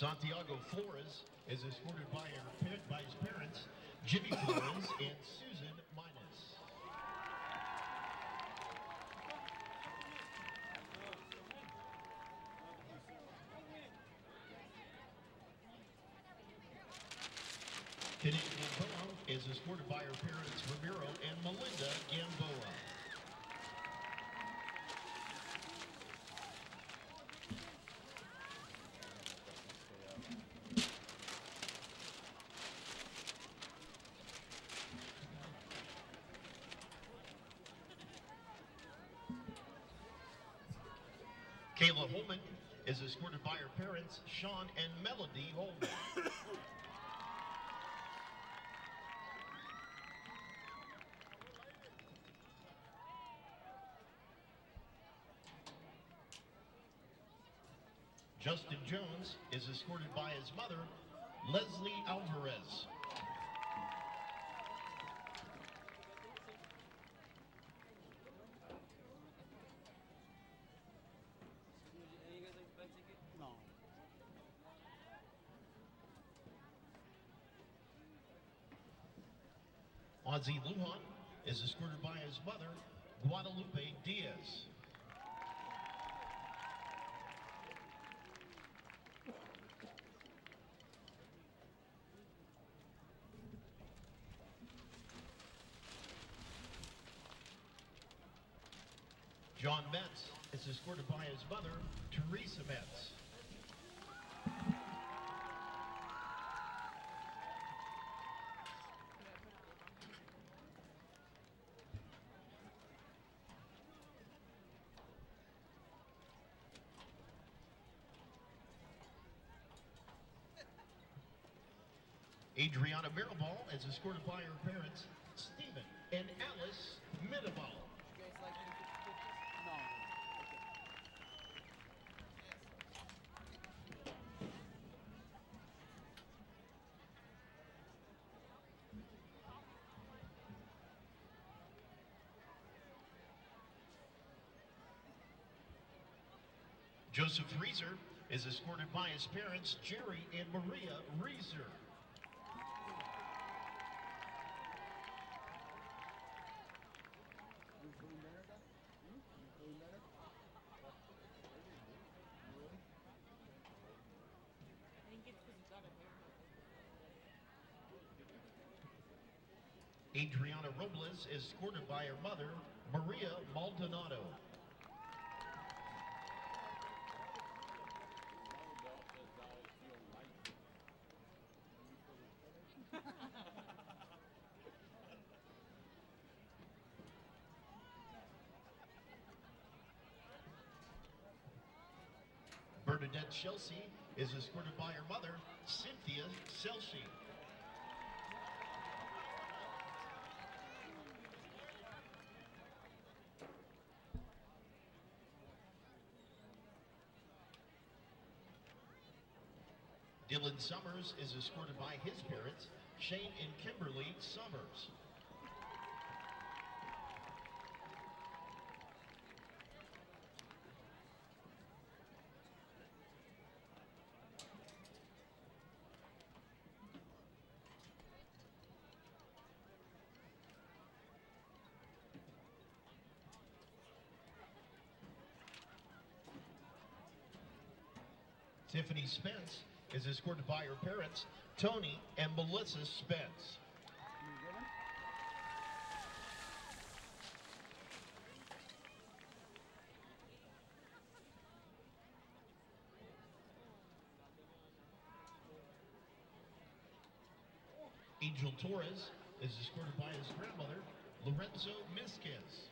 Santiago Flores is escorted by his parents, Jimmy Flores and Susan Minas. Canadian Gamboa is escorted by her parents, Ramiro and Melinda Gamboa. Kayla Holman is escorted by her parents, Sean and Melody Holman. Justin Jones is escorted by his mother, Leslie Alvarez. Ozzy Lujan is escorted by his mother, Guadalupe Diaz. John Metz is escorted by his mother, Teresa Metz. Adriana Mirabal is escorted by her parents, Stephen and Alice Mirabal. Joseph Reeser is escorted by his parents, Jerry and Maria Reeser. Adriana Robles is escorted by her mother, Maria Maldonado. Bernadette Chelsea is escorted by her mother, Cynthia Selshi. Dylan Summers is escorted by his parents, Shane and Kimberly Summers. Tiffany Spence is escorted by her parents, Tony and Melissa Spence. Angel Torres is escorted by his grandmother, Lorenzo Misquez.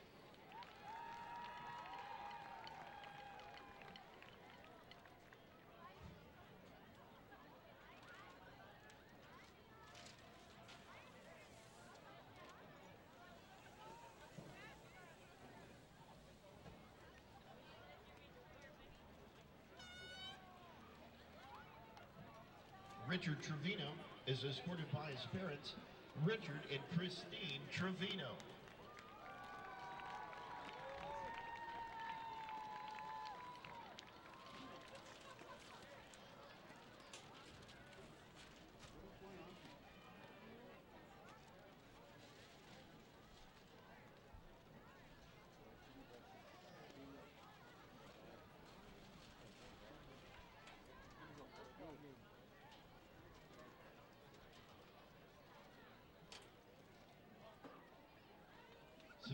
Richard Trevino is escorted by his parents, Richard and Christine Trevino.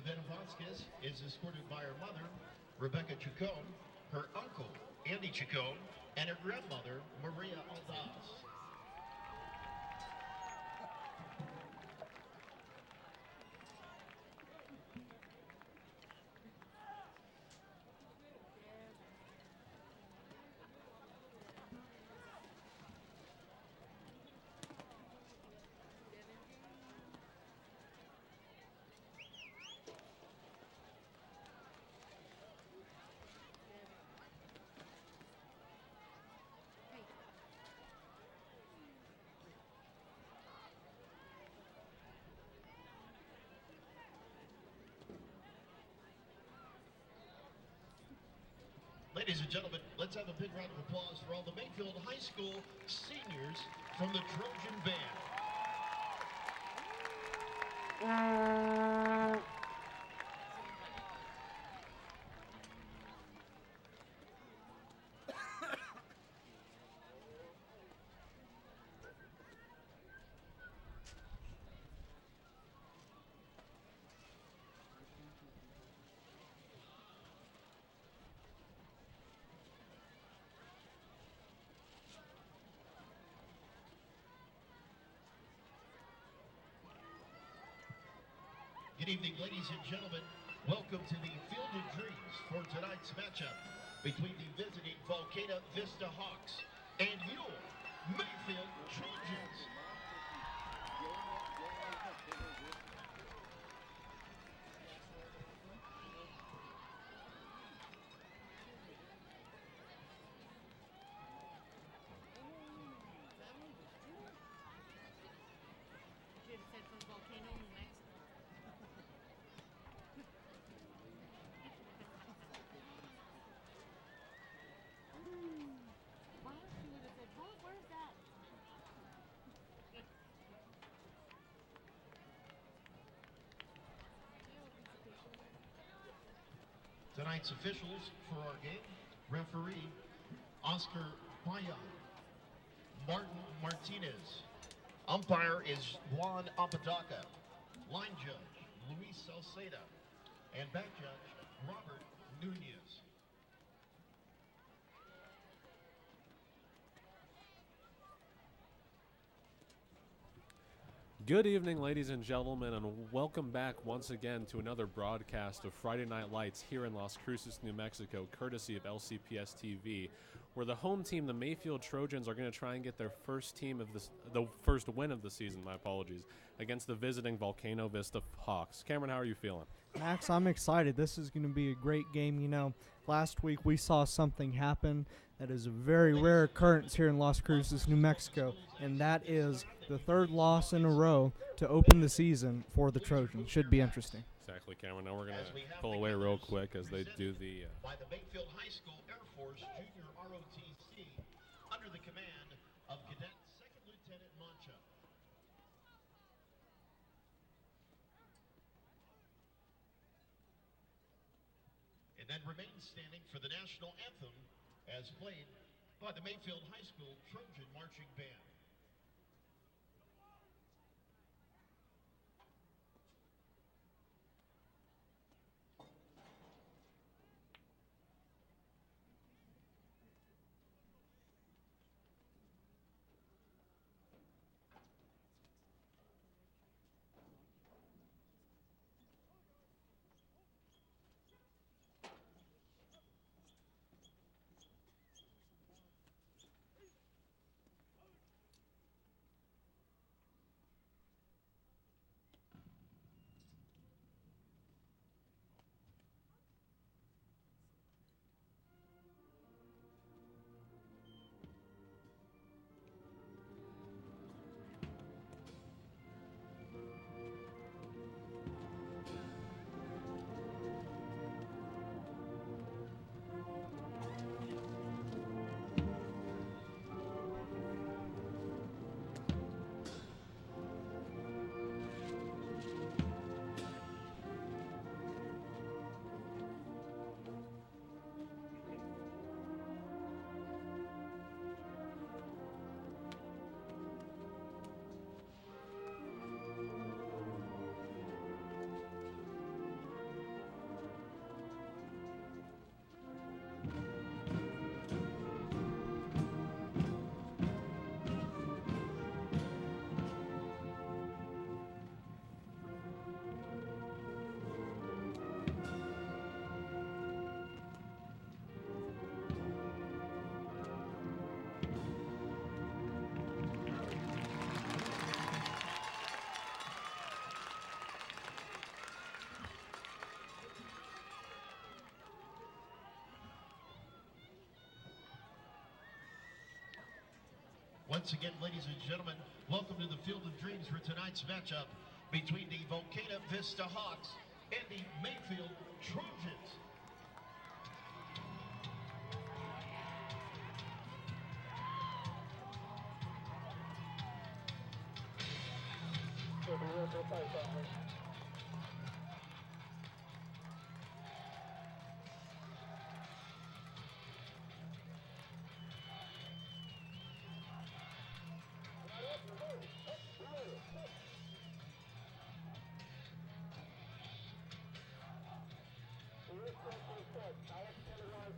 Savannah Vasquez is escorted by her mother, Rebecca Chacon, her uncle, Andy Chacon, and her grandmother, Maria Aldaz. Ladies and gentlemen, let's have a big round of applause for all the Mayfield High School seniors from the Trojan Band. Good evening, ladies and gentlemen. Welcome to the Field of Dreams for tonight's matchup between the visiting Volcano Vista Hawks and your Mayfield Trojans. Tonight's officials for our game: referee Oscar Payan, Martin Martinez. Umpire is Juan Apodaca. Line judge Luis Salceda. And back judge Robert Nunez. Good evening, ladies and gentlemen, and welcome back once again to another broadcast of Friday Night Lights here in Las Cruces, New Mexico, courtesy of LCPS TV, where the home team, the Mayfield Trojans, are going to try and get their first first win of the season, my apologies, against the visiting Volcano Vista Hawks. Cameron, how are you feeling? Max, I'm excited. This is going to be a great game. You know, last week we saw something happen that is a very rare occurrence here in Las Cruces, New Mexico, and that is the third loss in a row to open the season for the Trojans. Should be interesting. Exactly, Cameron. Now we're going to pull away real quick as they do the... by the Mayfield High School Air Force Junior ROTC under the command of Cadet Second Lieutenant Mancha. And then remains standing for the national anthem as played by the Mayfield High School Trojan Marching Band. Once again, ladies and gentlemen, welcome to the Field of Dreams for tonight's matchup between the Volcano Vista Hawks and the Mayfield Trojans.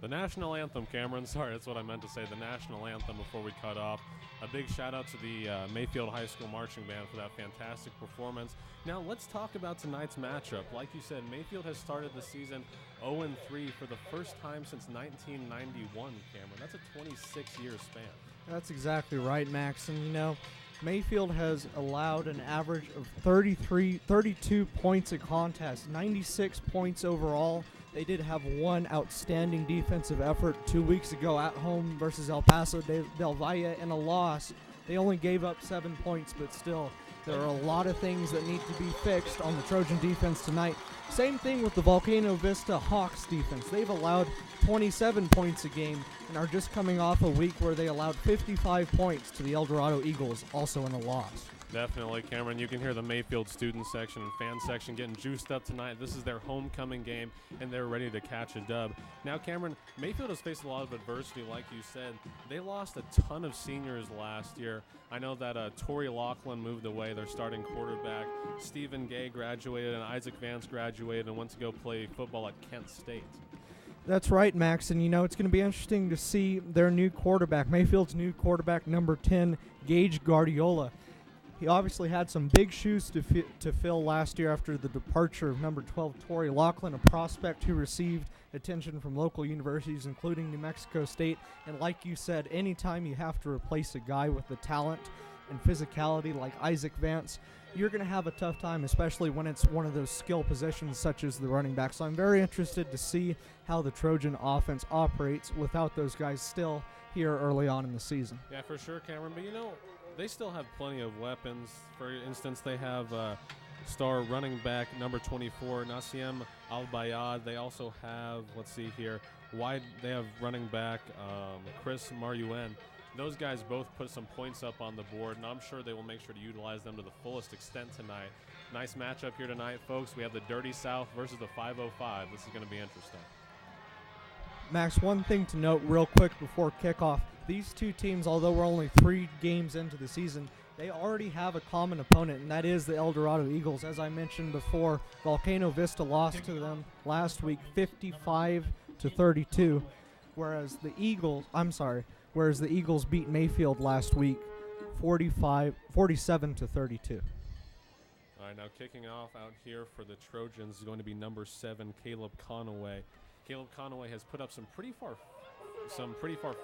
The national anthem, Cameron. Sorry, that's what I meant to say. The national anthem before we cut off. A big shout out to the Mayfield High School Marching Band for that fantastic performance. Now let's talk about tonight's matchup. Like you said, Mayfield has started the season 0-3 for the first time since 1991, Cameron. That's a 26-year span. That's exactly right, Max. And, you know, Mayfield has allowed an average of 32 points a contest, 96 points overall. They did have one outstanding defensive effort 2 weeks ago at home versus El Paso del Valle in a loss. They only gave up 7 points, but still, there are a lot of things that need to be fixed on the Trojan defense tonight. Same thing with the Volcano Vista Hawks defense. They've allowed 27 points a game and are just coming off a week where they allowed 55 points to the El Dorado Eagles, also in a loss. Definitely, Cameron. You can hear the Mayfield student section and fan section getting juiced up tonight. This is their homecoming game, and they're ready to catch a dub. Now, Cameron, Mayfield has faced a lot of adversity, like you said. They lost a ton of seniors last year. I know that Torrey Laughlin moved away, their starting quarterback. Stephen Gay graduated, and Isaac Vance graduated and went to go play football at Kent State. That's right, Max, and you know, it's going to be interesting to see their new quarterback, Mayfield's new quarterback, number 10, Gage Guardiola. He obviously had some big shoes to fill last year after the departure of number 12, Torrey Laughlin, a prospect who received attention from local universities, including New Mexico State. And like you said, anytime you have to replace a guy with the talent and physicality like Isaac Vance, you're going to have a tough time, especially when it's one of those skill positions such as the running back. So I'm very interested to see how the Trojan offense operates without those guys still here early on in the season. Yeah, for sure, Cameron. But, you know, they still have plenty of weapons. For instance, they have star running back number 24, Nassim Al-Bayad. They also have, let's see here, they have running back Chris Maruen. Those guys both put some points up on the board, and I'm sure they will make sure to utilize them to the fullest extent tonight. Nice matchup here tonight, folks. We have the Dirty South versus the 505. This is going to be interesting. Max, one thing to note real quick before kickoff. These two teams, although we're only 3 games into the season, they already have a common opponent, and that is the El Dorado Eagles. As I mentioned before, Volcano Vista lost to them last week 55-32, whereas the Eagles beat Mayfield last week 47-32. All right, now kicking off out here for the Trojans is going to be number 7, Caleb Conaway. Caleb Conaway has put up some pretty far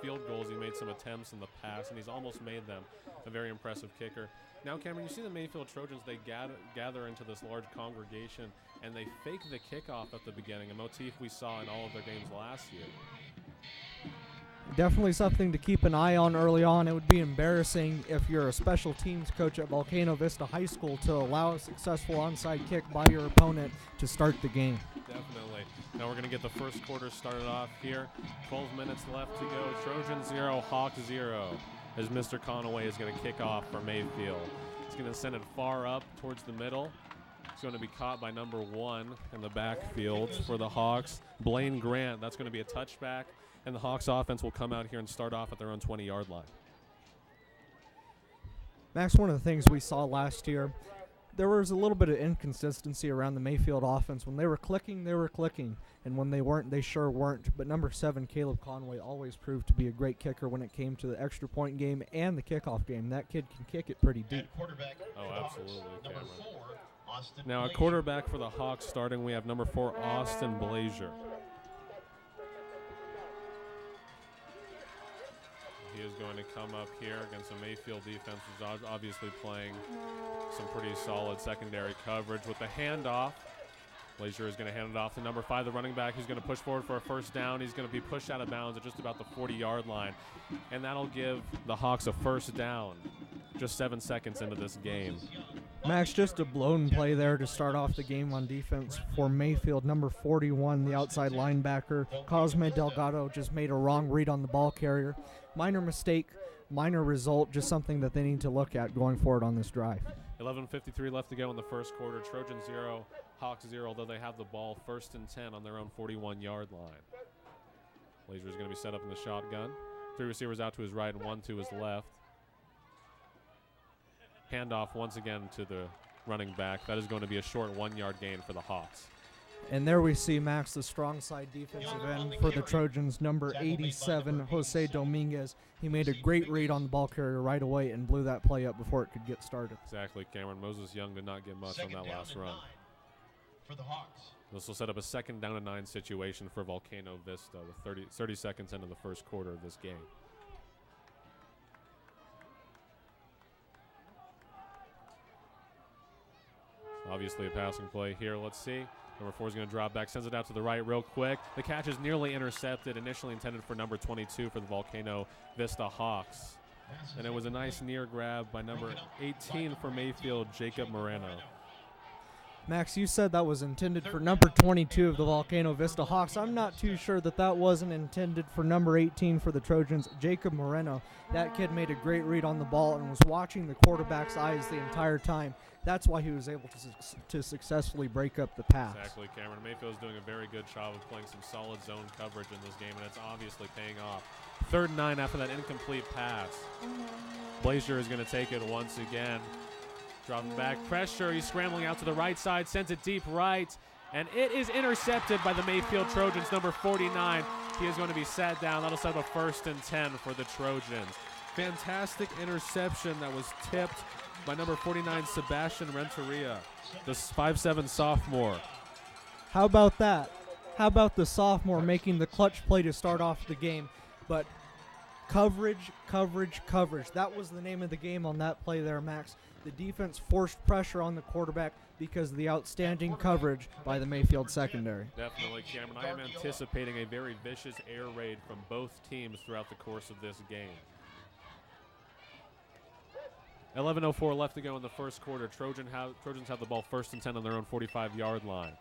field goals. He made some attempts in the past, and he's almost made them. A very impressive kicker. Now, Cameron, you see the Mayfield Trojans, they gather into this large congregation, and they fake the kickoff at the beginning, a motif we saw in all of their games last year. Definitely something to keep an eye on early on. It would be embarrassing if you're a special teams coach at Volcano Vista High School to allow a successful onside kick by your opponent to start the game. Definitely. Now we're going to get the first quarter started off here. 12 minutes left to go. Trojan 0, Hawk 0. As Mr. Conaway is going to kick off for Mayfield. He's going to send it far up towards the middle. It's going to be caught by number 1 in the backfield for the Hawks. Blaine Grant, that's going to be a touchback. And the Hawks offense will come out here and start off at their own 20-yard line. Max, one of the things we saw last year, there was a little bit of inconsistency around the Mayfield offense. When they were clicking, and when they weren't, they sure weren't. But number 7, Caleb Conaway, always proved to be a great kicker when it came to the extra point game and the kickoff game. That kid can kick it pretty deep. Oh, absolutely, Cameron. Now, a quarterback for the Hawks starting, we have number 4, Austin Blasier. He is going to come up here against a Mayfield defense who's obviously playing some pretty solid secondary coverage with the handoff. Blasier is going to hand it off to number 5, the running back, who's going to push forward for a first down. He's going to be pushed out of bounds at just about the 40-yard line, and that'll give the Hawks a first down just 7 seconds into this game. Max, just a blown play there to start off the game on defense for Mayfield. Number 41, the outside linebacker, Cosme Delgado, just made a wrong read on the ball carrier. Minor mistake, minor result, just something that they need to look at going forward on this drive. 11:53 left to go in the first quarter. Trojan 0, Hawks 0, although they have the ball 1st and 10 on their own 41-yard line. Blasier is going to be set up in the shotgun. 3 receivers out to his right and 1 to his left. Handoff once again to the running back. That is going to be a short 1-yard gain for the Hawks. And there we see, Max, the strong side defensive end for the Trojans, number 87, Jose Dominguez. He made a great read on the ball carrier right away and blew that play up before it could get started. Exactly, Cameron. Moses Young did not get much on that last run. For the Hawks. This will set up a 2nd down and 9 situation for Volcano Vista with 30 seconds into the first quarter of this game. Obviously a passing play here. Let's see. Number 4 is going to drop back, sends it out to the right real quick. The catch is nearly intercepted, initially intended for number 22 for the Volcano Vista Hawks. And it was a nice near grab by number 18 for Mayfield, Jacob Moreno. Max, you said that was intended for number 22 of the Volcano Vista Hawks. I'm not too sure that wasn't intended for number 18 for the Trojans, Jacob Moreno. That kid made a great read on the ball and was watching the quarterback's eyes the entire time. That's why he was able to successfully break up the pass. Exactly, Cameron. Mayfield's doing a very good job of playing some solid zone coverage in this game, and it's obviously paying off. 3rd and 9 after that incomplete pass. Blasier is going to take it once again. Dropping back, pressure. He's scrambling out to the right side, sends it deep right, and it is intercepted by the Mayfield Trojans, number 49. He is going to be sat down. That'll set up a 1st and 10 for the Trojans. Fantastic interception that was tipped by number 49, Sebastian Renteria, the 5'7" sophomore. How about that? How about the sophomore making the clutch play to start off the game? But coverage, coverage, coverage. That was the name of the game on that play there, Max. The defense forced pressure on the quarterback because of the outstanding coverage by the Mayfield secondary. Definitely, Cameron. I am anticipating a very vicious air raid from both teams throughout the course of this game. 11:04 left to go in the first quarter. Trojans have the ball 1st and 10 on their own 45-yard line.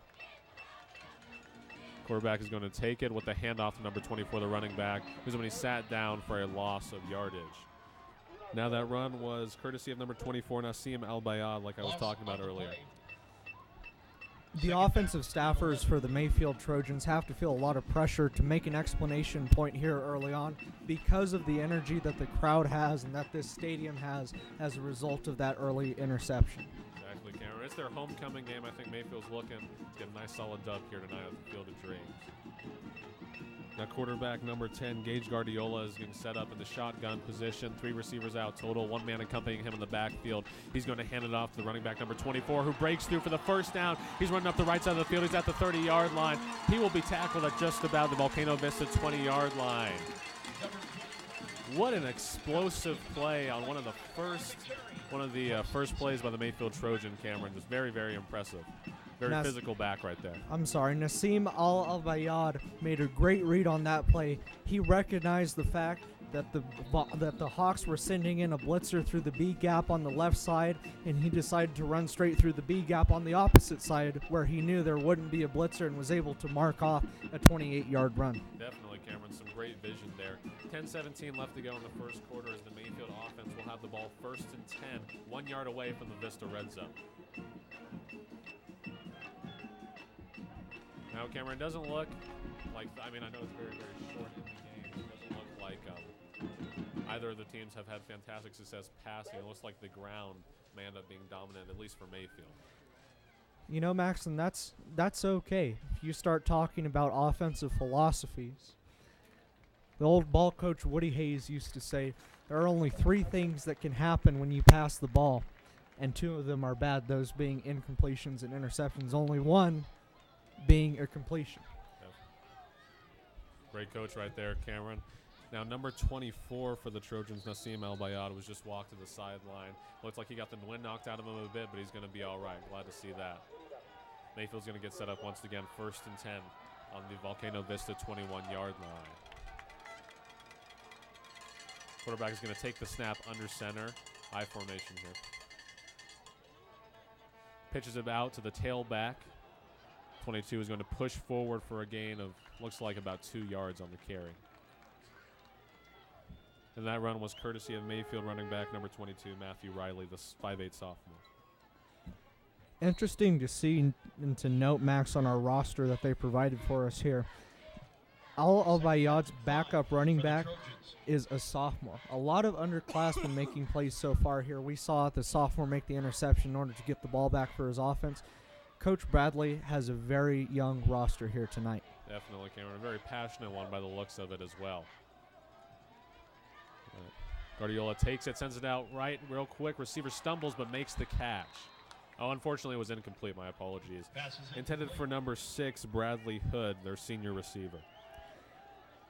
Quarterback is going to take it with the handoff to number 24, the running back, who's when he sat down for a loss of yardage. Now that run was courtesy of number 24, Nassim Al-Bayad, like I was talking about earlier. The offensive staffers for the Mayfield Trojans have to feel a lot of pressure to make an explanation point here early on because of the energy that the crowd has and that this stadium has as a result of that early interception. Exactly, Cameron. It's their homecoming game. I think Mayfield's looking to get a nice solid dub here tonight at the Field of Dreams. Now quarterback number 10, Gage Guardiola, is getting set up in the shotgun position. 3 receivers out total, 1 man accompanying him in the backfield. He's going to hand it off to the running back number 24, who breaks through for the first down. He's running up the right side of the field. He's at the 30-yard line. He will be tackled at just about the Volcano Vista 20-yard line. What an explosive play on one of the first plays by the Mayfield Trojan, Cameron. Just very, very impressive. Very physical back right there. I'm sorry. Nassim Al-Bayad made a great read on that play. He recognized the fact that the Hawks were sending in a blitzer through the B gap on the left side, and he decided to run straight through the B gap on the opposite side where he knew there wouldn't be a blitzer and was able to mark off a 28-yard run. Definitely, Cameron. Some great vision there. 10:17 left to go in the first quarter as the Mayfield offense will have the ball 1st and 10, 1 yard away from the Vista red zone. Now, Cameron, doesn't look like, I know it's very, very short in the game. It doesn't look like either of the teams have had fantastic success passing. It looks like the ground may end up being dominant, at least for Mayfield. You know, Max, and that's okay. If you start talking about offensive philosophies, the old ball coach Woody Hayes used to say, there are only 3 things that can happen when you pass the ball, and 2 of them are bad, those being incompletions and interceptions. Only 1 being a completion. Yep. Great coach right there, Cameron. Now, number 24 for the Trojans, Nassim Al-Bayad, was just walked to the sideline. Looks like he got the wind knocked out of him a bit, but he's going to be all right. Glad to see that. Mayfield's going to get set up once again, 1st and 10 on the Volcano Vista 21-yard line. Quarterback is going to take the snap under center. I formation here. Pitches it out to the tailback. 22 is going to push forward for a gain of, looks like about 2 yards on the carry. And that run was courtesy of Mayfield running back number 22, Matthew Riley, the 5'8" sophomore. Interesting to see and to note, Max, on our roster that they provided for us here. Al-Bayad's backup running back is a sophomore. A lot of underclassmen making plays so far here. We saw the sophomore make the interception in order to get the ball back for his offense. Coach Bradley has a very young roster here tonight. Definitely, Cameron. A very passionate one by the looks of it as well. Guardiola takes it, sends it out right real quick. Receiver stumbles but makes the catch. Oh, unfortunately, it was incomplete. My apologies. Intended for number 6, Bradley Hood, their senior receiver.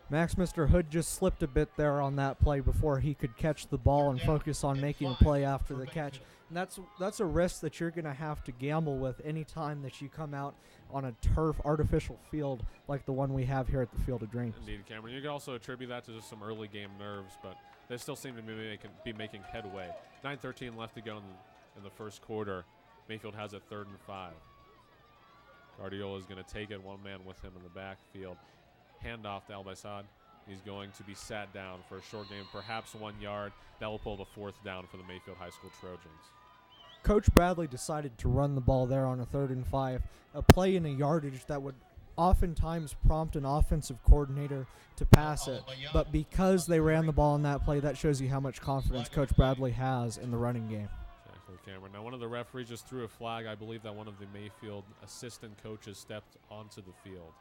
Max, Mr. Hood just slipped a bit there on that play before he could catch the ball and focus on making a play after the catch. And that's a risk that you're going to have to gamble with any time that you come out on a turf artificial field like the one we have here at the Field of Dreams. Indeed, Cameron. You can also attribute that to just some early game nerves, but they still seem to be making headway. 9:13 left to go in the first quarter. Mayfield has it 3rd and 5. Guardiola is going to take it, one man with him in the backfield. Handoff to Al-Bassad. He's going to be sat down for a short game, perhaps 1 yard. That will pull the 4th down for the Mayfield High School Trojans. Coach Bradley decided to run the ball there on a 3rd and 5, a play in a yardage that would oftentimes prompt an offensive coordinator to pass it. But because they ran the ball on that play, that shows you how much confidence Coach Bradley has in the running game. Exactly, Cameron. Now, one of the referees just threw a flag. I believe that one of the Mayfield assistant coaches stepped onto the field.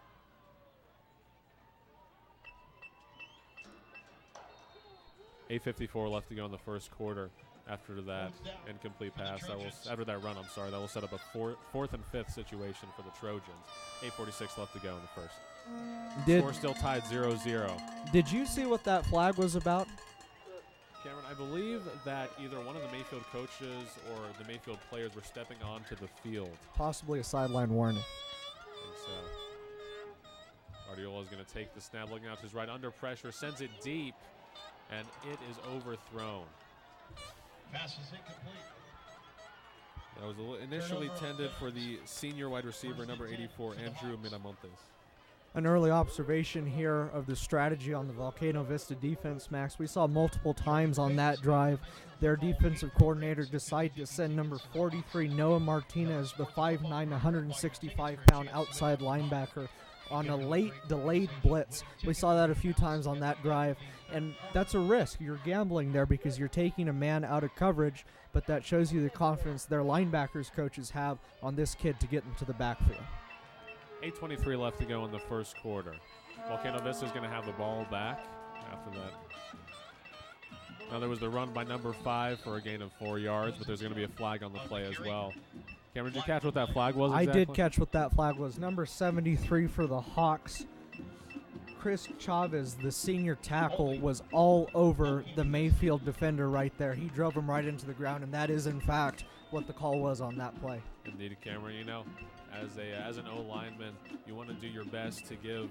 .8:54 left to go in the first quarter. After that incomplete pass, after that run, that will set up a 4th and 5th situation for the Trojans. 8:46 left to go in the first. Score still tied 0-0. Did you see what that flag was about? Cameron, I believe that either one of the Mayfield coaches or the Mayfield players were stepping onto the field. Possibly a sideline warning. I think so. Guardiola is going to take the snap, looking out to his right, under pressure, sends it deep, and it is overthrown. Pass is incomplete. That was initially intended for the senior wide receiver, number 84, Andrew Miramontes. An early observation here of the strategy on the Volcano Vista defense, Max. We saw multiple times on that drive their defensive coordinator decide to send number 43, Noah Martinez, the 5'9", 165-pound outside linebacker, on a late delayed blitz. We saw that a few times on that drive, and that's a risk. You're gambling there because you're taking a man out of coverage, but that shows you the confidence their linebackers coaches have on this kid to get into the backfield. 8:23 left to go in the first quarter. Volcano Vista is going to have the ball back after that. Now there was the run by number 5 for a gain of 4 yards, but there's going to be a flag on the play as well. Cameron, did you catch what that flag was exactly? I did catch what that flag was. Number 73 for the Hawks, Chris Chavez, the senior tackle, was all over the Mayfield defender right there. He drove him right into the ground, and that is, in fact, what the call was on that play. Indeed, Cameron. You know, as an O-lineman, you want to do your best to give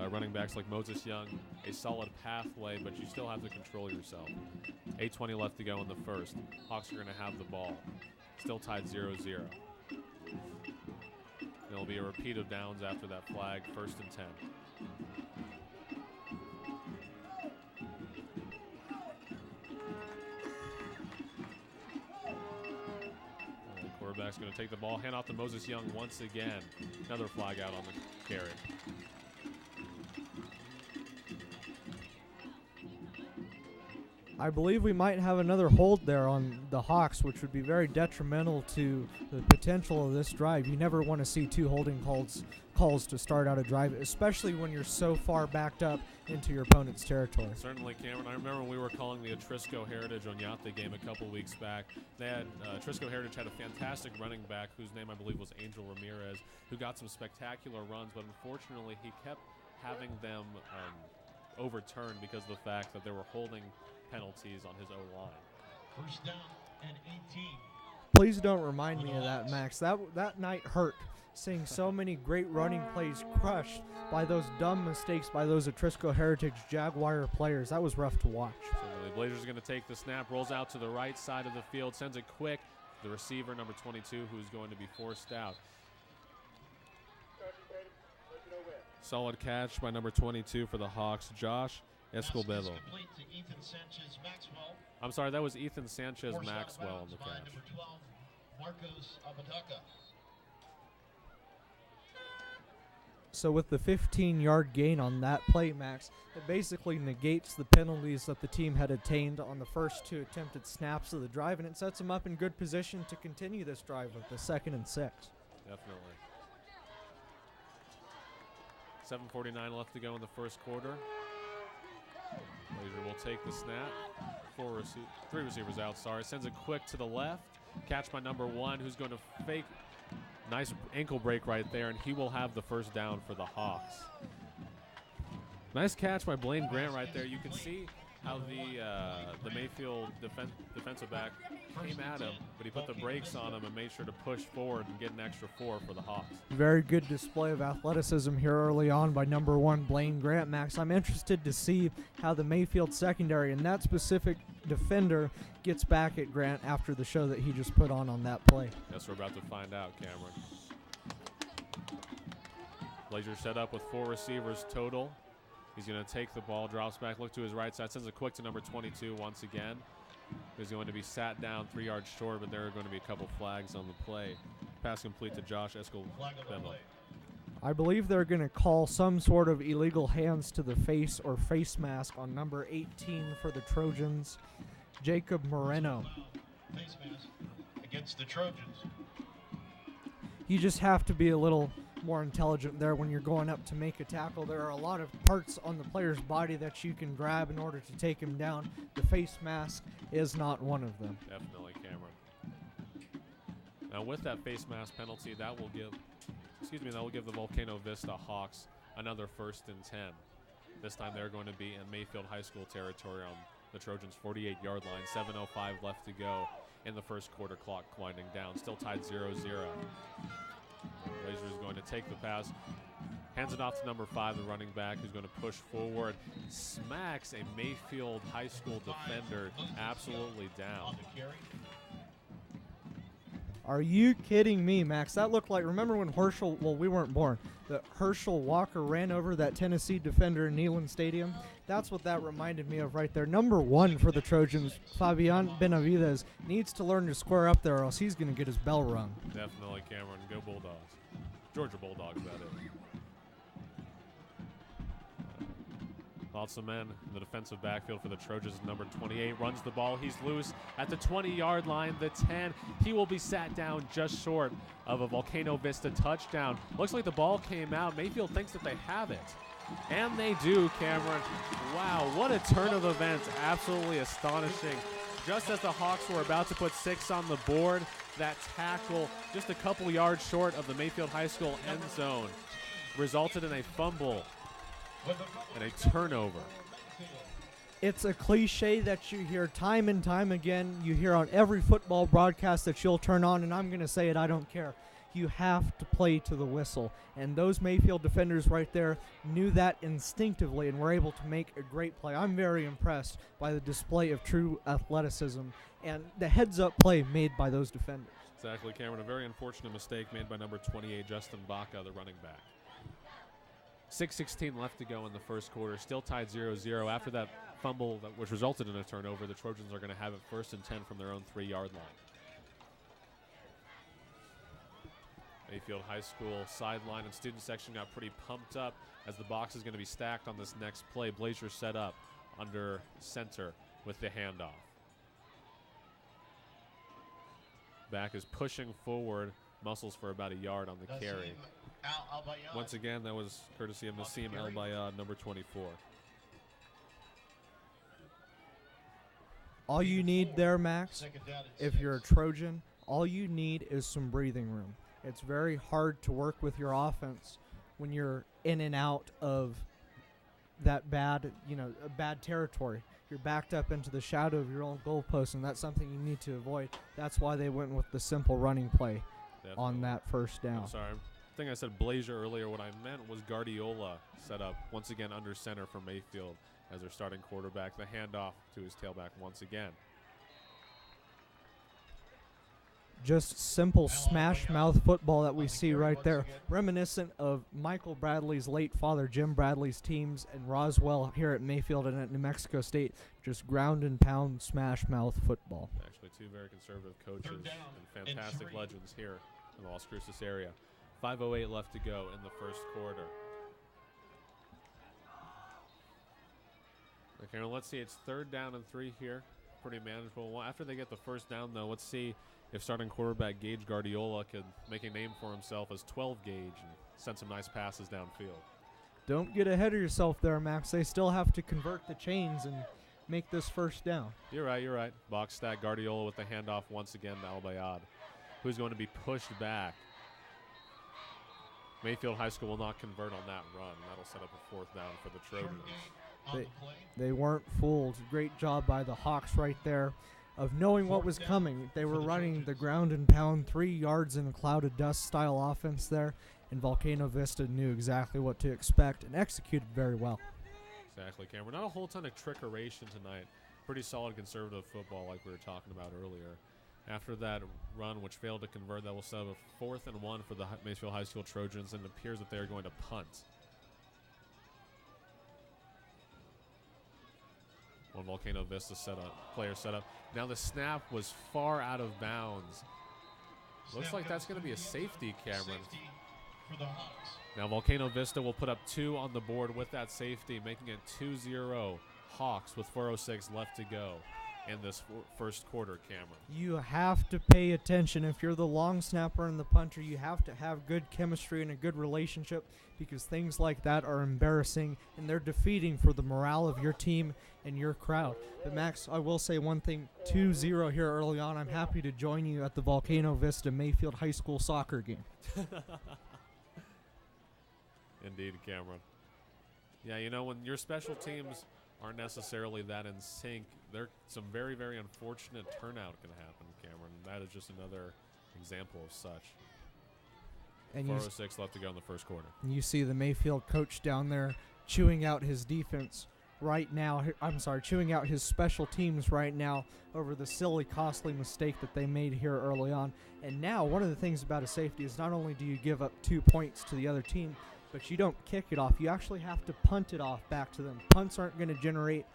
running backs like Moses Young a solid pathway, but you still have to control yourself. 8:20 left to go in the first. Hawks are going to have the ball. Still tied 0-0. There'll be a repeat of downs after that flag, 1st and 10. The quarterback's going to take the ball, hand off to Moses Young once again. Another flag out on the carry. I believe we might have another hold there on the Hawks, which would be very detrimental to the potential of this drive. You never want to see 2 holding calls to start out a drive, especially when you're so far backed up into your opponent's territory. Certainly, Cameron. I remember when we were calling the Atrisco Heritage Oñate game a couple weeks back. They had Atrisco Heritage had a fantastic running back whose name I believe was Angel Ramirez, who got some spectacular runs, but unfortunately he kept having them overturned because of the fact that they were holding penalties on his O-line. First down and 18. Please don't remind me of that, Max. That night hurt seeing so many great running plays crushed by those dumb mistakes by those Atrisco Heritage Jaguar players. That was rough to watch. So the Blazers are going to take the snap, rolls out to the right side of the field, sends it quick. The receiver, number 22, who's going to be forced out. Solid catch by number 22 for the Hawks, Josh Escobedo. I'm sorry, that was Ethan Sanchez Maxwell on the catch. Number 12, Marcos Abataka. So with the 15-yard gain on that play, Max, it basically negates the penalties that the team had attained on the first 2 attempted snaps of the drive, and it sets them up in good position to continue this drive with the 2nd and 6. Definitely. 7:49 left to go in the first quarter. Blasier will take the snap. 3 receivers out, sends it quick to the left. Catch by number 1, who's going to fake. Nice ankle break right there, and he will have the first down for the Hawks. Nice catch by Blaine Grant right there. You can see how the Mayfield defensive back came at him, but he put the brakes on him and made sure to push forward and get an extra 4 for the Hawks. Very good display of athleticism here early on by number 1, Blaine Grant, Max. I'm interested to see how the Mayfield secondary and that specific defender gets back at Grant after the show that he just put on that play. Guess we're about to find out, Cameron. Blasier set up with 4 receivers total. He's going to take the ball, drops back, look to his right side, sends it quick to number 22 once again. He's going to be sat down 3 yards short, but there are going to be a couple flags on the play. Pass complete to Josh Escobedo. I believe they're going to call some sort of illegal hands to the face or face mask on number 18 for the Trojans, Jacob Moreno. Face mask against the Trojans. You just have to be a little more intelligent there when you're going up to make a tackle. There are a lot of parts on the player's body that you can grab in order to take him down. The face mask is not one of them. Definitely, Cameron. Now with that face mask penalty, that will give the Volcano Vista Hawks another 1st and 10. This time they're going to be in Mayfield High School territory on the Trojans' 48-yard line. 7:05 left to go in the first quarter, clock winding down. Still tied 0-0. Blasier is going to take the pass, hands it off to number 5, the running back, who's going to push forward, smacks a Mayfield High School defender absolutely down. Are you kidding me, Max? That looked like, remember when Herschel, well, we weren't born, that Herschel Walker ran over that Tennessee defender in Neyland Stadium? That's what that reminded me of right there. Number 1 for the Trojans, Fabian Benavides, needs to learn to square up there or else he's going to get his bell rung. Definitely, Cameron. Go Bulldogs. Georgia Bulldogs, that is. Lots of men in the defensive backfield for the Trojans. Number 28 runs the ball. He's loose at the 20-yard line, the 10. He will be sat down just short of a Volcano Vista touchdown. Looks like the ball came out. Mayfield thinks that they have it. And they do, Cameron. Wow, what a turn of events. Absolutely astonishing. Just as the Hawks were about to put 6 on the board, that tackle just a couple yards short of the Mayfield High School end zone resulted in a fumble and a turnover. It's a cliche that you hear time and time again. You hear on every football broadcast that you'll turn on, and I'm going to say it, I don't care. You have to play to the whistle. And those Mayfield defenders right there knew that instinctively and were able to make a great play. I'm very impressed by the display of true athleticism and the heads-up play made by those defenders. Exactly, Cameron. A very unfortunate mistake made by number 28, Justin Baca, the running back. 6:16 left to go in the first quarter. Still tied 0-0. After that fumble, which resulted in a turnover, the Trojans are going to have it 1st and 10 from their own 3-yard line. Mayfield High School sideline and student section got pretty pumped up as the box is going to be stacked on this next play. Blasier set up under center with the handoff. Back is pushing forward, muscles for about a yard on the carry. Once again, that was courtesy of Nassim El-Bayad, number 24. All you need there, Max, if you're a Trojan, all you need is some breathing room. It's very hard to work with your offense when you're in and out of that bad territory. You're backed up into the shadow of your own goalpost, and that's something you need to avoid. That's why they went with the simple running play on that first down. I'm sorry. think I said Blasier earlier. What I meant was Guardiola set up once again under center for Mayfield as their starting quarterback. The handoff to his tailback once again. Just simple smash mouth football that we see right there, reminiscent of Michael Bradley's late father, Jim Bradley's teams in Roswell here at Mayfield and at New Mexico State. Just ground and pound smash mouth football. Actually, two very conservative coaches and fantastic legends here in the Las Cruces area. 5:08 left to go in the first quarter. Okay, well, let's see. It's 3rd down and 3 here. Pretty manageable. Well, after they get the first down, though, let's see if starting quarterback Gage Guardiola could make a name for himself as 12 gauge and send some nice passes downfield. Don't get ahead of yourself there, Max. They still have to convert the chains and make this first down. You're right. Box stack Guardiola with the handoff once again to Albayad, who's going to be pushed back. Mayfield High School will not convert on that run. That'll set up a 4th down for the Trojans. They weren't fooled. Great job by the Hawks right there of knowing what was coming. They were running the ground and pound 3 yards in a cloud of dust style offense there, and Volcano Vista knew exactly what to expect and executed very well. Exactly, Cameron. Not a whole ton of trickeration tonight. Pretty solid conservative football like we were talking about earlier. After that run, which failed to convert, that will set up a 4th and 1 for the Mayfield High School Trojans, and it appears that they're going to punt. One Volcano Vista player set up. Now the snap was far out of bounds. Looks like that's going to be a safety, Cameron. Now Volcano Vista will put up 2 on the board with that safety, making it 2-0 Hawks with 4:06 left to go in this first quarter, Cameron. You have to pay attention. If you're the long snapper and the punter, you have to have good chemistry and a good relationship, because things like that are embarrassing and they're defeating for the morale of your team and your crowd. But Max, I will say one thing, 2-0 here early on. I'm happy to join you at the Volcano Vista Mayfield High School soccer game. Indeed, Cameron. Yeah, you know, when your special teams aren't necessarily that in sync, there's some very, very unfortunate turnout can happen, Cameron. That is just another example of such. And 4:06 left to go in the first quarter. You see the Mayfield coach down there chewing out his defense right now. Chewing out his special teams right now over the silly, costly mistake that they made here early on. And now one of the things about a safety is not only do you give up 2 points to the other team, but you don't kick it off. You actually have to punt it off back to them. Punts aren't going to generate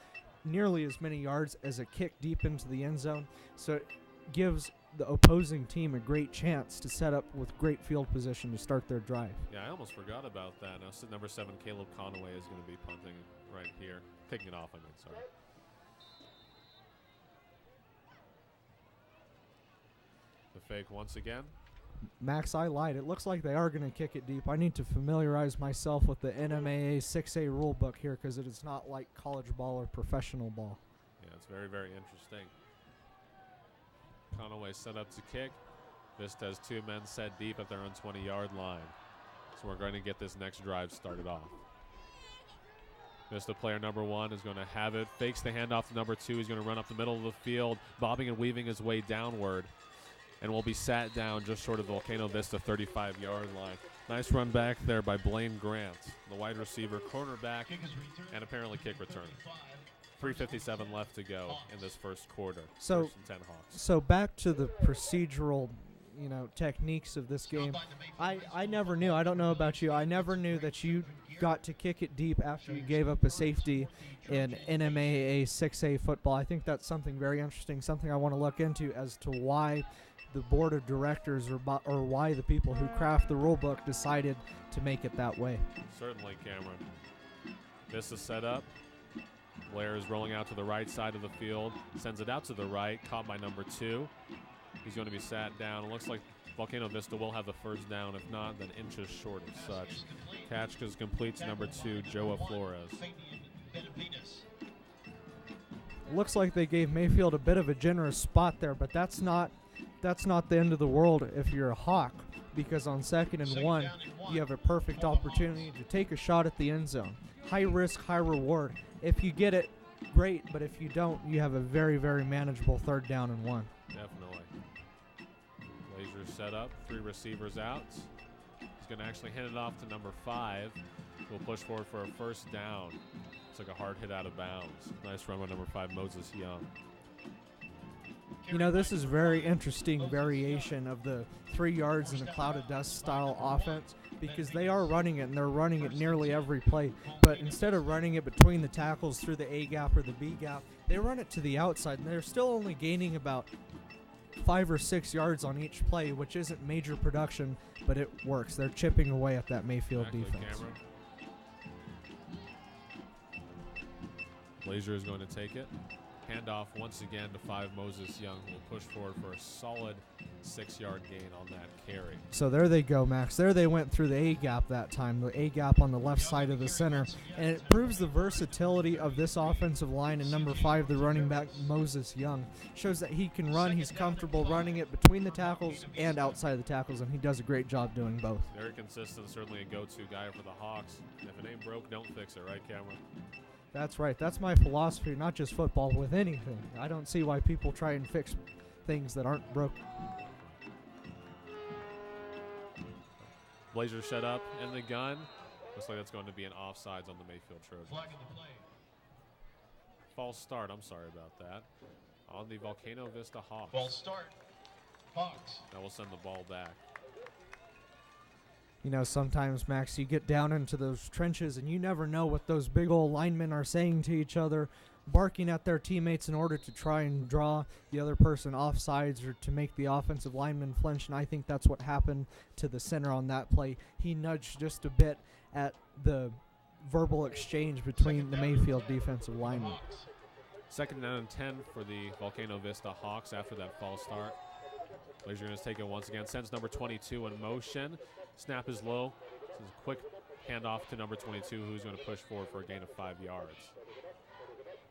nearly as many yards as a kick deep into the end zone, so it gives the opposing team a great chance to set up with great field position to start their drive. Yeah, I almost forgot about that. Now, number 7, Caleb Conaway, is going to be punting right here. Kicking it off, sorry. The fake once again. Max, I lied. It looks like they are going to kick it deep. I need to familiarize myself with the NMAA 6A rule book here, because it is not like college ball or professional ball. Yeah, it's very, very interesting. Conaway set up to kick. Vista has 2 men set deep at their own 20-yard line. So we're going to get this next drive started off. Vista player number 1 is going to have it. Fakes the handoff to number 2. He's going to run up the middle of the field, bobbing and weaving his way downward, and will be sat down just short of the Volcano Vista 35-yard line. Nice run back there by Blaine Grant, the wide receiver, cornerback, and apparently kick return. 3:57 left to go in this first quarter. So, First and 10 Hawks. So back to the procedural, techniques of this game. I never knew. I don't know about you. I never knew that you got to kick it deep after you gave up a safety in NMAA 6A football. I think that's something very interesting, something I want to look into as to why the board of directors or why the people who craft the rule book decided to make it that way. Certainly, Cameron. This is set up. Blair is rolling out to the right side of the field, sends it out to the right, caught by number 2. He's going to be sat down. It looks like Volcano Vista will have the first down. If not, then inches short as such. Catch is complete to number 2, Joa Flores. Looks like they gave Mayfield a bit of a generous spot there, but that's not the end of the world if you're a Hawk, because on 2nd and 1, you have a perfect opportunity to take a shot at the end zone. High risk, high reward. If you get it, great, but if you don't, you have a very, very manageable 3rd down and 1. Definitely. Blasier set up, 3 receivers out. He's going to actually hand it off to number 5. We'll push forward for a first down. It's like a hard hit out of bounds. Nice run by number 5, Moses Young. You know, this is very interesting variation of the 3 yards in a cloud of dust style offense, because they are running it, and they're running it nearly every play. But instead of running it between the tackles through the A gap or the B gap, they run it to the outside, and they're still only gaining about 5 or 6 yards on each play, which isn't major production, but it works. They're chipping away at that Mayfield defense. Cameron. Blasier is going to take it. Handoff once again to 5, Moses Young, who will push forward for a solid 6-yard gain on that carry. So there they go, Max. There they went through the A gap that time, the A gap on the left side of the center. And it proves the versatility of this offensive line. And number 5, the running back, Moses Young, shows that he can run. He's comfortable running it between the tackles and outside the tackles, and he does a great job doing both. Very consistent, certainly a go-to guy for the Hawks. If it ain't broke, don't fix it, right, Cameron? That's right. That's my philosophy, not just football, with anything. I don't see why people try and fix things that aren't broken. Blasier set up in the gun. Looks like that's going to be an offsides on the Mayfield Trojans. False start. I'm sorry about that. On the Volcano Vista Hawks. False start. Hawks. Now we'll send the ball back. You know, sometimes, Max, you get down into those trenches and you never know what those big old linemen are saying to each other, barking at their teammates in order to try and draw the other person off sides or to make the offensive lineman flinch, and I think that's what happened to the center on that play. He nudged just a bit at the verbal exchange between the Mayfield defensive linemen. Second down and 10 for the Volcano Vista Hawks after that false start. Blasier going to take it once again. Sends number 22 in motion. Snap is low. This is a quick handoff to number 22, who's going to push forward for a gain of 5 yards.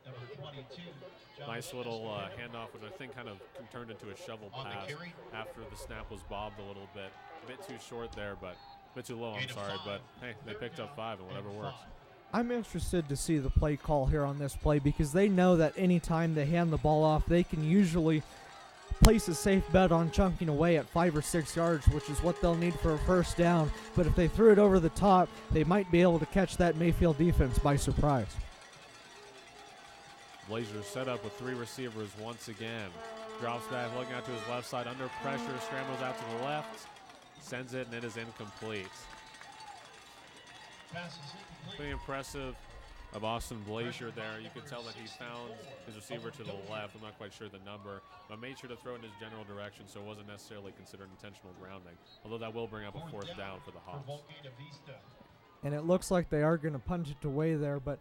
Number 22. Nice little handoff, which I think kind of turned into a shovel pass after the snap was bobbed a little bit. A bit too short there, but a bit too low, I'm sorry. But, hey, they picked up 5, and whatever works. I'm interested to see the play call here on this play, because they know that anytime they hand the ball off, they can usually place a safe bet on chunking away at 5 or 6 yards, which is what they'll need for a first down. But if they threw it over the top, they might be able to catch that Mayfield defense by surprise. Blasier set up with 3 receivers once again. Drops back, looking out to his left side, under pressure, scrambles out to the left, sends it, and it is incomplete. Pretty impressive of Austin Blasier there. You could tell that he found his receiver to the left. I'm not quite sure the number, but made sure to throw in his general direction, so it wasn't necessarily considered intentional grounding, although that will bring up a 4th down for the Hawks. And it looks like they are going to punch it away there, but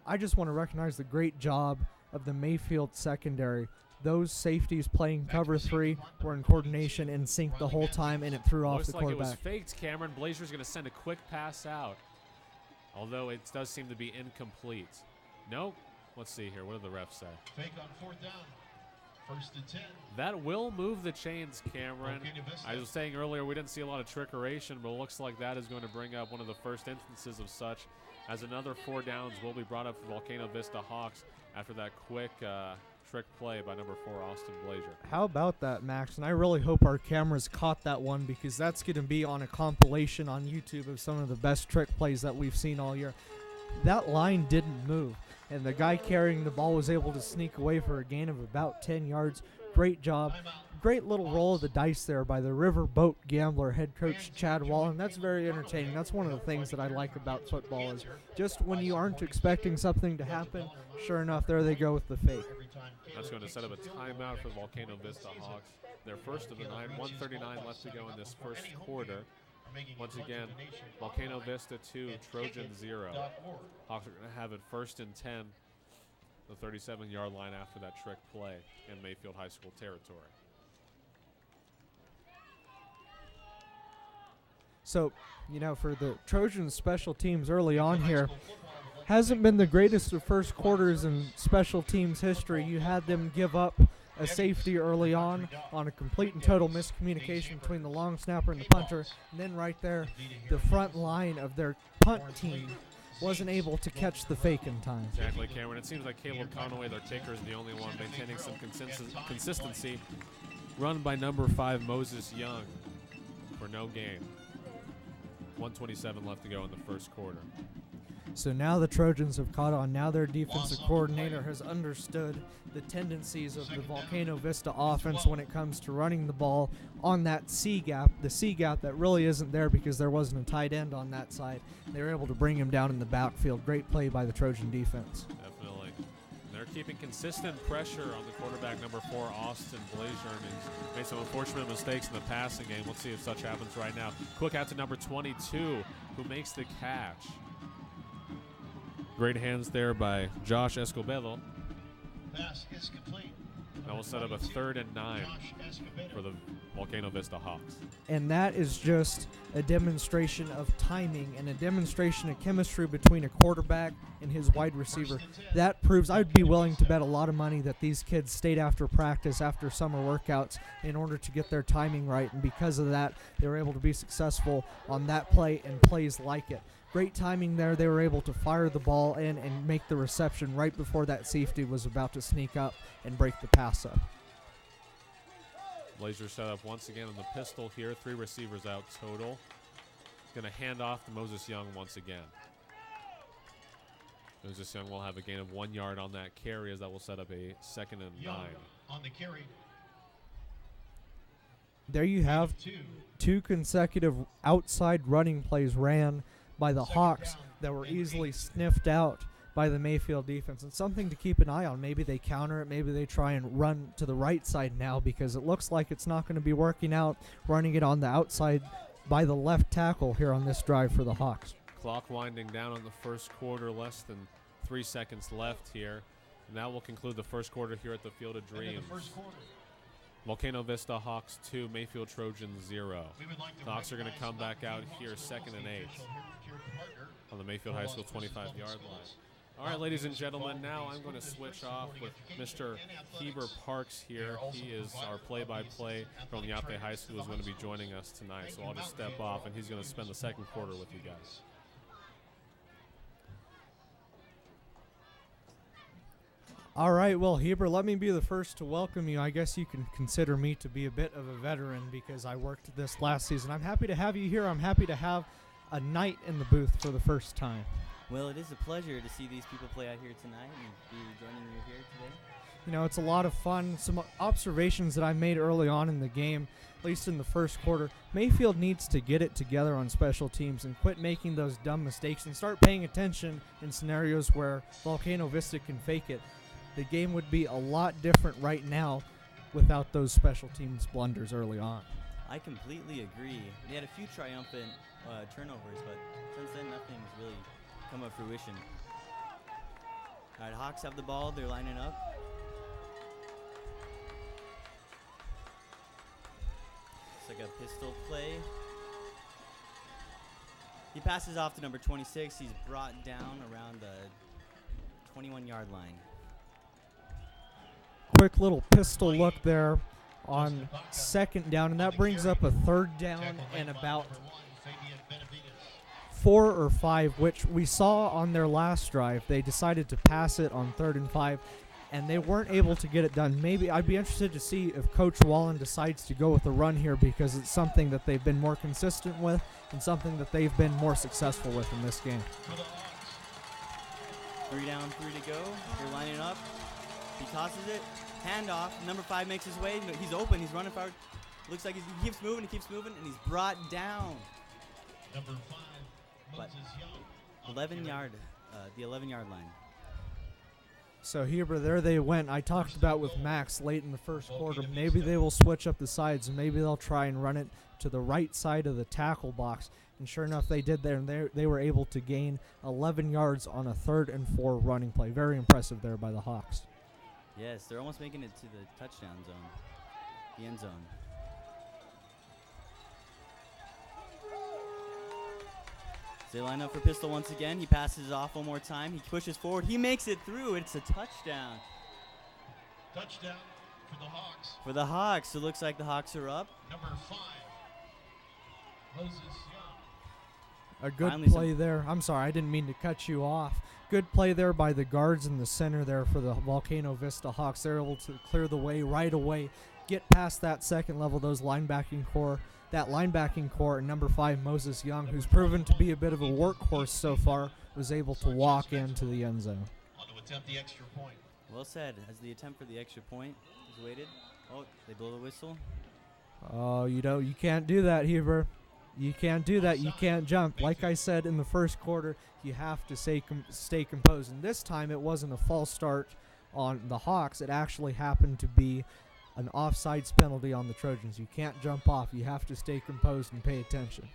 I just want to recognize the great job of the Mayfield secondary. Those safeties playing cover 3 were in coordination and sync the whole time, and it threw off the quarterback. Looks like it was faked, Cameron. Blazier's going to send a quick pass out, although it does seem to be incomplete. Nope. Let's see here. What do the refs say? Fake on 4th down. 1st and 10. That will move the chains, Cameron. I was saying earlier we didn't see a lot of trickeration, but it looks like that is going to bring up one of the first instances of such, as another 4 downs will be brought up for Volcano Vista Hawks after that quick trick play by number 4, Austin Blasier. How about that, Max? And I really hope our cameras caught that one, because that's going to be on a compilation on YouTube of some of the best trick plays that we've seen all year. That line didn't move, and the guy carrying the ball was able to sneak away for a gain of about 10 yards. Great job. Great little roll of the dice there by the Riverboat Gambler head coach Chad Wallen. That's very entertaining. That's one of the things that I like about football, is just when you aren't expecting something to happen, sure enough, there they go with the fake. That's going to set up a timeout for the Volcano Vista Hawks. Their first of the night. 1:39 left to go in this first quarter. Once again, Volcano Vista 2, Trojan 0. Hawks are going to have it 1st and 10, the 37-yard line after that trick play in Mayfield High School territory. So, you know, for the Trojans special teams early on here, hasn't been the greatest of first quarters in special teams history. You had them give up a safety early on a complete and total miscommunication between the long snapper and the punter. And then right there, the front line of their punt team wasn't able to catch the fake in time. Exactly, Cameron. It seems like Caleb Conway, their taker, is the only one maintaining some consistency. Run by number 5, Moses Young, for no gain. 1:27 left to go in the first quarter. So now the Trojans have caught on. Now their defensive coordinator has understood the tendencies of the Volcano Vista offense when it comes to running the ball on that C gap, the C gap that really isn't there because there wasn't a tight end on that side. They were able to bring him down in the backfield. Great play by the Trojan defense. Definitely. They're keeping consistent pressure on the quarterback, number 4, Austin Blasier, and he's made some unfortunate mistakes in the passing game. Let's see if such happens right now. Quick out to number 22, who makes the catch. Great hands there by Josh Escobedo. Pass is complete. That will set up a 3rd and 9 for the Volcano Vista Hawks. And that is just a demonstration of timing and a demonstration of chemistry between a quarterback and his wide receiver. That proves I would be willing to bet a lot of money that these kids stayed after practice, after summer workouts, in order to get their timing right. And because of that, they were able to be successful on that play and plays like it. Great timing there. They were able to fire the ball in and make the reception right before that safety was about to sneak up and break the pass up. Blasier set up once again on the pistol here. 3 receivers out total. Going to hand off to Moses Young once again. Moses Young will have a gain of 1 yard on that carry, as that will set up a 2nd and 9. On the carry. There you have 2 consecutive outside running plays ran by the Hawks that were easily sniffed out by the Mayfield defense. And something to keep an eye on. Maybe they counter it. Maybe they try and run to the right side now, because it looks like it's not going to be working out running it on the outside by the left tackle here on this drive for the Hawks. Clock winding down on the first quarter, less than 3 seconds left here. And that will conclude the first quarter here at the Field of Dreams. Volcano Vista Hawks 2, Mayfield Trojans 0. The Hawks are going to come back out here 2nd and 8 on the Mayfield High School 25-yard line. All right, ladies and gentlemen, now I'm going to switch off with Mr. Heber Parks here. He is our play-by-play from Yape High School, who's going to be joining us tonight. So I'll just step off, and he's going to spend the second quarter with you guys. All right, well, Heber, let me be the first to welcome you. I guess you can consider me to be a bit of a veteran because I worked this last season. I'm happy to have you here. I'm happy to have a night in the booth for the first time. Well, it is a pleasure to see these people play out here tonight and be joining you here today. You know, it's a lot of fun. Some observations that I made early on in the game, at least in the first quarter. Mayfield needs to get it together on special teams and quit making those dumb mistakes and start paying attention in scenarios where Volcano Vista can fake it. The game would be a lot different right now without those special teams blunders early on. I completely agree. They had a few triumphant turnovers, but since then nothing's really come of fruition. All right, Hawks have the ball. They're lining up. It's like a pistol play. He passes off to number 26. He's brought down around the 21-yard line. Quick little pistol look there on 2nd down, and that brings up a 3rd down and about 4 or 5, which we saw on their last drive. They decided to pass it on 3rd and 5, and they weren't able to get it done. Maybe I'd be interested to see if Coach Wallen decides to go with a run here, because it's something that they've been more consistent with and something that they've been more successful with in this game. 3 down, 3 to go. They're lining up. He tosses it. Handoff. Number 5 makes his way. He's open. He's running forward. Looks like he keeps moving, and he's brought down. Number 5, Moses Young. 11-yard, the 11-yard line. So Heber, there they went. I talked about with Max late in the first quarter. Maybe they will switch up the sides, and maybe they'll try and run it to the right side of the tackle box. And sure enough, they did there, and they were able to gain 11 yards on a 3rd and 4 running play. Very impressive there by the Hawks. Yes, they're almost making it to the touchdown zone, the end zone. They line up for pistol once again. He passes off one more time. He pushes forward. He makes it through. It's a touchdown. Touchdown for the Hawks. For the Hawks. It looks like the Hawks are up. Number 5, Moses Young. A good Finally play there. I'm sorry, I didn't mean to cut you off. Good play there by the guards in the center there for the Volcano Vista Hawks. They're able to clear the way right away, get past that second level, that linebacking core, and number 5, Moses Young, who's proven to be a bit of a workhorse so far, was able to walk into the end zone. On to attempt the extra point. Well said. As the attempt for the extra point is waited. Oh, they blow the whistle. Oh, you can't do that, Heber. You can't do that. You can't jump. Like I said in the first quarter, you have to stay composed. And this time it wasn't a false start on the Hawks. It actually happened to be an offsides penalty on the Trojans. You can't jump off. You have to stay composed and pay attention.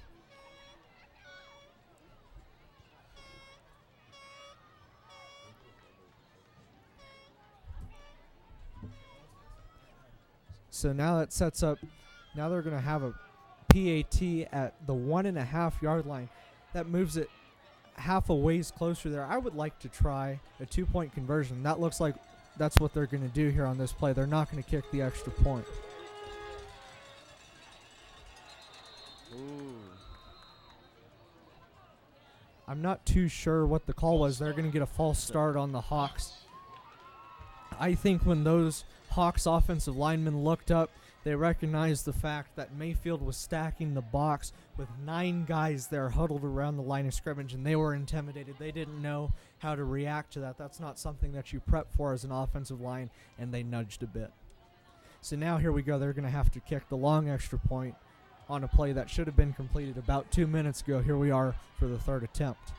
So now that sets up, now they're going to have a PAT at the 1.5 yard line. That moves it half a ways closer there. I would like to try a 2-point conversion. That looks like that's what they're going to do here on this play. They're not going to kick the extra point. Ooh. I'm not too sure what the call was. They're going to get a false start on the Hawks. I think when those Hawks offensive linemen looked up, they recognized the fact that Mayfield was stacking the box with 9 guys there huddled around the line of scrimmage, and they were intimidated. They didn't know how to react to that. That's not something that you prep for as an offensive line, and they nudged a bit. So now here we go. They're going to have to kick the long extra point on a play that should have been completed about 2 minutes ago. Here we are for the third attempt.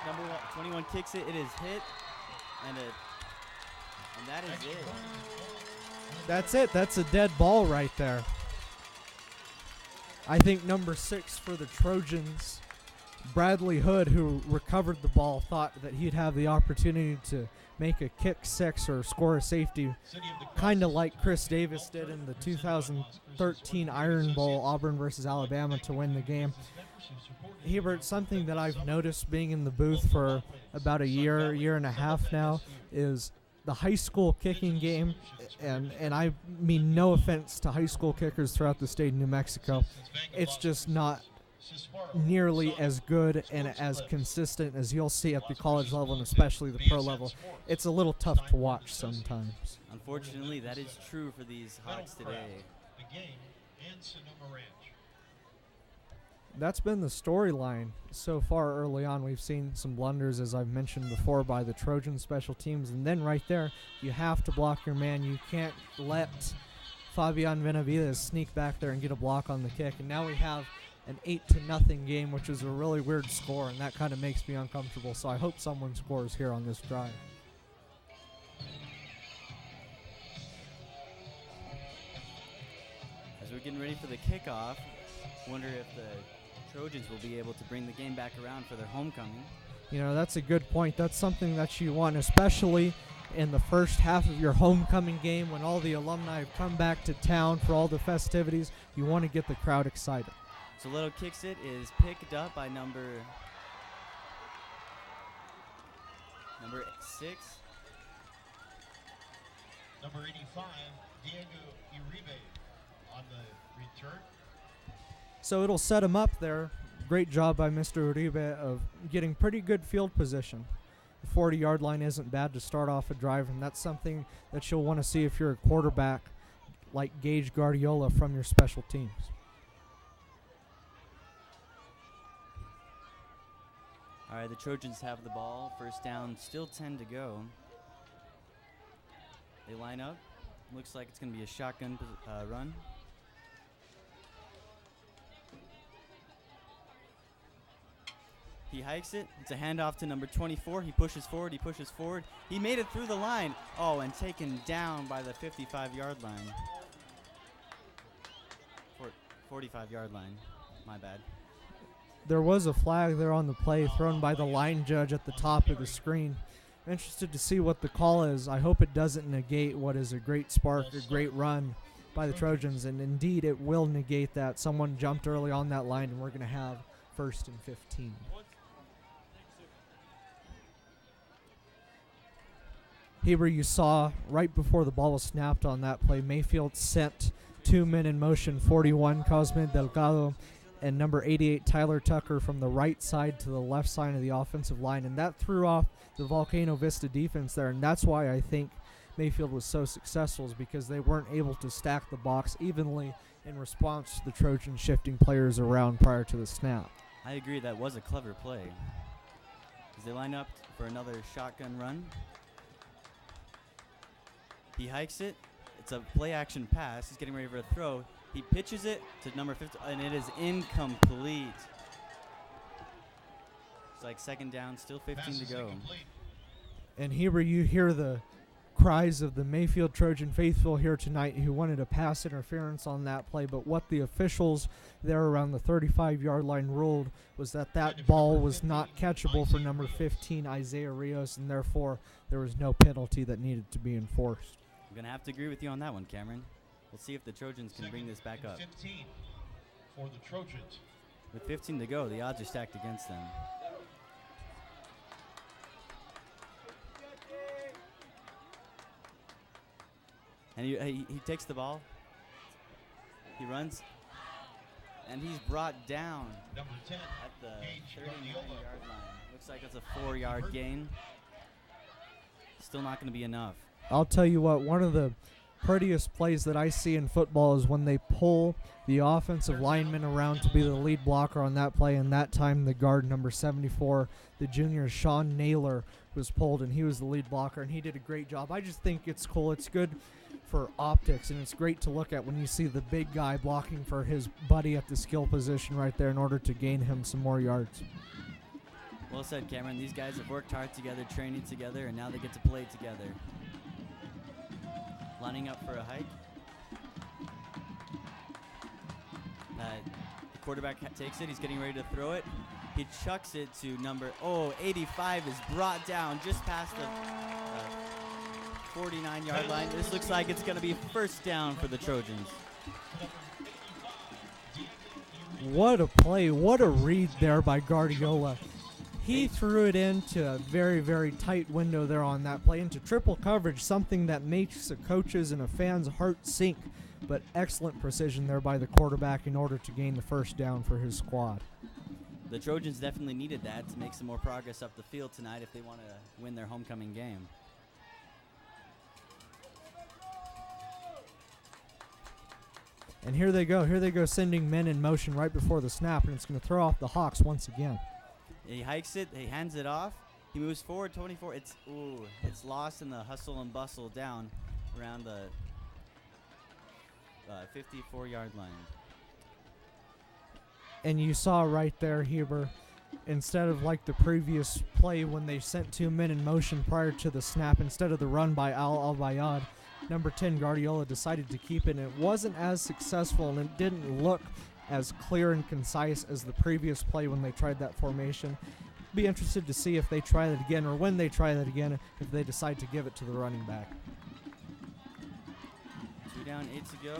Number 21 kicks it. It is hit, and that is it. That's it. That's a dead ball right there. I think number 6 for the Trojans, Bradley Hood, who recovered the ball, thought that he'd have the opportunity to make a kick 6 or score a safety, kind of like Chris Davis did in the 2013 Iron Bowl, Auburn versus Alabama, to win the game. Hebert, something that I've noticed being in the booth for about a year and a half now, is the high school kicking game, and I mean no offense to high school kickers throughout the state of New Mexico, it's just not nearly as good and as consistent as you'll see at the college level and especially the pro level. It's a little tough to watch sometimes. Unfortunately, that is true for these Hawks today. That's been the storyline so far early on. We've seen some blunders, as I've mentioned before, by the Trojan special teams. And then right there, you have to block your man. You can't let Fabian Benavides sneak back there and get a block on the kick. And now we have an 8-0 game, which is a really weird score, and that kind of makes me uncomfortable. So I hope someone scores here on this drive. As we're getting ready for the kickoff, wonder if the Trojans will be able to bring the game back around for their homecoming. You know, that's a good point. That's something that you want, especially in the first half of your homecoming game when all the alumni have come back to town for all the festivities. You want to get the crowd excited. So Little kicks it is picked up by number 6. Number 85, Diego Uribe on the return. So it'll set him up there. Great job by Mr. Uribe of getting pretty good field position. The 40-yard line isn't bad to start off a drive, and that's something that you'll want to see if you're a quarterback like Gage Guardiola from your special teams. All right, the Trojans have the ball. First down, still 10 to go. They line up. Looks like it's going to be a shotgun run. He hikes it. It's a handoff to number 24. He pushes forward. He made it through the line. Oh, and taken down by the 55-yard line. 45-yard line. My bad. There was a flag there on the play thrown by the line judge at the top of the screen. I'm interested to see what the call is. I hope it doesn't negate what is a great spark, a great run by the Trojans, and indeed it will negate that. Someone jumped early on that line, and we're going to have 1st and 15. Heber, you saw right before the ball was snapped on that play, Mayfield sent 2 men in motion, 41, Cosme Delgado and number 88 Tyler Tucker from the right side to the left side of the offensive line, and that threw off the Volcano Vista defense there, and that's why I think Mayfield was so successful, is because they weren't able to stack the box evenly in response to the Trojans shifting players around prior to the snap. I agree, that was a clever play. As they line up for another shotgun run. He hikes it. It's a play-action pass. He's getting ready for a throw. He pitches it to number 50, and it is incomplete. It's like second down, still 15 to go. And here you hear the cries of the Mayfield Trojan faithful here tonight who wanted a pass interference on that play, but what the officials there around the 35-yard line ruled was that ball was not catchable for number 15 Isaiah Rios, and therefore there was no penalty that needed to be enforced. I'm going to have to agree with you on that one, Cameron. We'll see if the Trojans can bring this back up. 15 for the Trojans. With 15 to go, the odds are stacked against them. And he takes the ball. He runs. And he's brought down Number 10 at the 39-yard line. Looks like it's a 4-yard gain. Still not going to be enough. I'll tell you what, one of the prettiest plays that I see in football is when they pull the offensive lineman around to be the lead blocker on that play, and that time the guard number 74, the junior Sean Naylor, was pulled, and he was the lead blocker, and he did a great job. I just think it's cool. It's good for optics, and it's great to look at when you see the big guy blocking for his buddy at the skill position right there in order to gain him some more yards. Well said, Cameron. These guys have worked hard together, training together, and now they get to play together. Lining up for a hike. The quarterback takes it. He's getting ready to throw it. He chucks it to number 85 is brought down just past the 49-yard line. This looks like it's going to be first down for the Trojans. What a play. What a read there by Guardiola. He threw it into a very, very tight window there on that play, into triple coverage, something that makes a coach's and a fan's heart sink, but excellent precision there by the quarterback in order to gain the first down for his squad. The Trojans definitely needed that to make some more progress up the field tonight if they want to win their homecoming game. And here they go, sending men in motion right before the snap, and it's going to throw off the Hawks once again. He hikes it. He hands it off. He moves forward 24. It's lost in the hustle and bustle down around the 54-yard line. And you saw right there, Heber, instead of like the previous play when they sent 2 men in motion prior to the snap, instead of the run by Al-Bayad, number 10 Guardiola decided to keep it, and it wasn't as successful, and it didn't look as clear and concise as the previous play when they tried that formation. Be interested to see if they try that again, or when they try that again, if they decide to give it to the running back. 2 down, 8 to go.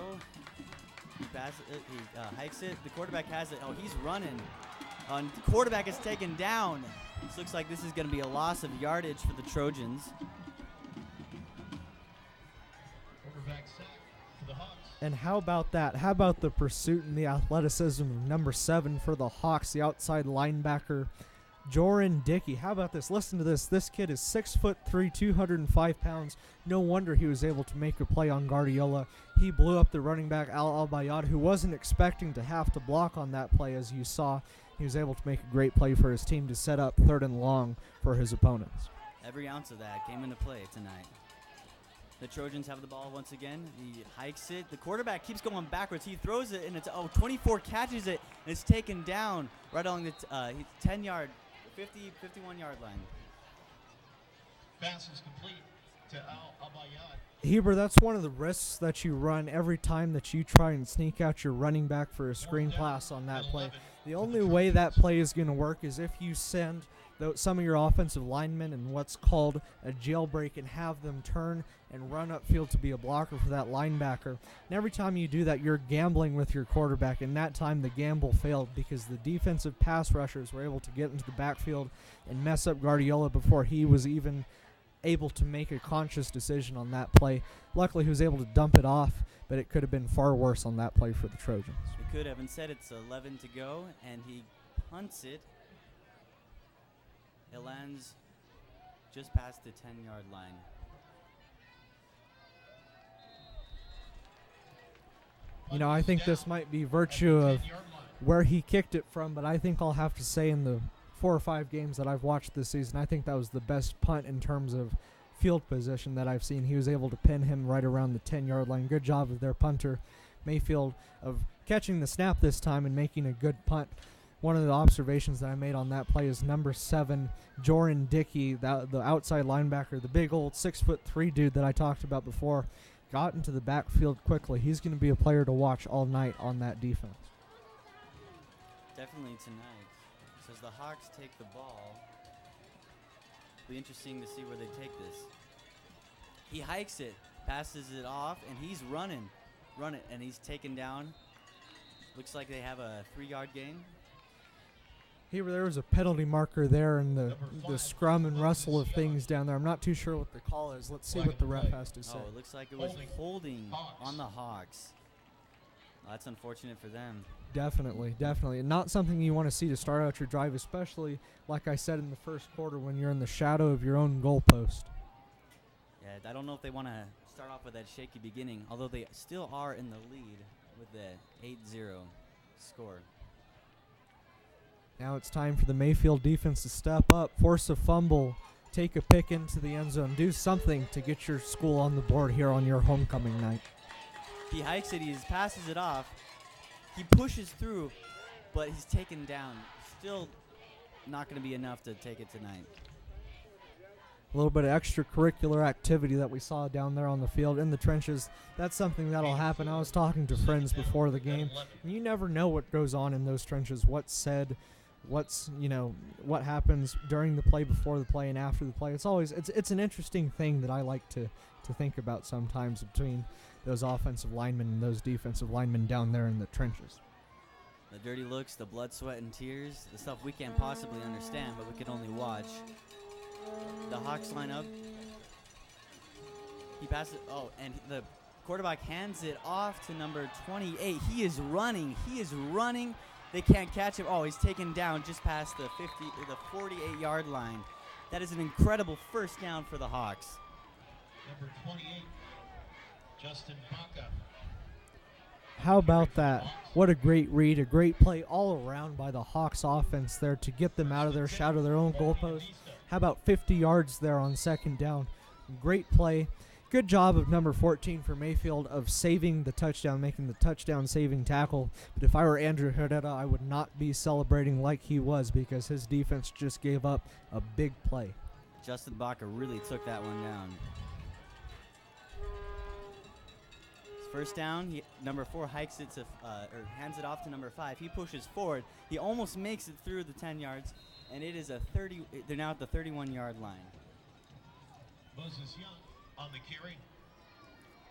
He passes it. He hikes it. The quarterback has it. Oh, he's running. The quarterback is taken down. This looks like this is going to be a loss of yardage for the Trojans. Quarterback sack for the Hawks. And how about that? How about the pursuit and the athleticism of number 7 for the Hawks, the outside linebacker, Joran Dickey. How about this? Listen to this. This kid is 6'3", 205 pounds. No wonder he was able to make a play on Guardiola. He blew up the running back, Al-Bayad, who wasn't expecting to have to block on that play, as you saw. He was able to make a great play for his team to set up 3rd and long for his opponents. Every ounce of that came into play tonight. The Trojans have the ball once again. He hikes it. The quarterback keeps going backwards. He throws it, and it's 24 catches it, and it's taken down right along the 10-yard, 51-yard line. Pass is complete to Al-Bayad. Heber, that's one of the risks that you run every time that you try and sneak out your running back for a screen pass on that play. The only way that play is going to work is if you send some of your offensive linemen in what's called a jailbreak and have them turn and run upfield to be a blocker for that linebacker. And every time you do that, you're gambling with your quarterback, and that time the gamble failed because the defensive pass rushers were able to get into the backfield and mess up Guardiola before he was even able to make a conscious decision on that play. Luckily, he was able to dump it off, but it could have been far worse on that play for the Trojans. It could have. Instead, it's 11 to go, and he punts it. It lands just past the 10-yard line. You know, I think this might be virtue of where he kicked it from, but I think I'll have to say in the 4 or 5 games that I've watched this season, I think that was the best punt in terms of field position that I've seen. He was able to pin him right around the 10-yard line. Good job of their punter, Mayfield, of catching the snap this time and making a good punt. One of the observations that I made on that play is number 7, Joran Dickey, the outside linebacker, the big old 6'3" dude that I talked about before, got into the backfield quickly. He's going to be a player to watch all night on that defense. Definitely tonight. So as the Hawks take the ball, it'll be interesting to see where they take this. He hikes it, passes it off, and he's running, and he's taken down. Looks like they have a 3-yard gain. There was a penalty marker there in the scrum and rustle of things down there. I'm not too sure what the call is. Let's see what the ref has to say. Oh, it looks like it was holding on the Hawks. Well, that's unfortunate for them. Definitely. Not something you want to see to start out your drive, especially, like I said, in the first quarter when you're in the shadow of your own goalpost. Yeah, I don't know if they want to start off with that shaky beginning, although they still are in the lead with the 8-0 score. Now it's time for the Mayfield defense to step up, force a fumble, take a pick into the end zone, do something to get your school on the board here on your homecoming night. He hikes it, he passes it off, he pushes through, but he's taken down. Still not going to be enough to take it tonight. A little bit of extracurricular activity that we saw down there on the field in the trenches. That's something that'll happen. I was talking to friends before the game, and you never know what goes on in those trenches, what's said, what happens during the play, before the play, and after the play. It's an interesting thing that I like to think about sometimes between those offensive linemen and those defensive linemen down there in the trenches. The dirty looks, the blood, sweat, and tears, the stuff we can't possibly understand, but we can only watch. The Hawks line up. He passes. Oh, and the quarterback hands it off to number 28. He is running. They can't catch him. Oh, he's taken down just past the 48-yard line. That is an incredible first down for the Hawks. Number 28, Justin Baca. How about that? What a great read, a great play all around by the Hawks offense there to get them out of their shadow, their own goalpost. How about 50 yards there on second down? Great play. Good job of number 14 for Mayfield of saving the touchdown, making the touchdown-saving tackle. But if I were Andrew Herrera, I would not be celebrating like he was because his defense just gave up a big play. Justin Baca really took that one down. First down, number 4 hikes it to, or hands it off to number 5. He pushes forward. He almost makes it through the 10 yards, and it is they're now at the 31-yard line. Moses Young on the carry.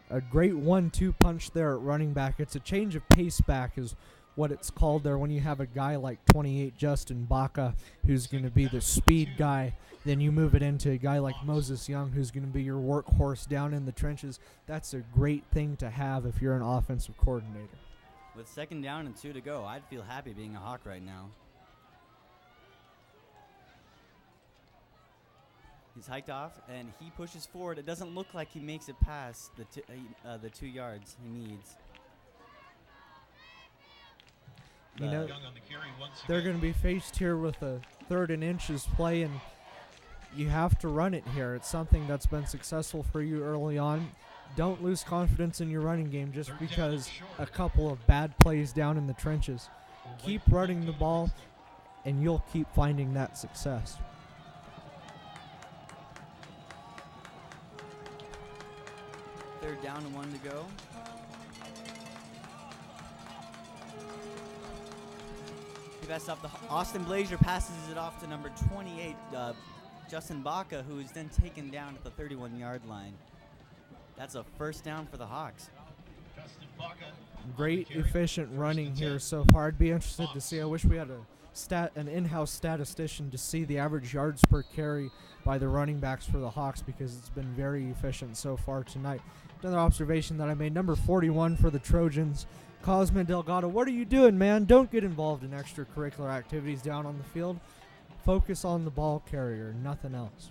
A great 1-2 punch there at running back. It's a change of pace back is what it's called there when you have a guy like 28 Justin Baca who's going to be the speed guy. Then you move it into a guy like Moses Young who's going to be your workhorse down in the trenches. That's a great thing to have if you're an offensive coordinator. With second down and 2 to go, I'd feel happy being a Hawk right now. He's hiked off, and he pushes forward. It doesn't look like he makes it past the 2 yards he needs. You know, they're going to be faced here with a 3rd and inches play, and you have to run it here. It's something that's been successful for you early on. Don't lose confidence in your running game just because a couple of bad plays down in the trenches. Keep running the ball, and you'll keep finding that success. Third down and 1 to go. He passes off Austin Blasier passes it off to number 28, Justin Baca, who is then taken down at the 31-yard line. That's a first down for the Hawks. Justin Baca Great, efficient running here so far. I'd be interested to see. I wish we had an in-house statistician to see the average yards per carry by the running backs for the Hawks, because it's been very efficient so far tonight. Another observation that I made, number 41 for the Trojans, Cosme Delgado. What are you doing, man? Don't get involved in extracurricular activities down on the field. Focus on the ball carrier, nothing else.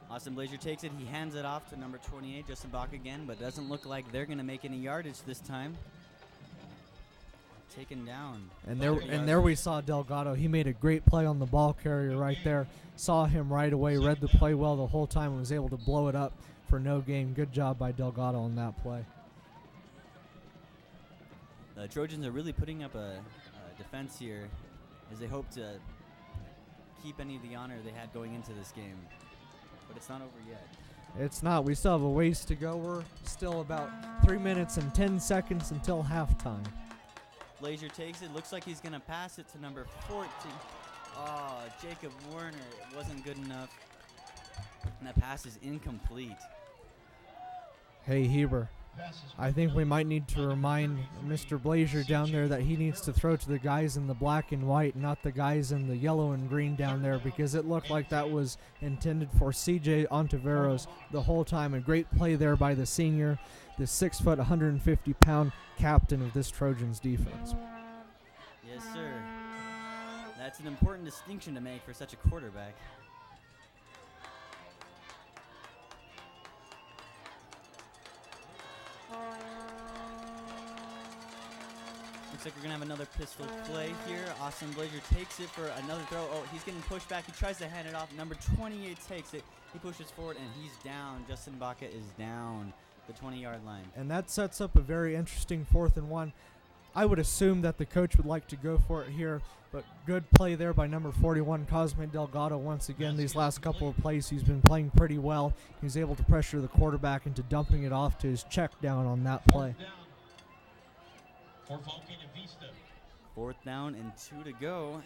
Austin Blasier takes it. He hands it off to number 28, Justin Bach again, but doesn't look like they're going to make any yardage this time. Taken down. And there we saw Delgado. He made a great play on the ball carrier right there. Saw him right away, read the play well the whole time, and was able to blow it up for no gain. Good job by Delgado on that play. The Trojans are really putting up a defense here as they hope to keep any of the honor they had going into this game. But it's not over yet. It's not. We still have a ways to go. We're still about 3 minutes and 10 seconds until halftime. Blasier takes it. Looks like he's going to pass it to number 14. Oh, Jacob Werner. It wasn't good enough. And that pass is incomplete. Hey, Heber. I think we might need to remind Mr. Blasier down there that he needs to throw to the guys in the black and white, not the guys in the yellow and green down there, because it looked like that was intended for C.J. Ontiveros the whole time. A great play there by the senior, the 6 foot, 150-pound captain of this Trojans defense. Yes, sir. That's an important distinction to make for such a quarterback. Looks like we're going to have another pistol play here. Austin Blasier takes it for another throw. Oh, he's getting pushed back. He tries to hand it off. Number 28 takes it. He pushes forward, and he's down. Justin Baca is down the 20-yard line. And that sets up a very interesting 4th and 1. I would assume that the coach would like to go for it here, but good play there by number 41, Cosme Delgado. Once again, these last couple of plays, he's been playing pretty well. He was able to pressure the quarterback into dumping it off to his check down on that play. For Volcano Vista. 4th down and 2 to go.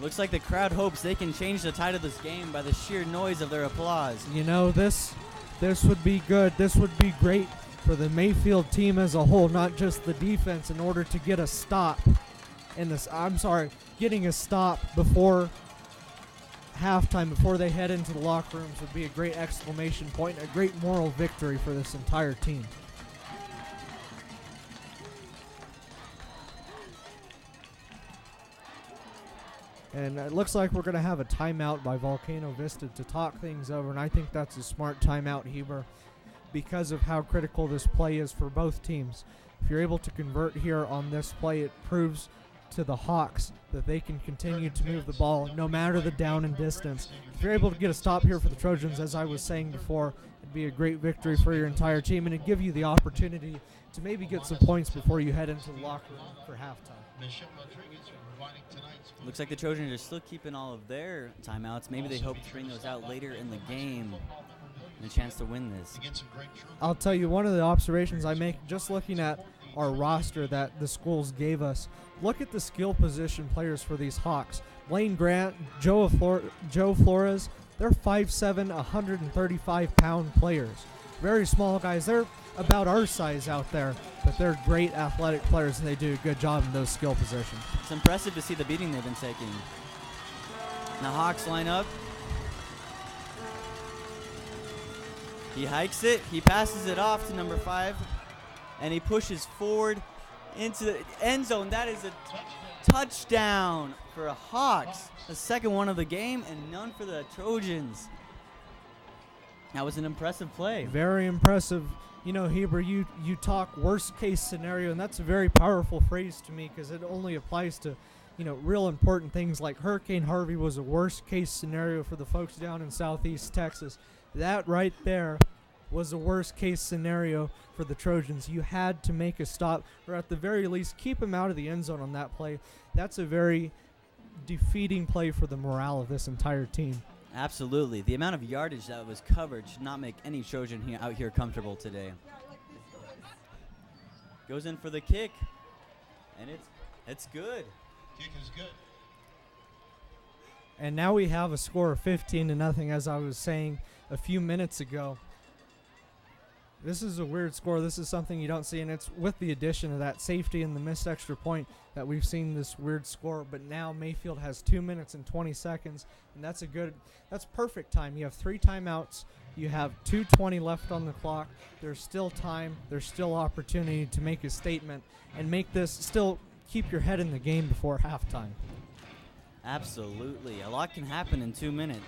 Looks like the crowd hopes they can change the tide of this game by the sheer noise of their applause. You know, this would be good. This would be great for the Mayfield team as a whole, not just the defense, in order to get a stop in this. Getting a stop before halftime, before they head into the locker rooms, would be a great exclamation point, a great moral victory for this entire team. And it looks like we're going to have a timeout by Volcano Vista to talk things over, and I think that's a smart timeout, Heber, because of how critical this play is for both teams. If you're able to convert here on this play, it proves to the Hawks that they can continue to move the ball no matter the down and distance. If you're able to get a stop here for the Trojans, as I was saying before, it'd be a great victory for your entire team, and it'd give you the opportunity to maybe get some points before you head into the locker room for halftime. Looks like the Trojans are still keeping all of their timeouts. Maybe they hope to bring those out later in the game and a chance to win this. I'll tell you, one of the observations I make just looking at our roster that the schools gave us, look at the skill position players for these Hawks. Blaine Grant, Joe Flores, they're 5'7", 135-pound players. Very small guys. They're about our size out there, but they're great athletic players, and they do a good job in those skill positions. It's impressive to see the beating they've been taking. The Hawks line up. He hikes it. He passes it off to number 5, and he pushes forward into the end zone. That is a touchdown for the Hawks. The second one of the game, and none for the Trojans. That was an impressive play. Very impressive. You know, Heber, you talk worst case scenario, and that's a very powerful phrase to me because it only applies to, you know, real important things like Hurricane Harvey was a worst case scenario for the folks down in Southeast Texas. That right there was a worst case scenario for the Trojans. You had to make a stop, or at the very least keep him out of the end zone on that play. That's a very defeating play for the morale of this entire team. Absolutely. The amount of yardage that was covered should not make any Trojan out here comfortable today. Goes in for the kick, And it's good. Kick is good. And now we have a score of 15-0, as I was saying a few minutes ago. This is a weird score. This is something you don't see, and it's with the addition of that safety and the missed extra point that we've seen this weird score. But now Mayfield has 2 minutes and 20 seconds, and that's perfect time. You have 3 timeouts. You have 2:20 left on the clock. There's still time. There's still opportunity to make a statement and make this still keep your head in the game before halftime. Absolutely. A lot can happen in 2 minutes.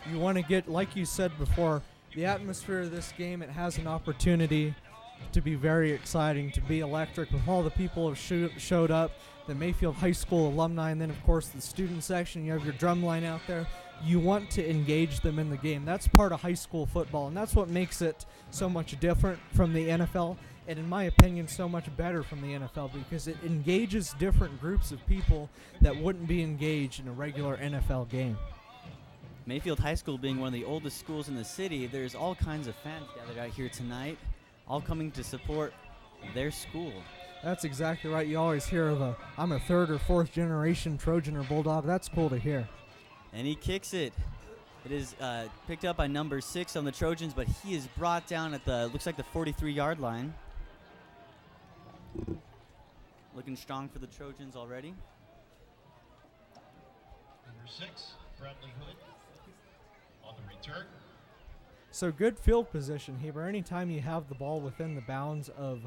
You want to get, like you said before, the atmosphere of this game, it has an opportunity to be very exciting, to be electric with all the people who have showed up, the Mayfield High School alumni, and then, of course, the student section. You have your drum line out there. You want to engage them in the game. That's part of high school football, and that's what makes it so much different from the NFL, and in my opinion, so much better from the NFL, because it engages different groups of people that wouldn't be engaged in a regular NFL game. Mayfield High School being one of the oldest schools in the city, there's all kinds of fans gathered out here tonight, all coming to support their school. That's exactly right. You always hear of I'm a 3rd or 4th generation Trojan or Bulldog. That's cool to hear. And he kicks it. It is picked up by number 6 on the Trojans, but he is brought down at looks like the 43-yard line. Looking strong for the Trojans already. Number 6, Bradley Hood on the return. So good field position, Heber. Anytime you have the ball within the bounds of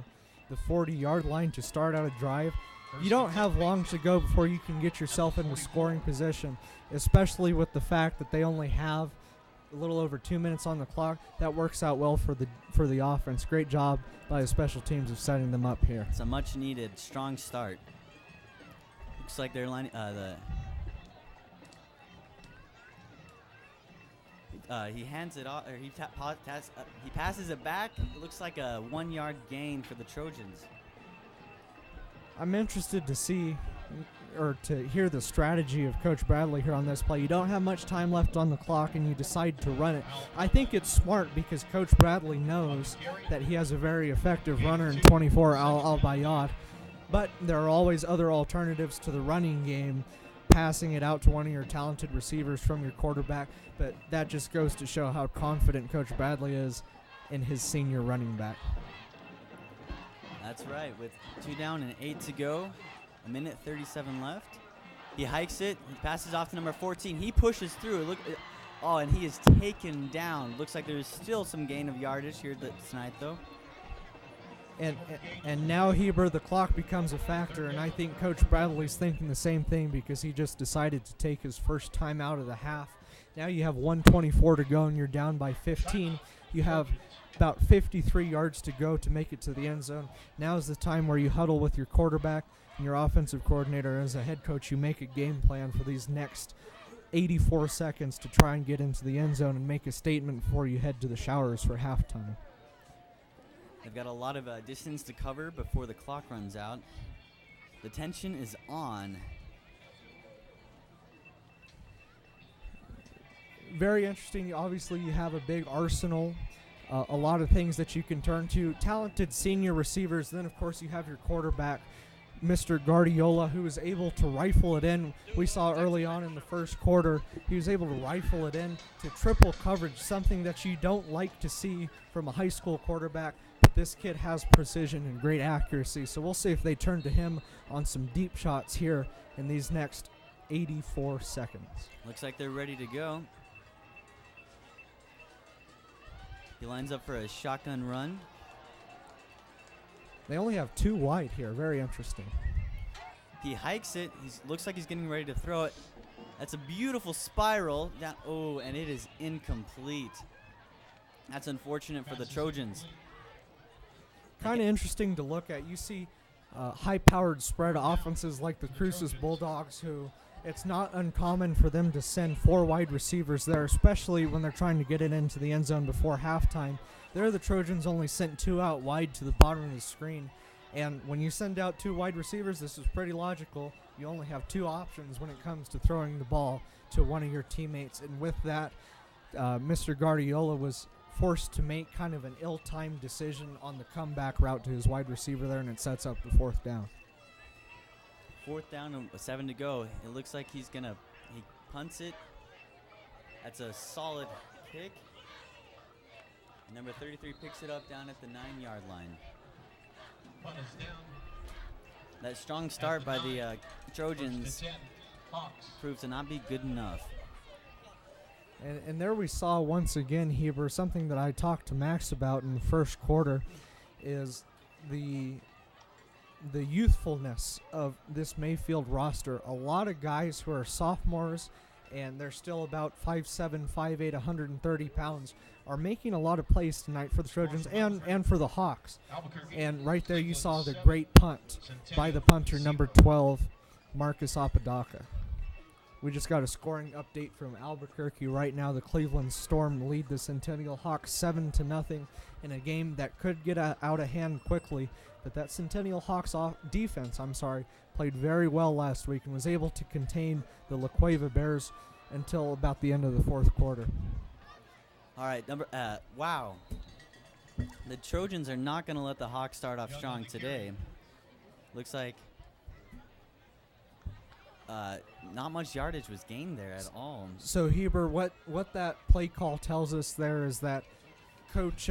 the 40-yard line to start out a drive, you don't have long to go before you can get yourself into scoring position, especially with the fact that they only have a little over 2 minutes on the clock. That works out well for the offense. Great job by the special teams of setting them up here. It's a much-needed strong start. Looks like they're lining he hands it off, or he passes it back. It looks like a 1-yard gain for the Trojans. I'm interested to see or to hear the strategy of Coach Bradley here on this play. You don't have much time left on the clock and you decide to run it. I think it's smart because Coach Bradley knows that he has a very effective runner in 24, Al-Bayad. But there are always other alternatives to the running game, passing it out to one of your talented receivers from your quarterback. But that just goes to show how confident Coach Bradley is in his senior running back. That's right. With 2 down and 8 to go, 1:37 left. He hikes it. He passes off to number 14. He pushes through. And he is taken down. Looks like there's still some gain of yardage here tonight, though. And now, Heber, the clock becomes a factor, and I think Coach Bradley's thinking the same thing because he just decided to take his first time out of the half. Now you have 1:24 to go, and you're down by 15. You have about 53 yards to go to make it to the end zone. Now is the time where you huddle with your quarterback and your offensive coordinator. As a head coach, you make a game plan for these next 84 seconds to try and get into the end zone and make a statement before you head to the showers for halftime. They've got a lot of distance to cover before the clock runs out. The tension is on. Very interesting. Obviously, you have a big arsenal, a lot of things that you can turn to. Talented senior receivers. Then, of course, you have your quarterback, Mr. Guardiola, who was able to rifle it in. We saw early on in the first quarter, he was able to rifle it in to triple coverage, something that you don't like to see from a high school quarterback. But this kid has precision and great accuracy, so we'll see if they turn to him on some deep shots here in these next 84 seconds. Looks like they're ready to go. He lines up for a shotgun run. They only have 2 wide here. Very interesting. He hikes it. Looks like he's getting ready to throw it. That's a beautiful spiral. And it is incomplete. That's unfortunate for the Trojans. Kind of interesting to look at. You see high-powered spread offenses like the Cruces Bulldogs, who it's not uncommon for them to send 4 wide receivers there, especially when they're trying to get it into the end zone before halftime. There, the Trojans only sent 2 out wide to the bottom of the screen. And when you send out 2 wide receivers, this is pretty logical. You only have 2 options when it comes to throwing the ball to one of your teammates. And with that, Mr. Guardiola was forced to make kind of an ill-timed decision on the comeback route to his wide receiver there, and it sets up the 4th down. 4th down and 7 to go. It looks like he punts it. That's a solid kick. Number 33 picks it up down at the 9-yard line. Punt is down. That strong start by the Trojans proves to not be good enough. And there we saw once again, Heber, something that I talked to Max about in the first quarter is the youthfulness of this Mayfield roster. A lot of guys who are sophomores, and they're still about 5'7", 5'8", 130 pounds, are making a lot of plays tonight for the Trojans and for the Hawks. And right there you saw the great punt by the punter, number 12, Marcus Apodaca. We just got a scoring update from Albuquerque right now. The Cleveland Storm lead the Centennial Hawks 7-0 in a game that could get out of hand quickly. But that Centennial Hawks defense played very well last week and was able to contain the La Cueva Bears until about the end of the 4th quarter. All right, wow. The Trojans are not going to let the Hawks start off strong today. Looks like not much yardage was gained there at all. So, Heber, what that play call tells us there is that Coach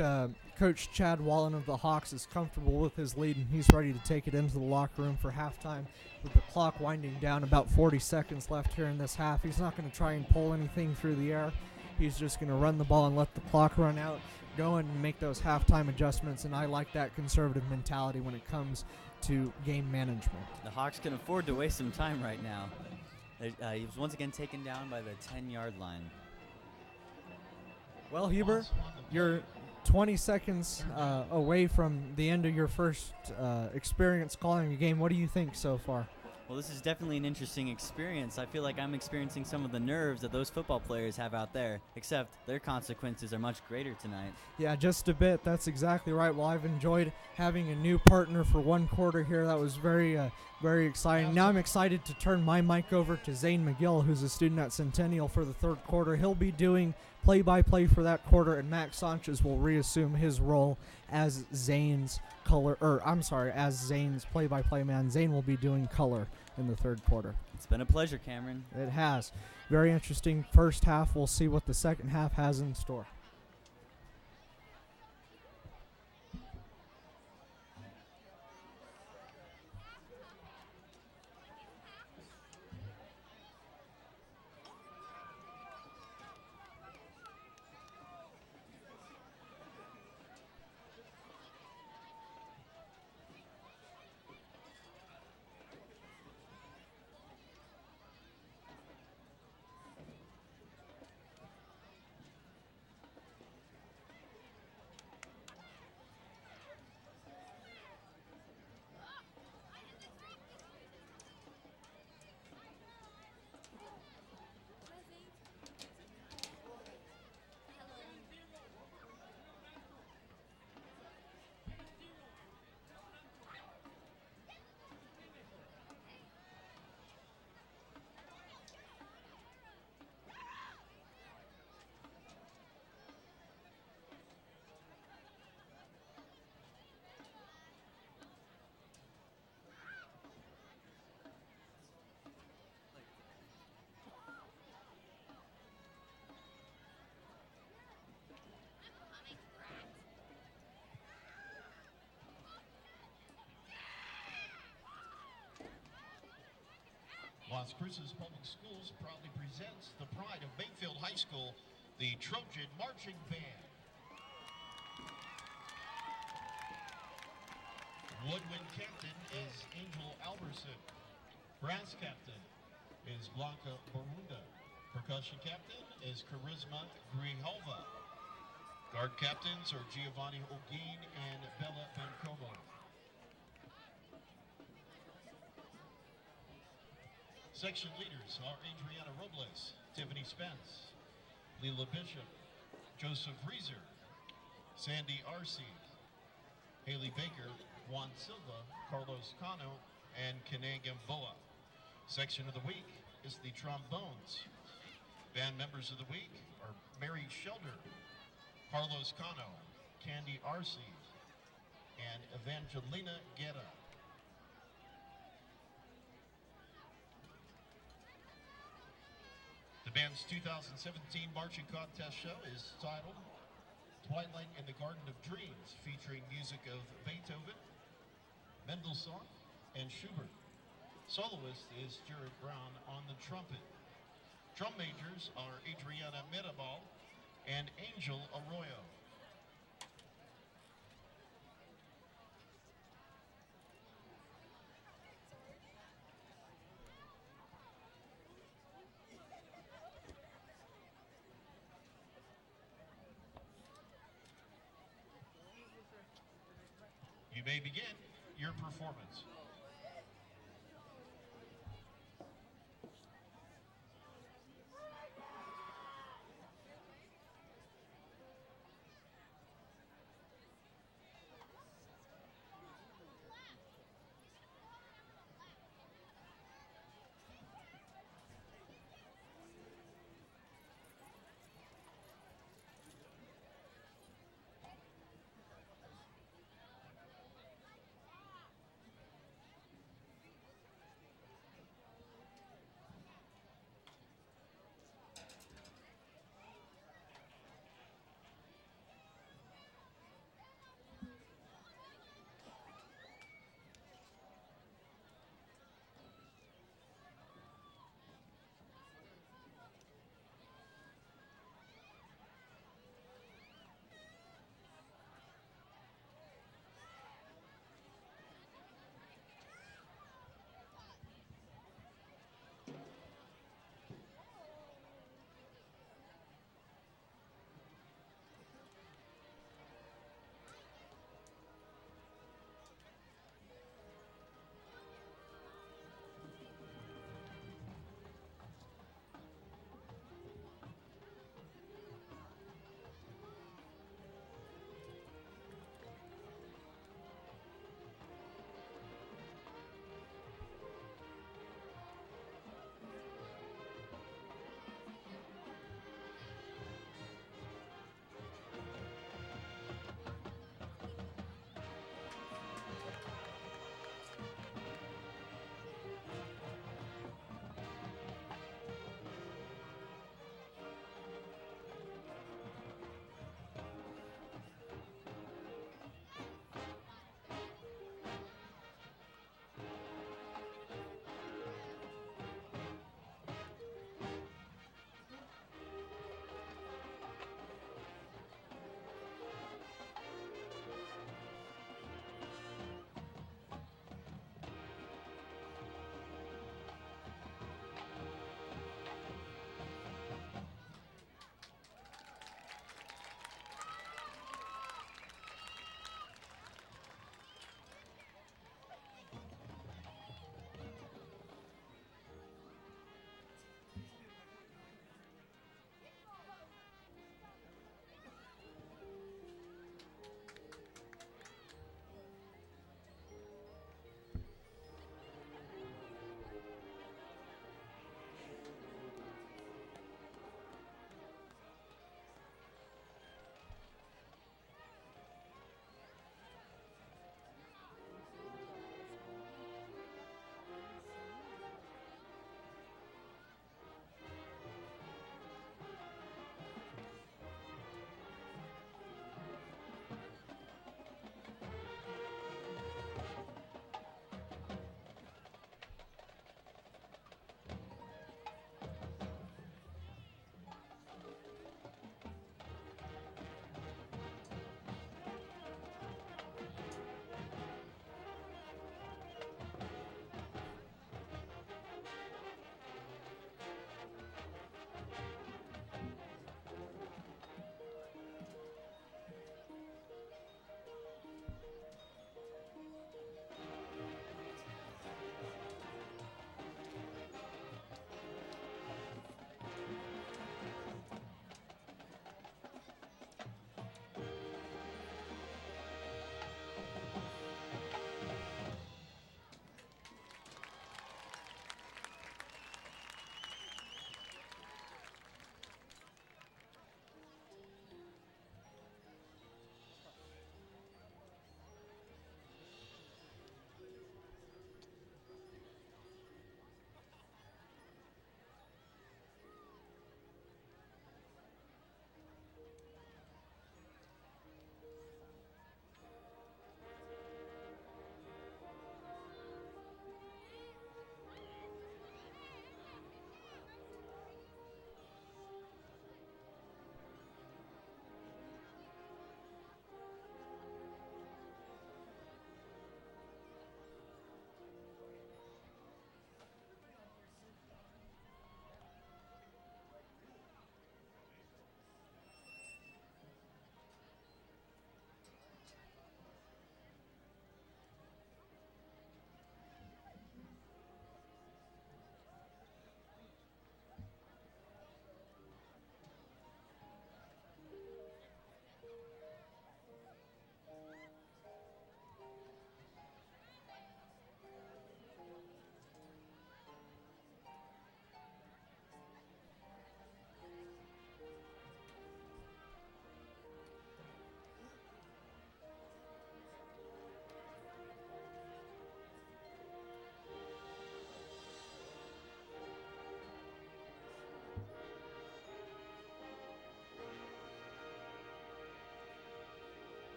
Chad Wallen of the Hawks is comfortable with his lead, and he's ready to take it into the locker room for halftime. With the clock winding down, about 40 seconds left here in this half, he's not going to try and pull anything through the air. He's just going to run the ball and let the clock run out, go in and make those halftime adjustments, and I like that conservative mentality when it comes to game management. The Hawks can afford to waste some time right now. He was once again taken down by the 10-yard line. Well, Heber, you're 20 seconds away from the end of your first experience calling a game. What do you think so far? Well, this is definitely an interesting experience. I feel like I'm experiencing some of the nerves that those football players have out there, except their consequences are much greater tonight. Yeah, just a bit. That's exactly right. Well, I've enjoyed having a new partner for one quarter here. That was very exciting. Now I'm excited to turn my mic over to Zane McGill, who's a student at Centennial, for the 3rd quarter. He'll be doing play-by-play for that quarter, and Max Sanchez will reassume his role as Zane's play-by-play man. Zane will be doing color in the 3rd quarter. It's been a pleasure, Cameron. It has. Very interesting first half. We'll see what the second half has in store. Las Cruces Public Schools proudly presents the pride of Mayfield High School, the Trojan Marching Band. Woodwind captain is Angel Alberson. Brass captain is Blanca Barunda. Percussion captain is Charisma Grijalva. Guard captains are Giovanni Ogin and Bella Bencomo. Section leaders are Adriana Robles, Tiffany Spence, Leela Bishop, Joseph Reeser, Sandy Arce, Haley Baker, Juan Silva, Carlos Cano, and Kene Gamboa. Section of the week is the trombones. Band members of the week are Mary Shelder, Carlos Cano, Candy Arce, and Evangelina Guerra. The band's 2017 marching contest show is titled Twilight in the Garden of Dreams, featuring music of Beethoven, Mendelssohn, and Schubert. Soloist is Jared Brown on the trumpet. Drum majors are Adriana Mirabal and Angel Arroyo. You may begin your performance.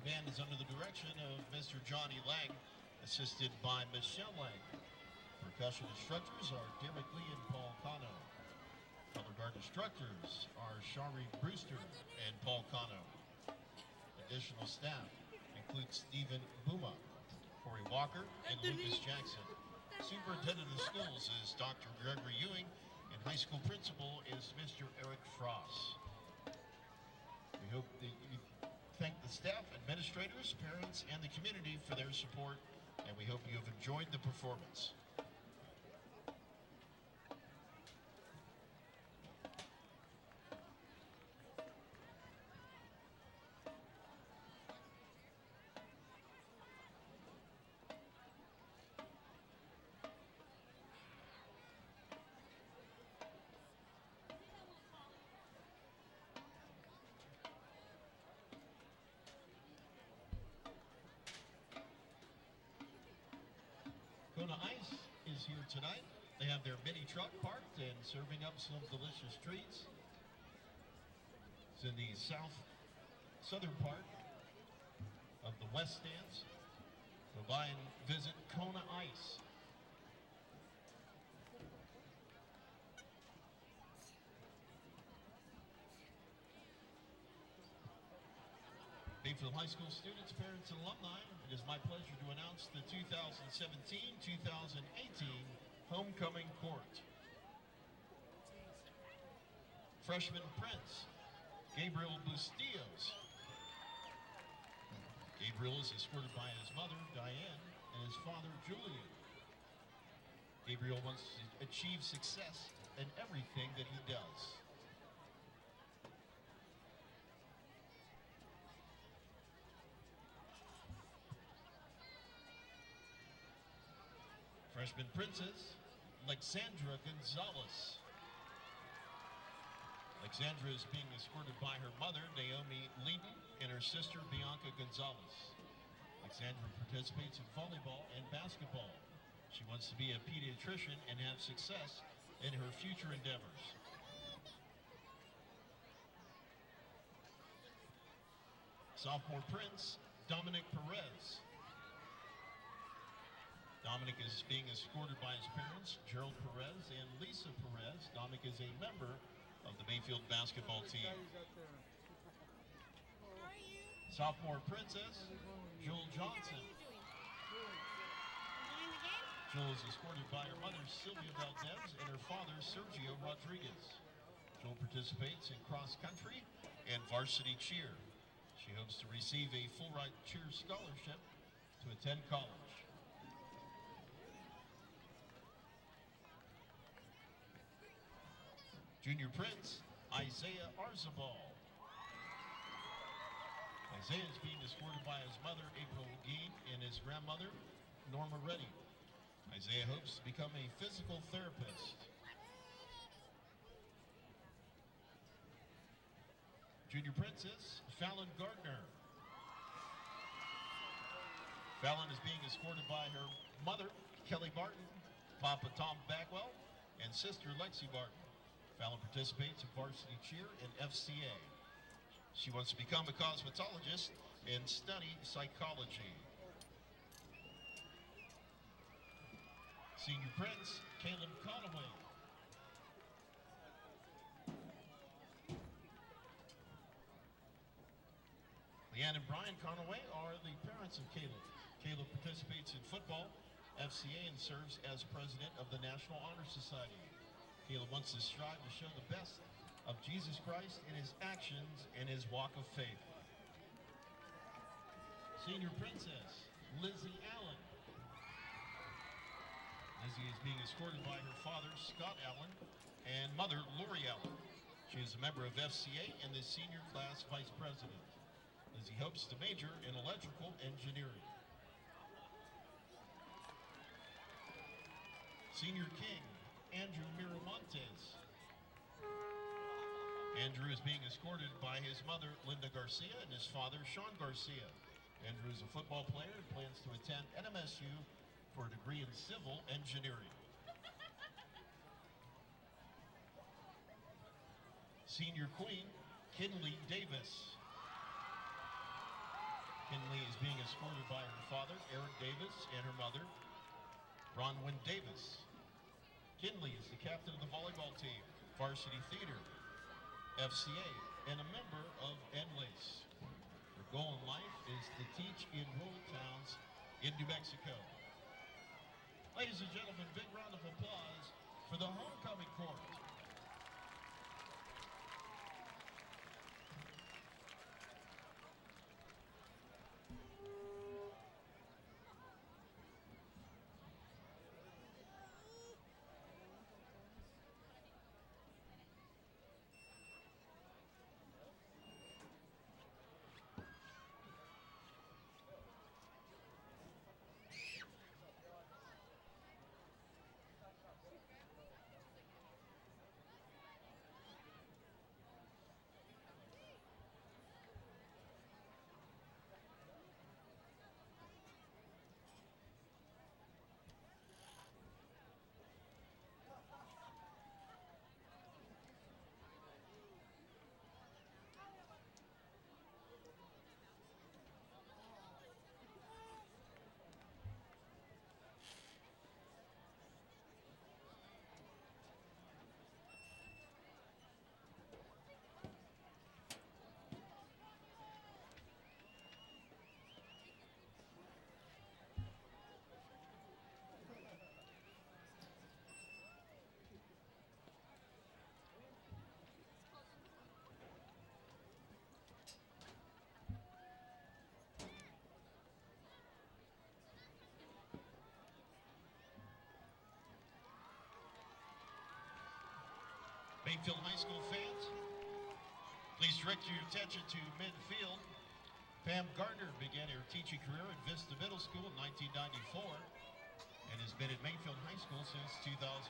band is under the direction of Mr. Johnny Lang, assisted by Michelle Lang. Percussion instructors are Derek Lee and Paul Cano. Color guard instructors are Shari Brewster and Paul Cano. Additional staff includes Stephen Buma, Corey Walker, and Lucas Jackson. Superintendent of schools is Dr. Gregory Ewing, and high school principal is Mr. Eric Frost. We hope that you thank the staff, administrators, parents, and the community for their support, and we hope you have enjoyed the performance. Kona Ice is here tonight. They have their mini truck parked and serving up some delicious treats. It's in the southern part of the West Stands. Go by and visit Kona Ice. Mayfield High School students, parents, and alumni, it is my pleasure to announce the 2017-2018 Homecoming Court. Freshman Prince, Gabriel Bustillos. Gabriel is escorted by his mother, Diane, and his father, Julian. Gabriel wants to achieve success in everything that he does. Freshman Princess, Alexandra Gonzalez. Alexandra is being escorted by her mother, Naomi Leaton, and her sister, Bianca Gonzalez. Alexandra participates in volleyball and basketball. She wants to be a pediatrician and have success in her future endeavors. Sophomore Prince, Dominic Perez. Dominic is being escorted by his parents, Gerald Perez and Lisa Perez. Dominic is a member of the Mayfield basketball team. Sophomore Princess, Joel Johnson. Joel is escorted by her mother, Sylvia Valdez, and her father, Sergio Rodriguez. Joel participates in cross country and varsity cheer. She hopes to receive a full ride cheer scholarship to attend college. Junior Prince, Isaiah Arzabal. Isaiah is being escorted by his mother, April Gein, and his grandmother, Norma Reddy. Isaiah hopes to become a physical therapist. Junior Princess, Fallon Gardner. Fallon is being escorted by her mother, Kelly Barton, Papa Tom Bagwell, and sister Lexi Barton. Fallon participates in varsity cheer and FCA. She wants to become a cosmetologist and study psychology. Senior Prince, Caleb Conaway. Leanne and Brian Conaway are the parents of Caleb. Caleb participates in football, FCA, and serves as president of the National Honor Society. Caleb wants to strive to show the best of Jesus Christ in his actions and his walk of faith. Senior Princess, Lizzie Allen. Lizzie is being escorted by her father, Scott Allen, and mother, Lori Allen. She is a member of FCA and the senior class vice president. Lizzie hopes to major in electrical engineering. Senior King, Andrew Miramontes. Andrew is being escorted by his mother, Linda Garcia, and his father, Sean Garcia. Andrew is a football player and plans to attend NMSU for a degree in civil engineering. Senior Queen, Kinley Davis. Kinley being escorted by her father, Aaron Davis, and her mother, Bronwyn Davis. Kinley is the captain of the volleyball team, Varsity Theater, FCA, and a member of NLACE. Her goal in life is to teach in rural towns in New Mexico. Ladies and gentlemen, big round of applause for the homecoming court. Mayfield High School fans, please direct your attention to midfield. Pam Gardner began her teaching career at Vista Middle School in 1994 and has been at Mayfield High School since 2012.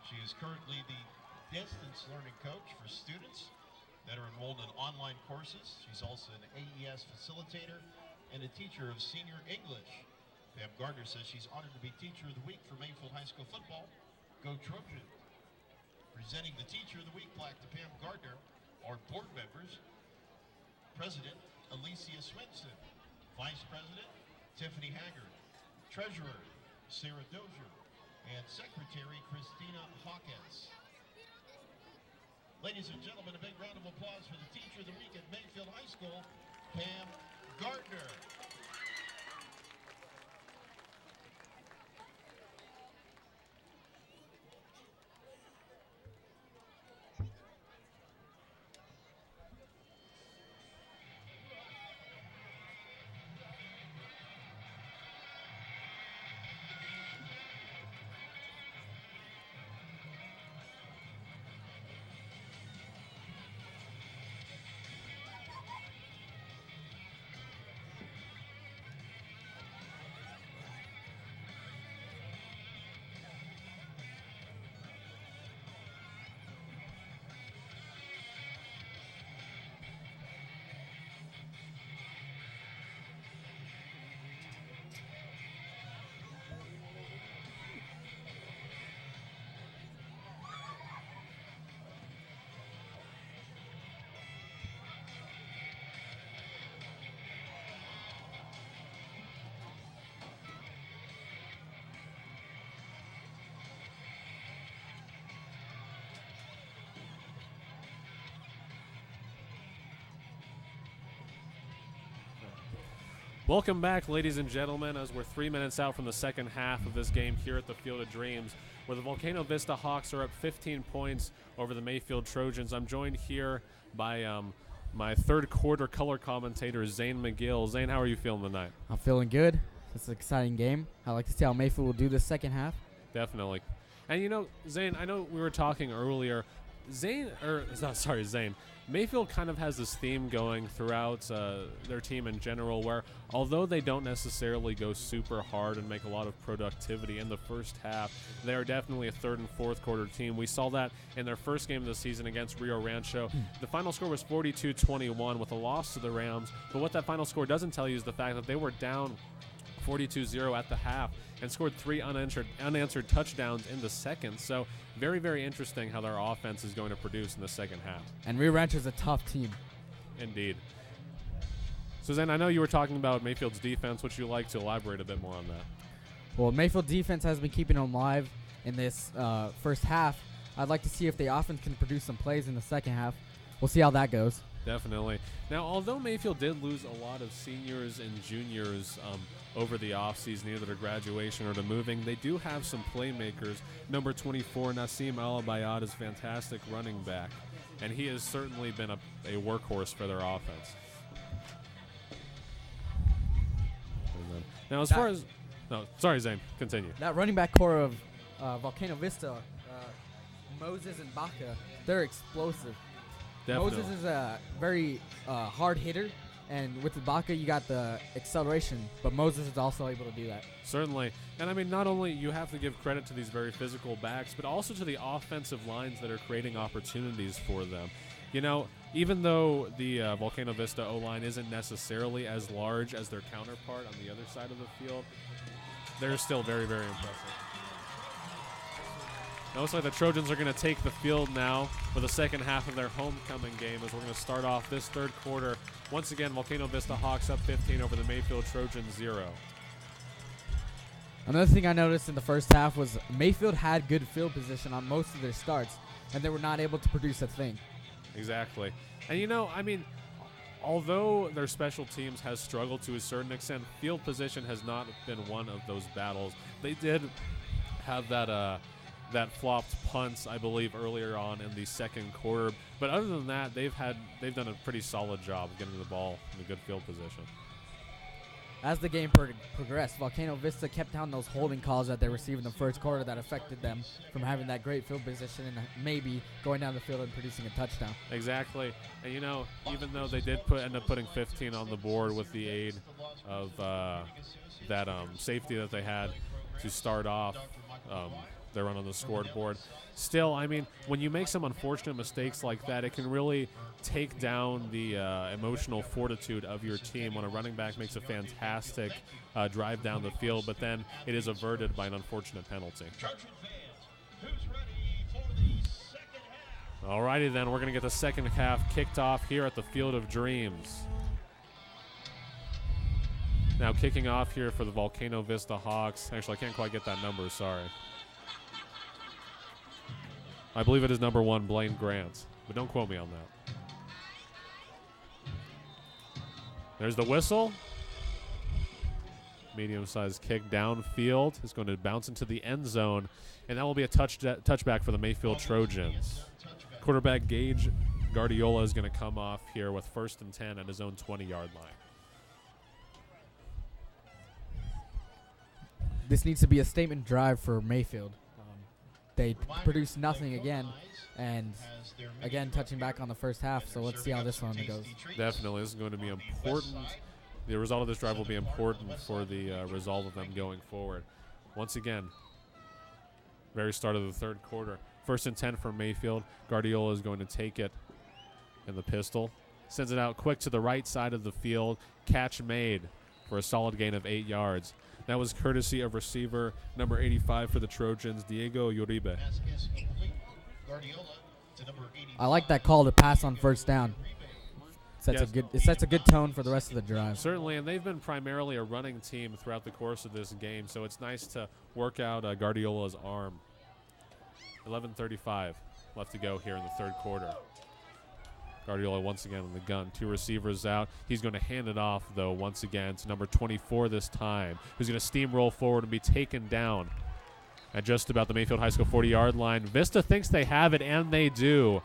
She is currently the distance learning coach for students that are enrolled in online courses. She's also an AES facilitator and a teacher of senior English. Pam Gardner says she's honored to be Teacher of the Week for Mayfield High School football. Go Trojans! Presenting the Teacher of the Week plaque to Pam Gardner are board members, President Alicia Swenson, Vice President Tiffany Haggard, Treasurer Sarah Dozier, and Secretary Christina Hawkins. Ladies and gentlemen, a big round of applause for the Teacher of the Week at Mayfield High School, Pam Gardner. Welcome back, ladies and gentlemen, as we're 3 minutes out from the second half of this game here at the Field of Dreams, where the Volcano Vista Hawks are up 15 points over the Mayfield Trojans. I'm joined here by my third quarter color commentator, Zane McGill. Zane, how are you feeling tonight? I'm feeling good. It's an exciting game. I like to see how Mayfield will do the second half. Definitely. And you know, Zane, I know we were talking earlier. Zane. Mayfield kind of has this theme going throughout their team in general where although they don't necessarily go super hard and make a lot of productivity in the first half, they are definitely a third and fourth quarter team. We saw that in their first game of the season against Rio Rancho. The final score was 42-21 with a loss to the Rams, but what that final score doesn't tell you is the fact that they were down 42-0 at the half and scored 3 unanswered touchdowns in the second. So very, very interesting how their offense is going to produce in the second half. And Rio Rancho is a tough team. Indeed. So Zen, I know you were talking about Mayfield's defense. Would you like to elaborate a bit more on that? Well, Mayfield defense has been keeping them alive in this first half. I'd like to see if the offense can produce some plays in the second half. We'll see how that goes. Definitely. Now, although Mayfield did lose a lot of seniors and juniors over the offseason, either to graduation or to moving, they do have some playmakers. Number 24, Nassim Al-Bayad, is fantastic running back, and he has certainly been a workhorse for their offense. Now, as far as... No, sorry, Zane. Continue. That running back core of Volcano Vista, Moses and Baca, they're explosive. Definitely. Moses is a very hard hitter, and with the Baca, you got the acceleration, but Moses is also able to do that. Certainly. And, I mean, not only you have to give credit to these very physical backs, but also to the offensive lines that are creating opportunities for them. You know, even though the Volcano Vista O-line isn't necessarily as large as their counterpart on the other side of the field, they're still very, very impressive. It looks like the Trojans are going to take the field now for the second half of their homecoming game as we're going to start off this third quarter. Once again, Volcano Vista Hawks up 15 over the Mayfield Trojans 0. Another thing I noticed in the first half was Mayfield had good field position on most of their starts, and they were not able to produce a thing. Exactly. And, you know, I mean, although their special teams has struggled to a certain extent, field position has not been one of those battles. They did have that flopped punt, I believe, earlier on in the second quarter. But other than that, they've done a pretty solid job of getting the ball in a good field position. As the game progressed, Volcano Vista kept down those holding calls that they received in the first quarter that affected them from having that great field position and maybe going down the field and producing a touchdown. Exactly. And, you know, even though they did end up putting 15 on the board with the aid of that safety that they had to start off their run on the scoreboard, still, I mean, when you make some unfortunate mistakes like that, it can really take down the emotional fortitude of your team when a running back makes a fantastic drive down the field, but then it is averted by an unfortunate penalty. Alrighty then, we're going to get the second half kicked off here at the Field of Dreams. Now kicking off here for the Volcano Vista Hawks. Actually, I can't quite get that number, sorry. I believe it is number 1, Blaine Grant, but don't quote me on that. There's the whistle. Medium-sized kick downfield. It's going to bounce into the end zone, and that will be a touchback for the Mayfield Trojans. Quarterback Gage Guardiola is going to come off here with 1st and 10 at his own 20-yard line. This needs to be a statement drive for Mayfield. They produced nothing again, and again touching back on the first half, so let's see how this one goes. Definitely, this is going to be important. The result of this drive will be important for the result of them going forward. Once again, very start of the third quarter. 1st and 10 for Mayfield. Guardiola is going to take it in the pistol. Sends it out quick to the right side of the field. Catch made for a solid gain of 8 yards. That was courtesy of receiver number 85 for the Trojans, Diego Uribe. I like that call to pass on 1st down. It sets a good tone for the rest of the drive. Certainly, and they've been primarily a running team throughout the course of this game, so it's nice to work out Guardiola's arm. 11:35 left to go here in the third quarter. Guardiola once again in the gun. 2 receivers out. He's going to hand it off, though, once again to number 24 this time, who's going to steamroll forward and be taken down at just about the Mayfield High School 40-yard line. Vista thinks they have it, and they do.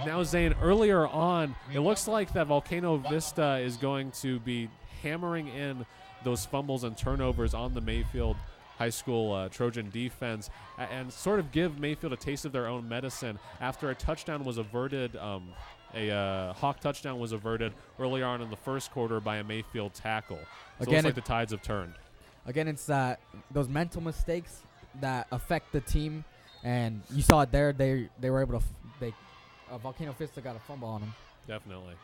Now, Zane, earlier on, it looks like that Volcano Vista is going to be hammering in those fumbles and turnovers on the Mayfield High School Trojan defense and sort of give Mayfield a taste of their own medicine after a touchdown was averted. A Hawk touchdown was averted earlier on in the first quarter by a Mayfield tackle. So it looks like the tides have turned. Again, it's those mental mistakes that affect the team, and you saw it there. They were able to. Volcano Vista got a fumble on them. Definitely.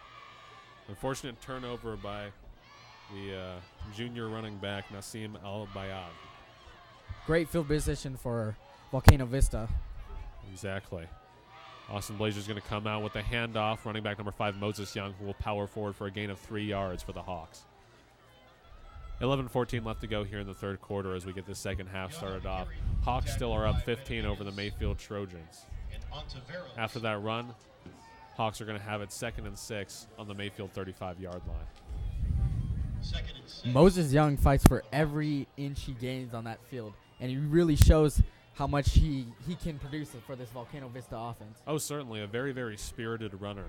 Unfortunate turnover by the junior running back, Nassim Al-Bayad. Great field position for Volcano Vista. Exactly. Austin Blazier's going to come out with the handoff. Running back number 5, Moses Young, who will power forward for a gain of 3 yards for the Hawks. 11:14 left to go here in the third quarter as we get the second half started off. Hawks still are up 15 over the Mayfield Trojans. After that run, Hawks are going to have it 2nd and 6 on the Mayfield 35-yard line. Moses Young fights for every inch he gains on that field, and he really shows how much he can produce for this Volcano Vista offense. Oh, certainly. A very, very spirited runner.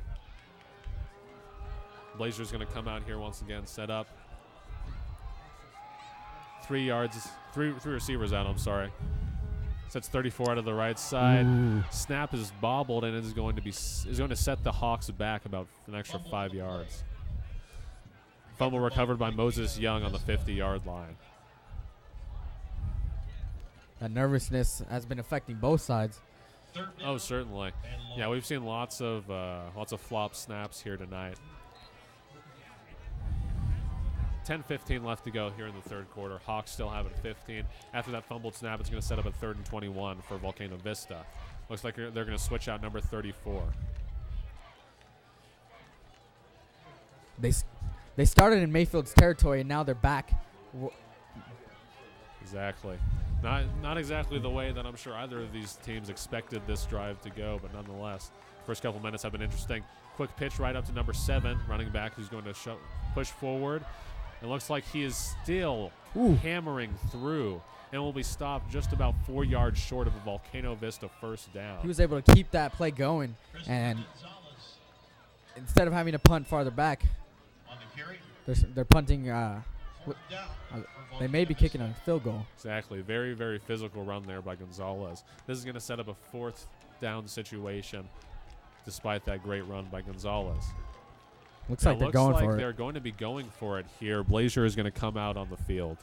Blazier's going to come out here once again, set up. 3 yards, three receivers out, I'm sorry. Sets 34 out of the right side. Ooh. Snap is bobbled and is going to set the Hawks back about an extra 5 yards. Fumble recovered by Moses Young on the 50-yard line. That nervousness has been affecting both sides. Oh, certainly. Yeah, we've seen lots of flop snaps here tonight. 10:15 left to go here in the third quarter. Hawks still have it 15. After that fumbled snap, it's going to set up a 3rd and 21 for Volcano Vista. Looks like they're going to switch out number 34. They started in Mayfield's territory, and now they're back. Exactly. Not exactly the way that I'm sure either of these teams expected this drive to go, but nonetheless, first couple minutes have been interesting. Quick pitch right up to number 7, running back, who's going to push forward. It looks like he is still hammering through and will be stopped just about 4 yards short of a Volcano Vista first down. He was able to keep that play going, and instead of having to punt farther back, they're punting. They may be kicking a field goal. Exactly. Very, very physical run there by Gonzalez. This is going to set up a 4th down situation despite that great run by Gonzalez. Looks like they're going for it. They're going to be going for it here. Blasier is going to come out on the field.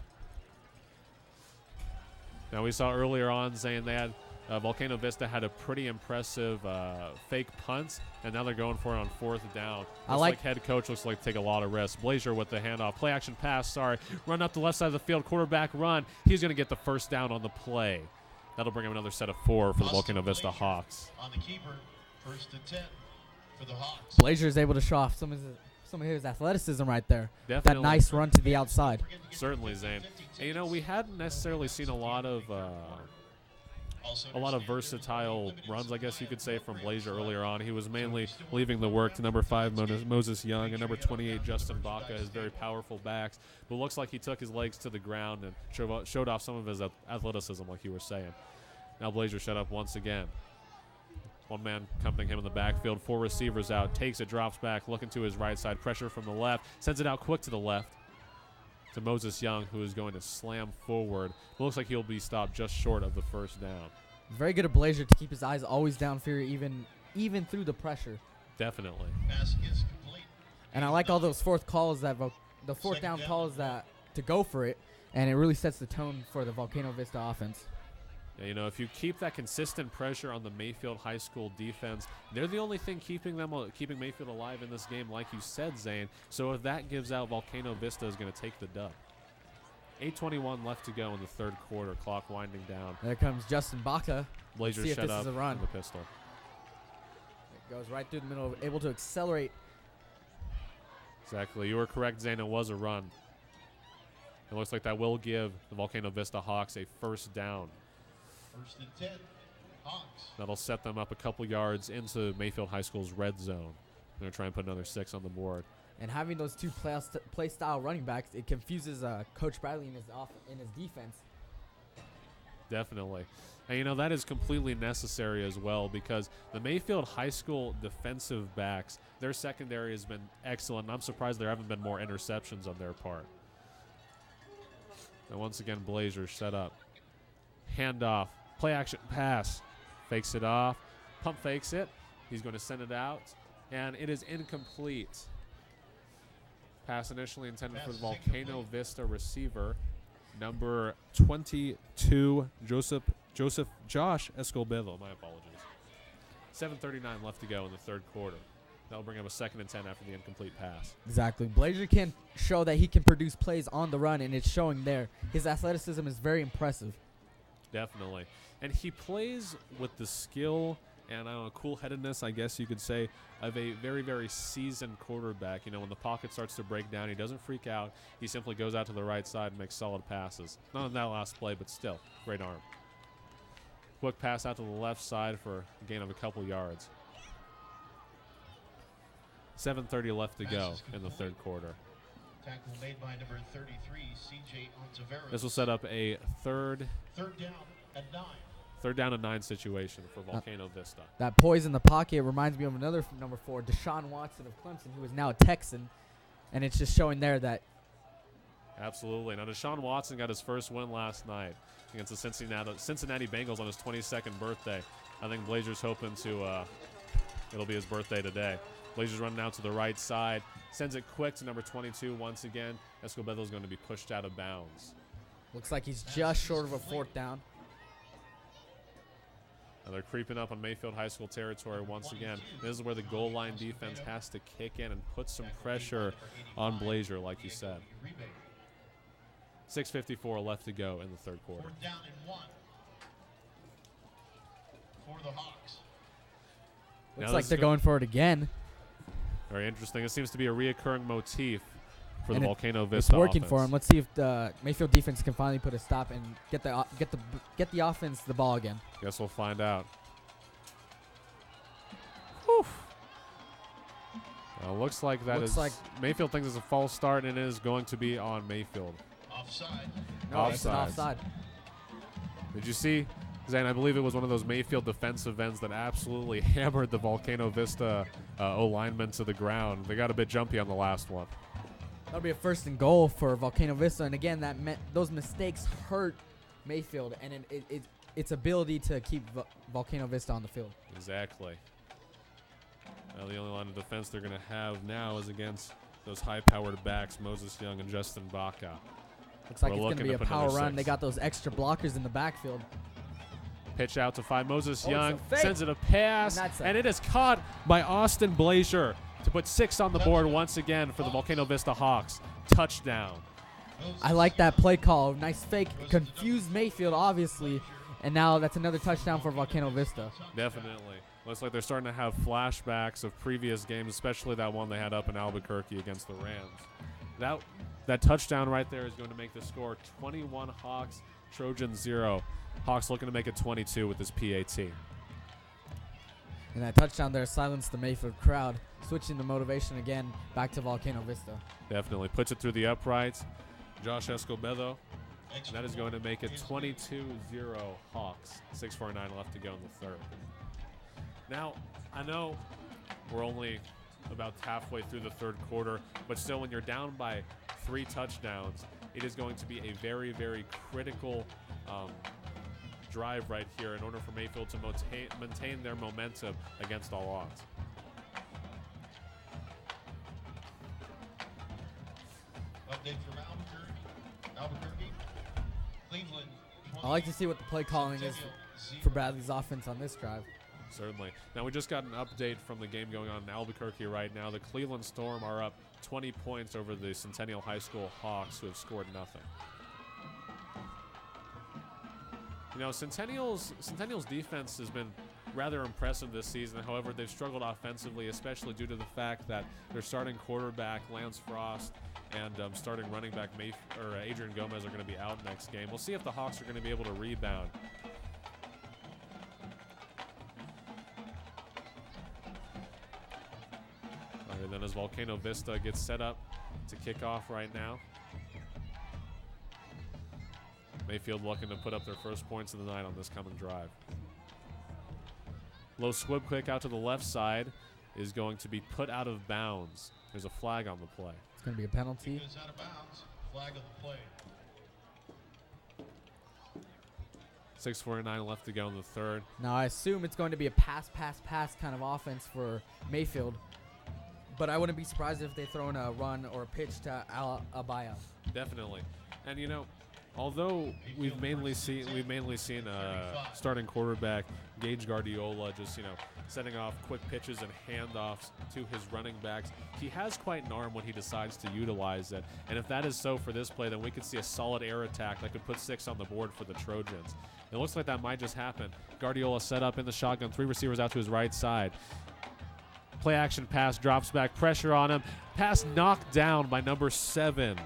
Now, we saw earlier on saying they had Volcano Vista had a pretty impressive fake punt, and now they're going for it on 4th down. Looks like head coach looks like take a lot of risks. Blasier with the handoff. Play action pass, run up the left side of the field, quarterback run. He's going to get the first down on the play. That'll bring him another set of 4 for the Volcano Vista Hawks. On the keeper, 1st and 10 for the Hawks. Blasier is able to show off some of his athleticism right there. Definitely. That nice run to the outside. Certainly, Zane. And, we hadn't necessarily seen a lot of versatile runs, I guess you could say, from Blasier earlier on. He was mainly leaving the work to number 5, Moses Young, and number 28, Justin Baca, his very powerful backs. But it looks like he took his legs to the ground and showed off some of his athleticism, like you were saying. Now Blasier shut up once again. One man accompanying him in the backfield, 4 receivers out, takes it, drops back, looking to his right side, pressure from the left, sends it out quick to the left to Moses Young, who is going to slam forward. It looks like he'll be stopped just short of the first down. Very good of Blasier to keep his eyes always downfield, even through the pressure. Definitely. Pass is complete. And I like all those 4th calls the 4th down calls to go for it, and it really sets the tone for the Volcano Vista offense. Yeah, if you keep that consistent pressure on the Mayfield High School defense, they're the only thing keeping Mayfield alive in this game, like you said, Zane. So if that gives out, Volcano Vista is going to take the dub. 8:21 left to go in the third quarter. Clock winding down. There comes Justin Baca. Blasier See if shut this up is a run. in the pistol. It goes right through the middle, able to accelerate. Exactly. You were correct, Zane. It was a run. It looks like that will give the Volcano Vista Hawks a first down. 1st and 10, Hawks. That'll set them up a couple yards into Mayfield High School's red zone. They're going to try and put another 6 on the board. And having those 2 play style running backs, it confuses Coach Bradley in his defense. Definitely. And, that is completely necessary as well, because the Mayfield High School defensive backs, their secondary has been excellent, and I'm surprised there haven't been more interceptions on their part. And once again, Blasier set up. Handoff. Play action pass. Fakes it off. Pump fakes it. He's going to send it out. And it is incomplete. Pass initially intended for the Volcano Vista receiver. Number 22, Josh Escobedo. My apologies. 7:39 left to go in the third quarter. That'll bring up a 2nd and 10 after the incomplete pass. Exactly. Blasier can show that he can produce plays on the run, and it's showing there. His athleticism is very impressive. Definitely. And he plays with the skill and cool-headedness, I guess you could say, of a very, very seasoned quarterback. You know, when the pocket starts to break down, he doesn't freak out. He simply goes out to the right side and makes solid passes. Not on that last play, but still, great arm. Quick pass out to the left side for a gain of a couple yards. 7:30 left to go in the third quarter. Tackle made by number 33, C.J. Ontiveros. This will set up a third down and 9. Third down and 9 situation for Volcano Vista. That poise in the pocket reminds me of another number 4, Deshaun Watson of Clemson, who is now a Texan. And it's just showing there that. Absolutely. Now, Deshaun Watson got his first win last night against the Cincinnati Bengals on his 22nd birthday. I think Blasier's hoping to it'll be his birthday today. Blasier's running out to the right side. Sends it quick to number 22 once again. Escobedo's going to be pushed out of bounds. Looks like he's just short of a 4th down. Now they're creeping up on Mayfield High School territory once again. This is where the goal line defense has to kick in and put some pressure on Blasier, like you said. 6:54 left to go in the third quarter. 4th down and 1 for the Hawks. Looks like they're going for it again. Very interesting. It seems to be a reoccurring motif for the And Volcano Vista It's working offense. for him. Let's see if the Mayfield defense can finally put a stop and get the offense the ball again. Guess we'll find out. Whew. Looks like Mayfield thinks it's a false start, and it is going to be on Mayfield. Offside. No, it's an offside. Did you see, Zane? I believe it was one of those Mayfield defensive ends that absolutely hammered the Volcano Vista O-lineman to the ground. They got a bit jumpy on the last one. That'll be a 1st and goal for Volcano Vista, and again, those mistakes hurt Mayfield and its ability to keep Volcano Vista on the field. Exactly. Now the only line of defense they're going to have now is against those high-powered backs, Moses Young and Justin Baca. Looks like We're it's going to be a looking to put power another run. 6. They got those extra blockers in the backfield. Pitch out to 5. Moses It's Young a fake. sends it a pass, and it is caught by Austin Blasier to put 6 on the board once again for the Volcano Vista Hawks. Touchdown. I like that play call. Nice fake. Confused Mayfield, obviously. And now that's another touchdown for Volcano Vista. Definitely. Looks like they're starting to have flashbacks of previous games, especially that one they had up in Albuquerque against the Rams. That touchdown right there is going to make the score 21 Hawks, Trojans 0. Hawks looking to make it 22 with this PAT. And that touchdown there silenced the Mayfield crowd, switching the motivation again back to Volcano Vista. Definitely. Puts it through the uprights. Josh Escobedo. And that is going to make it 22-0 Hawks. 6:49 left to go in the third. Now, I know we're only about halfway through the third quarter, but still when you're down by 3 touchdowns, it is going to be a very, very critical drive right here in order for Mayfield to maintain their momentum against all odds. Update from Albuquerque. Cleveland. I like to see what the play calling is for Bradley's offense on this drive. Certainly. Now, we just got an update from the game going on in Albuquerque right now. The Cleveland Storm are up 20 points over the Centennial High School Hawks, who have scored nothing. You know, Centennial's defense has been rather impressive this season. However, they've struggled offensively, especially due to the fact that their starting quarterback, Lance Frost, and starting running back Adrian Gomez are going to be out next game. We'll see if the Hawks are going to be able to rebound. All right, then as Volcano Vista gets set up to kick off right now. Mayfield looking to put up their first points of the night on this coming drive. Low squib quick out to the left side is going to be put out of bounds. There's a flag on the play. It's going to be a penalty. It's out of bounds. Flag of the play. 6:49 left to go in the third. Now, I assume it's going to be a pass kind of offense for Mayfield. But I wouldn't be surprised if they throw in a run or a pitch to Abaya. Definitely. And, you know, Although we've mainly seen starting quarterback Gage Guardiola just setting off quick pitches and handoffs to his running backs. He has quite an arm when he decides to utilize it, and if that is so for this play, then we could see a solid air attack that could put 6 on the board for the Trojans. It looks like that might just happen. Guardiola set up in the shotgun, 3 receivers out to his right side. Play action pass, drops back, pressure on him. Pass knocked down by number 7,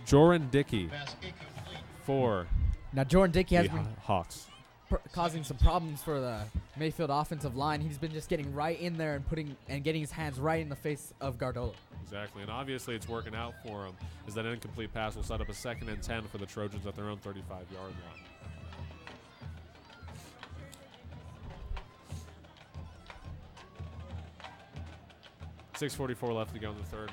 Joran Dickey for Now Joran Dickey has the been Hawks. causing some problems for the Mayfield offensive line. He's been just getting right in there and getting his hands right in the face of Guardiola. Exactly, and obviously it's working out for him, as that incomplete pass will set up a 2nd and 10 for the Trojans at their own 35-yard line. .6:44 left to go in the third.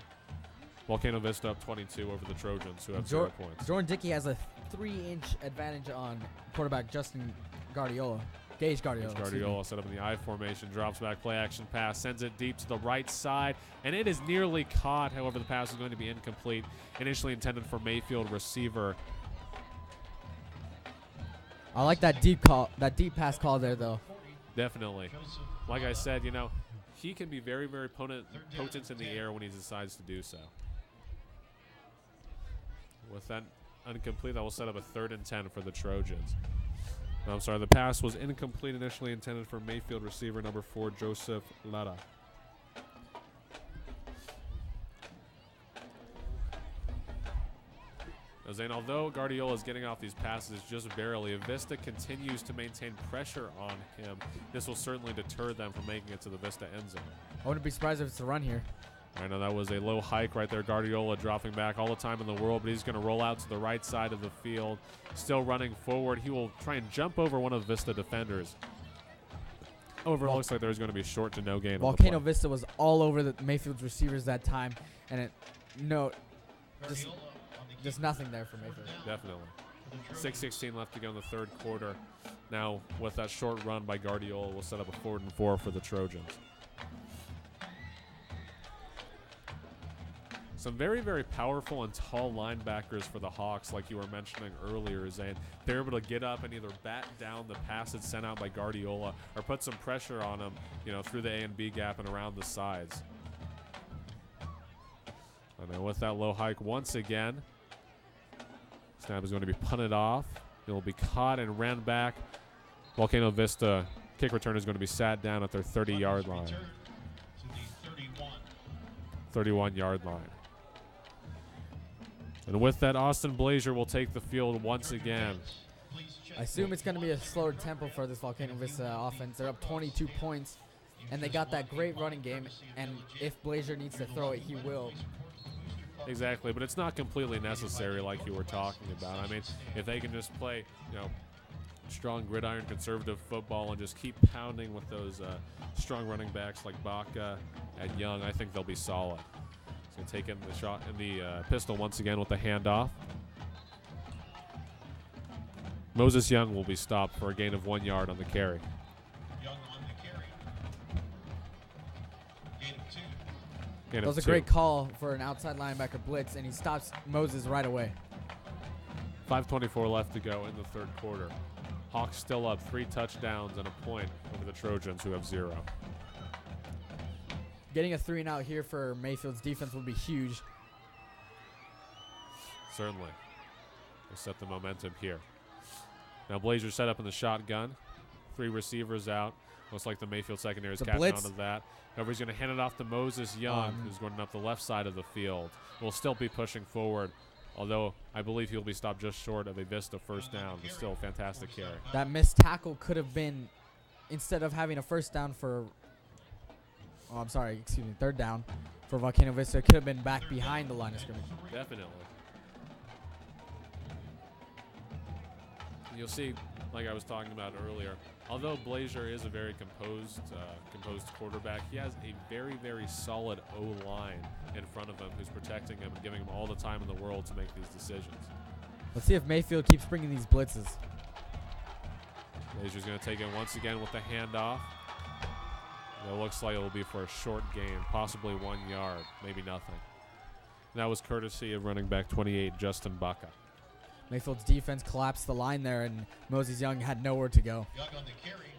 Volcano Vista up 22 over the Trojans, who have 0 points. Joran Dickey has a 3-inch advantage on quarterback Justin Guardiola. Gage Guardiola. Guardiola set up in the I formation, drops back, play action pass, sends it deep to the right side, and it is nearly caught. However, the pass is going to be incomplete. Initially intended for Mayfield receiver. I like that deep pass call there, though. Definitely. Like I said, he can be very, very potent in the air when he decides to do so. With that incomplete, that will set up a 3rd and 10 for the Trojans. I'm sorry, the pass was incomplete, initially intended for Mayfield receiver number 4, Joseph Lara. Now, Zane, although Guardiola is getting off these passes just barely, if Vista continues to maintain pressure on him, this will certainly deter them from making it to the Vista end zone. I wouldn't be surprised if it's a run here. I know that was a low hike right there. Guardiola dropping back all the time in the world, but he's going to roll out to the right side of the field. Still running forward. He will try and jump over one of the Vista defenders. However, it looks like there's going to be short to no gain. Volcano Vista was all over the Mayfield's receivers that time, and just nothing there for Mayfield. Definitely. 6:16 left to go in the third quarter. Now, with that short run by Guardiola, we'll set up a 4th and 4 for the Trojans. Some very, very powerful and tall linebackers for the Hawks, like you were mentioning earlier, Zane. They're able to get up and either bat down the pass that's sent out by Guardiola or put some pressure on him, through the A and B gap and around the sides. And then with that low hike once again, snap is going to be punted off. It will be caught and ran back. Volcano Vista kick return is going to be sat down at their 30-yard line. 31-yard line. And with that, Austin Blasier will take the field once again. I assume it's going to be a slower tempo for this Volcano Vista offense. They're up 22 points, and they got that great running game. And if Blasier needs to throw it, he will. Exactly, but it's not completely necessary like you were talking about. I mean, if they can just play, strong gridiron conservative football and just keep pounding with those strong running backs like Baca and Young, I think they'll be solid. He's going to take in the shot in the pistol once again with the handoff. Moses Young will be stopped for a gain of 1 yard on the carry. That was a great call for an outside linebacker blitz, and he stops Moses right away. 5:24 left to go in the third quarter. Hawks still up 3 touchdowns and a point over the Trojans, who have 0. Getting a 3-and-out here for Mayfield's defense would be huge. Certainly. We'll set the momentum here. Now Blasier set up in the shotgun. 3 receivers out. Looks like the Mayfield secondary is catching on to that. However, he's going to hand it off to Moses Young, who's going up the left side of the field. Will still be pushing forward, although I believe he'll be stopped just short of a Vista first down. But still a fantastic carry. That missed tackle could have been, instead of having a first down for, third down for Volcano Vista, it could have been back behind the line of scrimmage. Definitely. You'll see, like I was talking about earlier, although Blasier is a very composed quarterback, he has a very, very solid O-line in front of him who's protecting him and giving him all the time in the world to make these decisions. Let's see if Mayfield keeps bringing these blitzes. Blazier's going to take it once again with the handoff. It looks like it will be for a short gain, possibly 1 yard, maybe nothing. And that was courtesy of running back 28, Justin Baca. Mayfield's defense collapsed the line there, and Moses Young had nowhere to go. Young on the carry.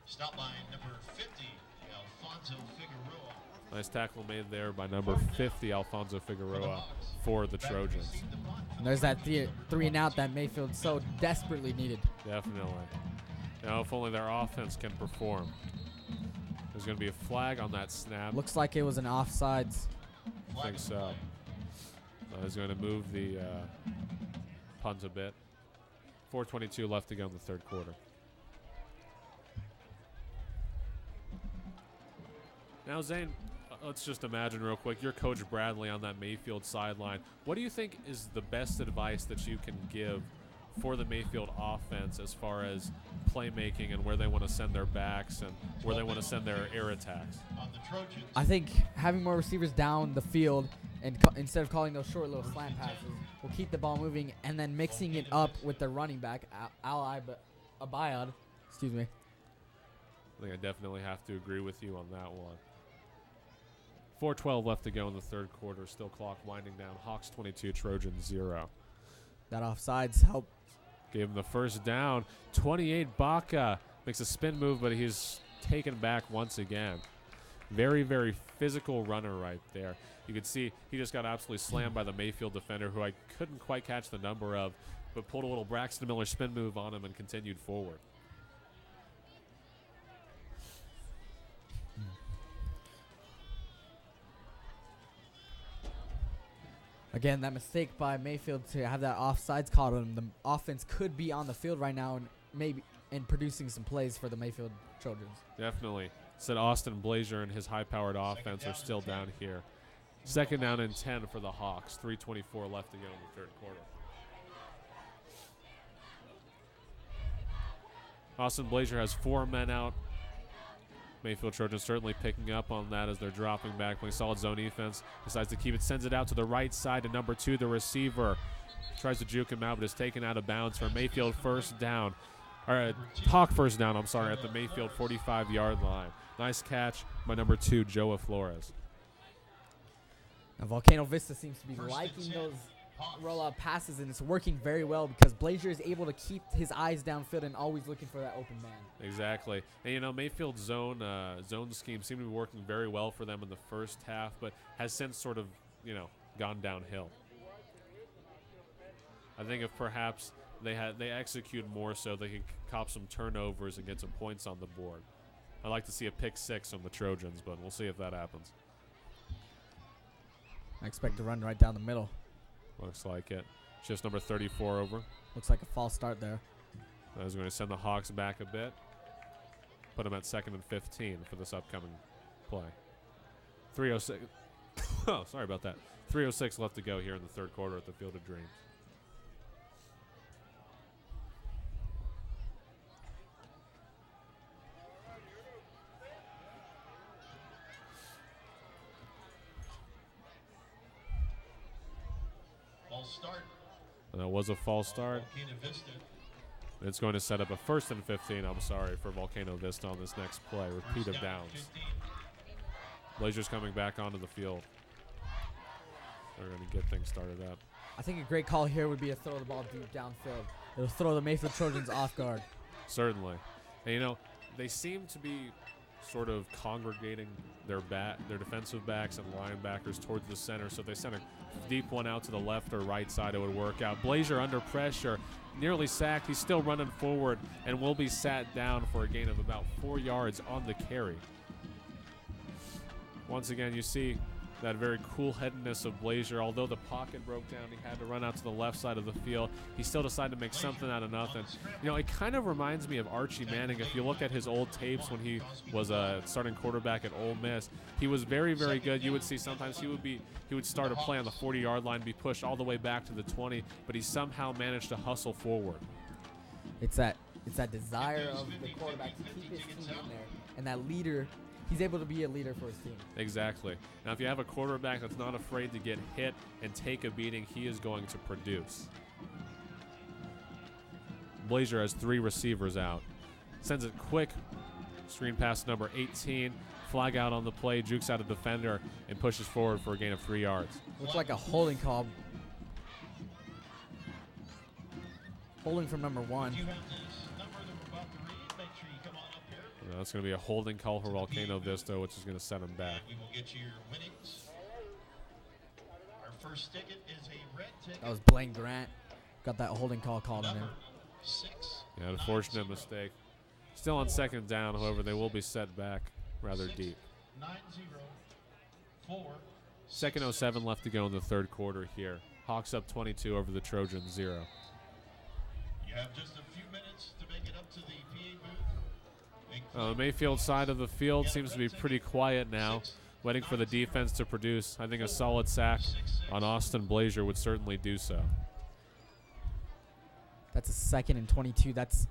Stop by number 50, Alfonso Figueroa. Nice tackle made there by number 50, Alfonso Figueroa, for the Trojans. And there's that 3-and-out that Mayfield so desperately needed. Definitely. Now, if only their offense can perform. There's going to be a flag on that snap. Looks like it was an offsides. I think so. He's going to move the punt a bit. 4:22 left to go in the third quarter. Now, Zane, let's just imagine real quick, you're Coach Bradley on that Mayfield sideline. What do you think is the best advice that you can give for the Mayfield offense as far as playmaking and where they want to send their backs and where they want to send their air attacks? I think having more receivers down the field and instead of calling those short little slant passes will keep the ball moving, and then mixing it up with the running back, Abayad. Excuse me. I think I definitely have to agree with you on that one. 4:12 left to go in the third quarter. Still clock winding down. Hawks 22, Trojans 0. That offsides helped. Gave him the first down. 28, Baca makes a spin move, but he's taken back once again. Very, very physical runner right there. You could see he just got absolutely slammed by the Mayfield defender, who I couldn't quite catch the number of, but pulled a little Braxton Miller spin move on him and continued forward. Again, that mistake by Mayfield to have that offsides called on him. The offense could be on the field right now and maybe producing some plays for the Mayfield Trojans. Definitely. Said Austin Blasier and his high-powered offense are still down here. Second down and 10 for the Hawks. 3:24 left to go in the third quarter. Austin Blasier has 4 men out. Mayfield Trojans certainly picking up on that as they're dropping back, playing solid zone defense. Decides to keep it, sends it out to the right side to number 2, the receiver. Tries to juke him out, but is taken out of bounds for Mayfield first down. Or Hawk first down, I'm sorry, at the Mayfield 45-yard line. Nice catch by number 2, Joa Flores. Now, Volcano Vista seems to be liking those rollout passes, and it's working very well because Blasier is able to keep his eyes downfield and always looking for that open man. Exactly. And, you know, Mayfield's zone scheme seemed to be working very well for them in the first half, but has since sort of, you know, gone downhill. I think if perhaps they execute more so they can cop some turnovers and get some points on the board. I'd like to see a pick 6 on the Trojans, but we'll see if that happens. I expect to run right down the middle. Looks like it. Just number 34 over. Looks like a false start there. I was going to send the Hawks back a bit. Put them at 2nd and 15 for this upcoming play. 3:06. Oh, sorry about that. 3:06 left to go here in the third quarter at the Field of Dreams. Start. And that was a false start. It's going to set up a 1st and 15, I'm sorry, for Volcano Vista on this next play. Repeat of downs. Blazers coming back onto the field. They're going to get things started up. I think a great call here would be to throw the ball deep downfield. It'll throw the Mayfield Trojans off guard. Certainly. And, you know, they seem to be sort of congregating their defensive backs and linebackers towards the center. So if they send a deep one out to the left or right side, it would work out. Blasier under pressure, nearly sacked. He's still running forward and will be sat down for a gain of about 4 yards on the carry. Once again, you see that very cool-headedness of Blasier. Although the pocket broke down, he had to run out to the left side of the field. He still decided to make something out of nothing. You know, it kind of reminds me of Archie Manning. If you look at his old tapes when he was a starting quarterback at Ole Miss, he was very, very good. You would see sometimes he would start a play on the 40-yard line, be pushed all the way back to the 20, but he somehow managed to hustle forward. It's that desire of the quarterback to keep his team in there, and that leader. He's able to be a leader for his team. Exactly. Now, if you have a quarterback that's not afraid to get hit and take a beating, he is going to produce. Blasier has 3 receivers out. Sends it quick. Screen pass number 18. Flag out on the play. Jukes out a defender and pushes forward for a gain of 3 yards. Looks like a holding call. Holding from number 1. If you have this number that we're about to read, make sure you come on up here. That's going to be a holding call for Volcano Vista, which is going to set him back. And we will get you your winnings. Our first ticket is a red ticket. That was Blaine Grant. Got that holding call called on him. Number 6. Yeah, unfortunate mistake. Still on second down, however, they will be set back rather deep. 9-0. 4. Second 07 left to go in the third quarter here. Hawks up 22 over the Trojans 0. You have just a few minutes to make it up to the PA booth. The Mayfield side of the field seems to be pretty quiet now, waiting for the defense to produce. I think a solid sack on Austin Blasier would certainly do so. That's a 2nd and 22. That's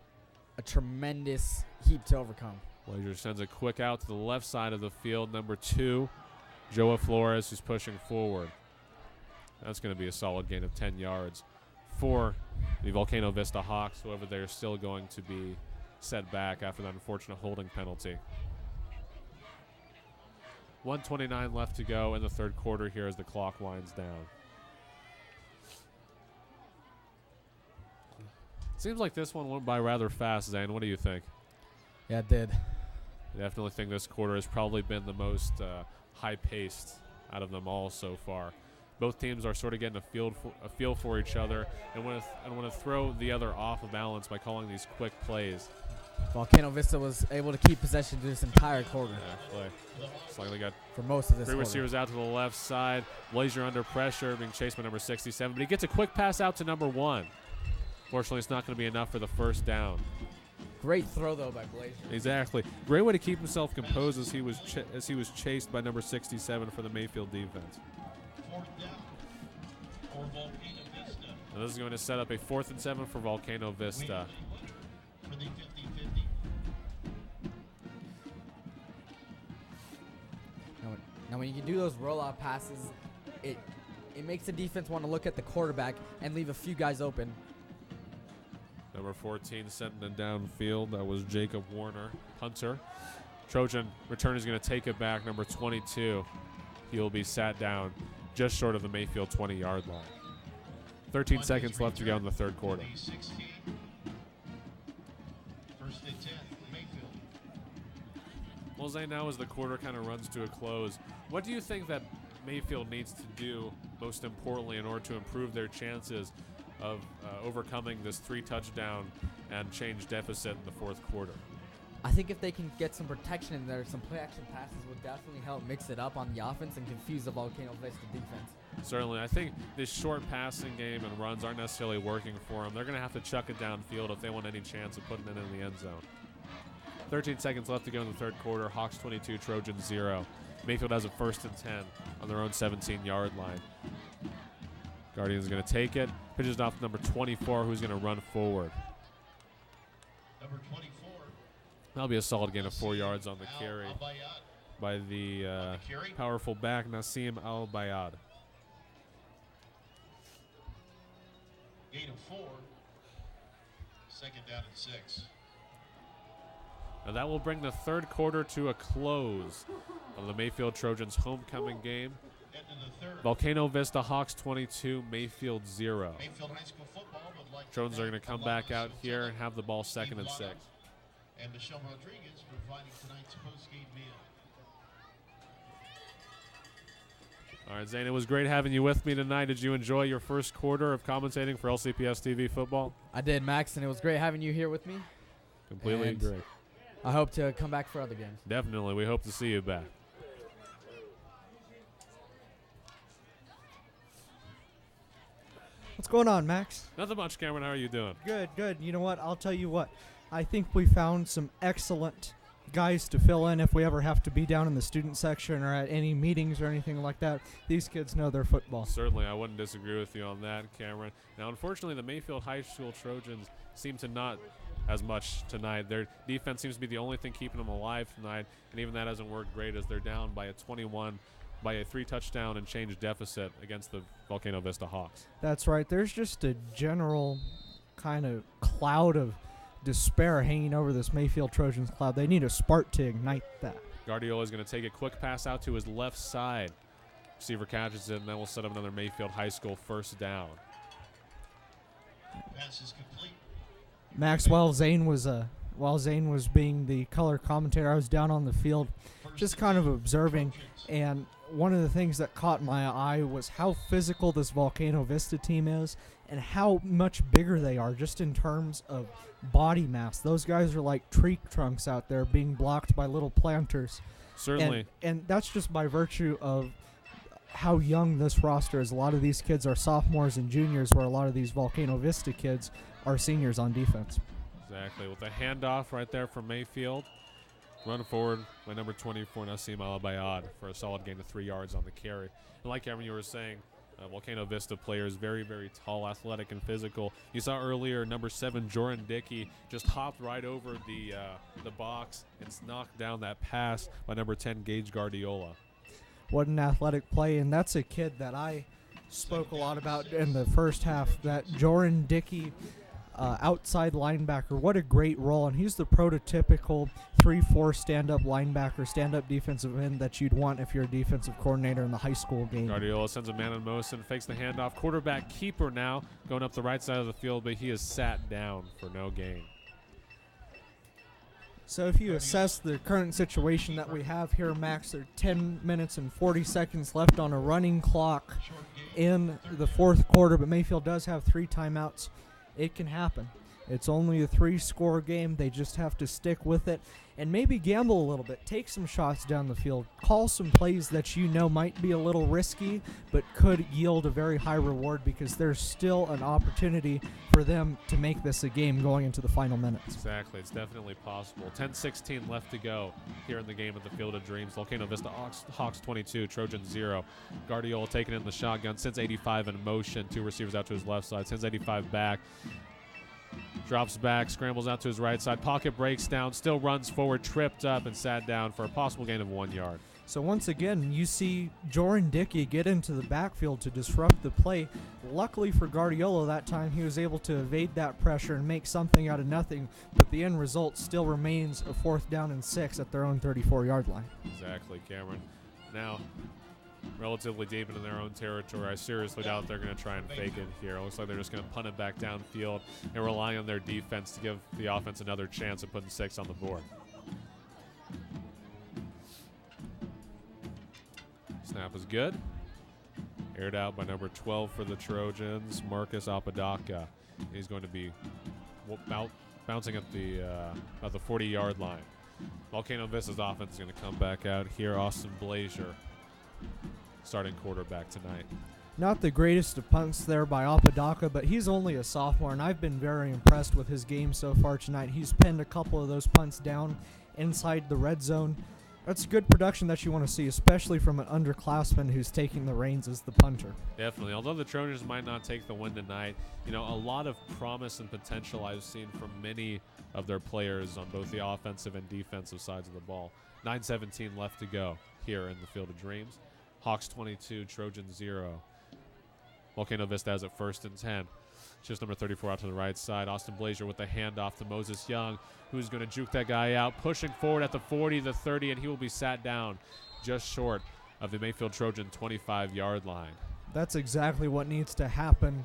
a tremendous heap to overcome. Blasier sends a quick out to the left side of the field. Number 2, Joa Flores, who's pushing forward. That's going to be a solid gain of 10 yards for the Volcano Vista Hawks. However, they're still going to be set back after that unfortunate holding penalty. 1:29 left to go in the third quarter here as the clock winds down. Seems like this one went by rather fast, Zane. What do you think? Yeah, it did. I definitely think this quarter has probably been the most high-paced out of them all so far. Both teams are sort of getting a feel for each other and want to throw the other off of balance by calling these quick plays. Volcano Vista was able to keep possession through this entire quarter. It's like they got for most of this three quarter. receivers out to the left side. Blasier under pressure, being chased by number 67, but he gets a quick pass out to number 1. Fortunately, it's not going to be enough for the first down. Great throw, though, by Blasier. Exactly. Great way to keep himself composed as he was chased by number 67 for the Mayfield defense. 4th down for Volcano Vista. And this is going to set up a 4th and 7 for Volcano Vista. For the 50-50. Now, when you can do those rollout passes, it makes the defense want to look at the quarterback and leave a few guys open. Number 14 sending it downfield. That was Jacob Warner, punter. Trojan return is going to take it back. Number 22. He will be sat down just short of the Mayfield 20-yard line. 13 seconds left to go in the third quarter. 16. 1st and 10, Mayfield. Well, Zay, now as the quarter kind of runs to a close, what do you think that Mayfield needs to do most importantly in order to improve their chances of overcoming this 3-touchdown and change deficit in the fourth quarter? I think if they can get some protection in there, some play-action passes would definitely help mix it up on the offense and confuse the Volcano Vista defense. Certainly. I think this short passing game and runs aren't necessarily working for them. They're going to have to chuck it downfield if they want any chance of putting it in the end zone. 13 seconds left to go in the third quarter. Hawks 22, Trojans 0. Mayfield has a 1st and 10 on their own 17-yard line. Guardian's going to take it. Pitches it off to number 24, who's going to run forward. Number 24. That'll be a solid gain of 4 yards on the carry by the powerful back, Nassim Al-Bayad. Gain of 4. 2nd down and 6. And that will bring the third quarter to a close of the Mayfield Trojans homecoming game. Into the third. Volcano Vista Hawks 22, Mayfield 0. Mayfield High School football would like Trojans are going to come back out here and have the ball 2nd and 6. And Michelle Rodriguez providing tonight's post-game meal. All right, Zane, it was great having you with me tonight. Did you enjoy your first quarter of commentating for LCPS TV football? I did, Max, and it was great having you here with me. Completely And agree. I hope to come back for other games. Definitely. We hope to see you back. What's going on, Max? Nothing much, Cameron. How are you doing? Good, good. You know what? I'll tell you what. I think we found some excellent guys to fill in if we ever have to be down in the student section or at any meetings or anything like that. These kids know their football. Certainly, I wouldn't disagree with you on that, Cameron. Now, unfortunately, the Mayfield High School Trojans seem to not as much tonight. Their defense seems to be the only thing keeping them alive tonight, and even that hasn't worked great as they're down by a 3-touchdown and change deficit against the Volcano Vista Hawks. That's right. There's just a general kind of cloud of despair hanging over this Mayfield Trojans cloud. They need a spark to ignite that. Guardiola is going to take a quick pass out to his left side. Receiver catches it, and then we'll set up another Mayfield High School 1st down. Pass is complete Max, while Zane was being the color commentator, I was down on the field just kind of observing, and one of the things that caught my eye was how physical this Volcano Vista team is and how much bigger they are just in terms of body mass. Those guys are like tree trunks out there being blocked by little planters. Certainly. And that's just by virtue of how young this roster is. A lot of these kids are sophomores and juniors, where a lot of these Volcano Vista kids are seniors on defense. Exactly. With a handoff right there from Mayfield. Run forward by number 24, Nassim Alabayad, for a solid gain of 3 yards on the carry. And like Kevin, you were saying, Volcano Vista players very, very tall, athletic, and physical. You saw earlier number 7, Joran Dickey, just hopped right over the box and knocked down that pass by number 10, Gage Guardiola. What an athletic play, and that's a kid that I spoke a lot about in the first half, that Joran Dickey, outside linebacker. What a great role, and he's the prototypical 3-4 stand-up linebacker, stand-up defensive end that you'd want if you're a defensive coordinator in the high school game. Guardiola sends a man in motion, fakes the handoff. Quarterback keeper now going up the right side of the field, but he is sat down for no gain. So if you assess the current situation that we have here, Max, there are 10 minutes and 40 seconds left on a running clock in the fourth quarter, but Mayfield does have 3 timeouts. It can happen. It's only a 3-score game. They just have to stick with it and maybe gamble a little bit. Take some shots down the field. Call some plays that you know might be a little risky but could yield a very high reward, because there's still an opportunity for them to make this a game going into the final minutes. Exactly. It's definitely possible. 10-16 left to go here in the game at the Field of Dreams. Volcano Vista Hawks 22, Trojan 0. Guardiola taking in the shotgun. Sends 85 in motion. 2 receivers out to his left side. Sends 85 back. Drops back, scrambles out to his right side. Pocket breaks down, still runs forward, tripped up and sat down for a possible gain of 1 yard. So once again, you see Joran Dickey get into the backfield to disrupt the play. Luckily for Guardiola that time, he was able to evade that pressure and make something out of nothing, but the end result still remains a 4th down and 6 at their own 34-yard line. Exactly, Cameron. Now, relatively deep into their own territory. I seriously doubt they're going to try and fake it here. It looks like they're just going to punt it back downfield and rely on their defense to give the offense another chance of putting 6 on the board. Snap is good. Aired out by number 12 for the Trojans, Marcus Apodaca. He's going to be bouncing at the 40-yard line. Volcano Vista's offense is going to come back out here. Austin Blasier, starting quarterback tonight. Not the greatest of punts there by Apodaca, but he's only a sophomore, and I've been very impressed with his game so far tonight. He's pinned a couple of those punts down inside the red zone. That's good production that you want to see, especially from an underclassman who's taking the reins as the punter. Definitely. Although the Trojans might not take the win tonight, a lot of promise and potential I've seen from many of their players on both the offensive and defensive sides of the ball. 9:17 left to go here in the Field of Dreams. Hawks 22, Trojan 0. Volcano Vista has it 1st and 10. Just number 34 out to the right side. Austin Blasier with the handoff to Moses Young, who's going to juke that guy out, pushing forward at the 40, the 30, and he will be sat down just short of the Mayfield Trojan 25-yard line. That's exactly what needs to happen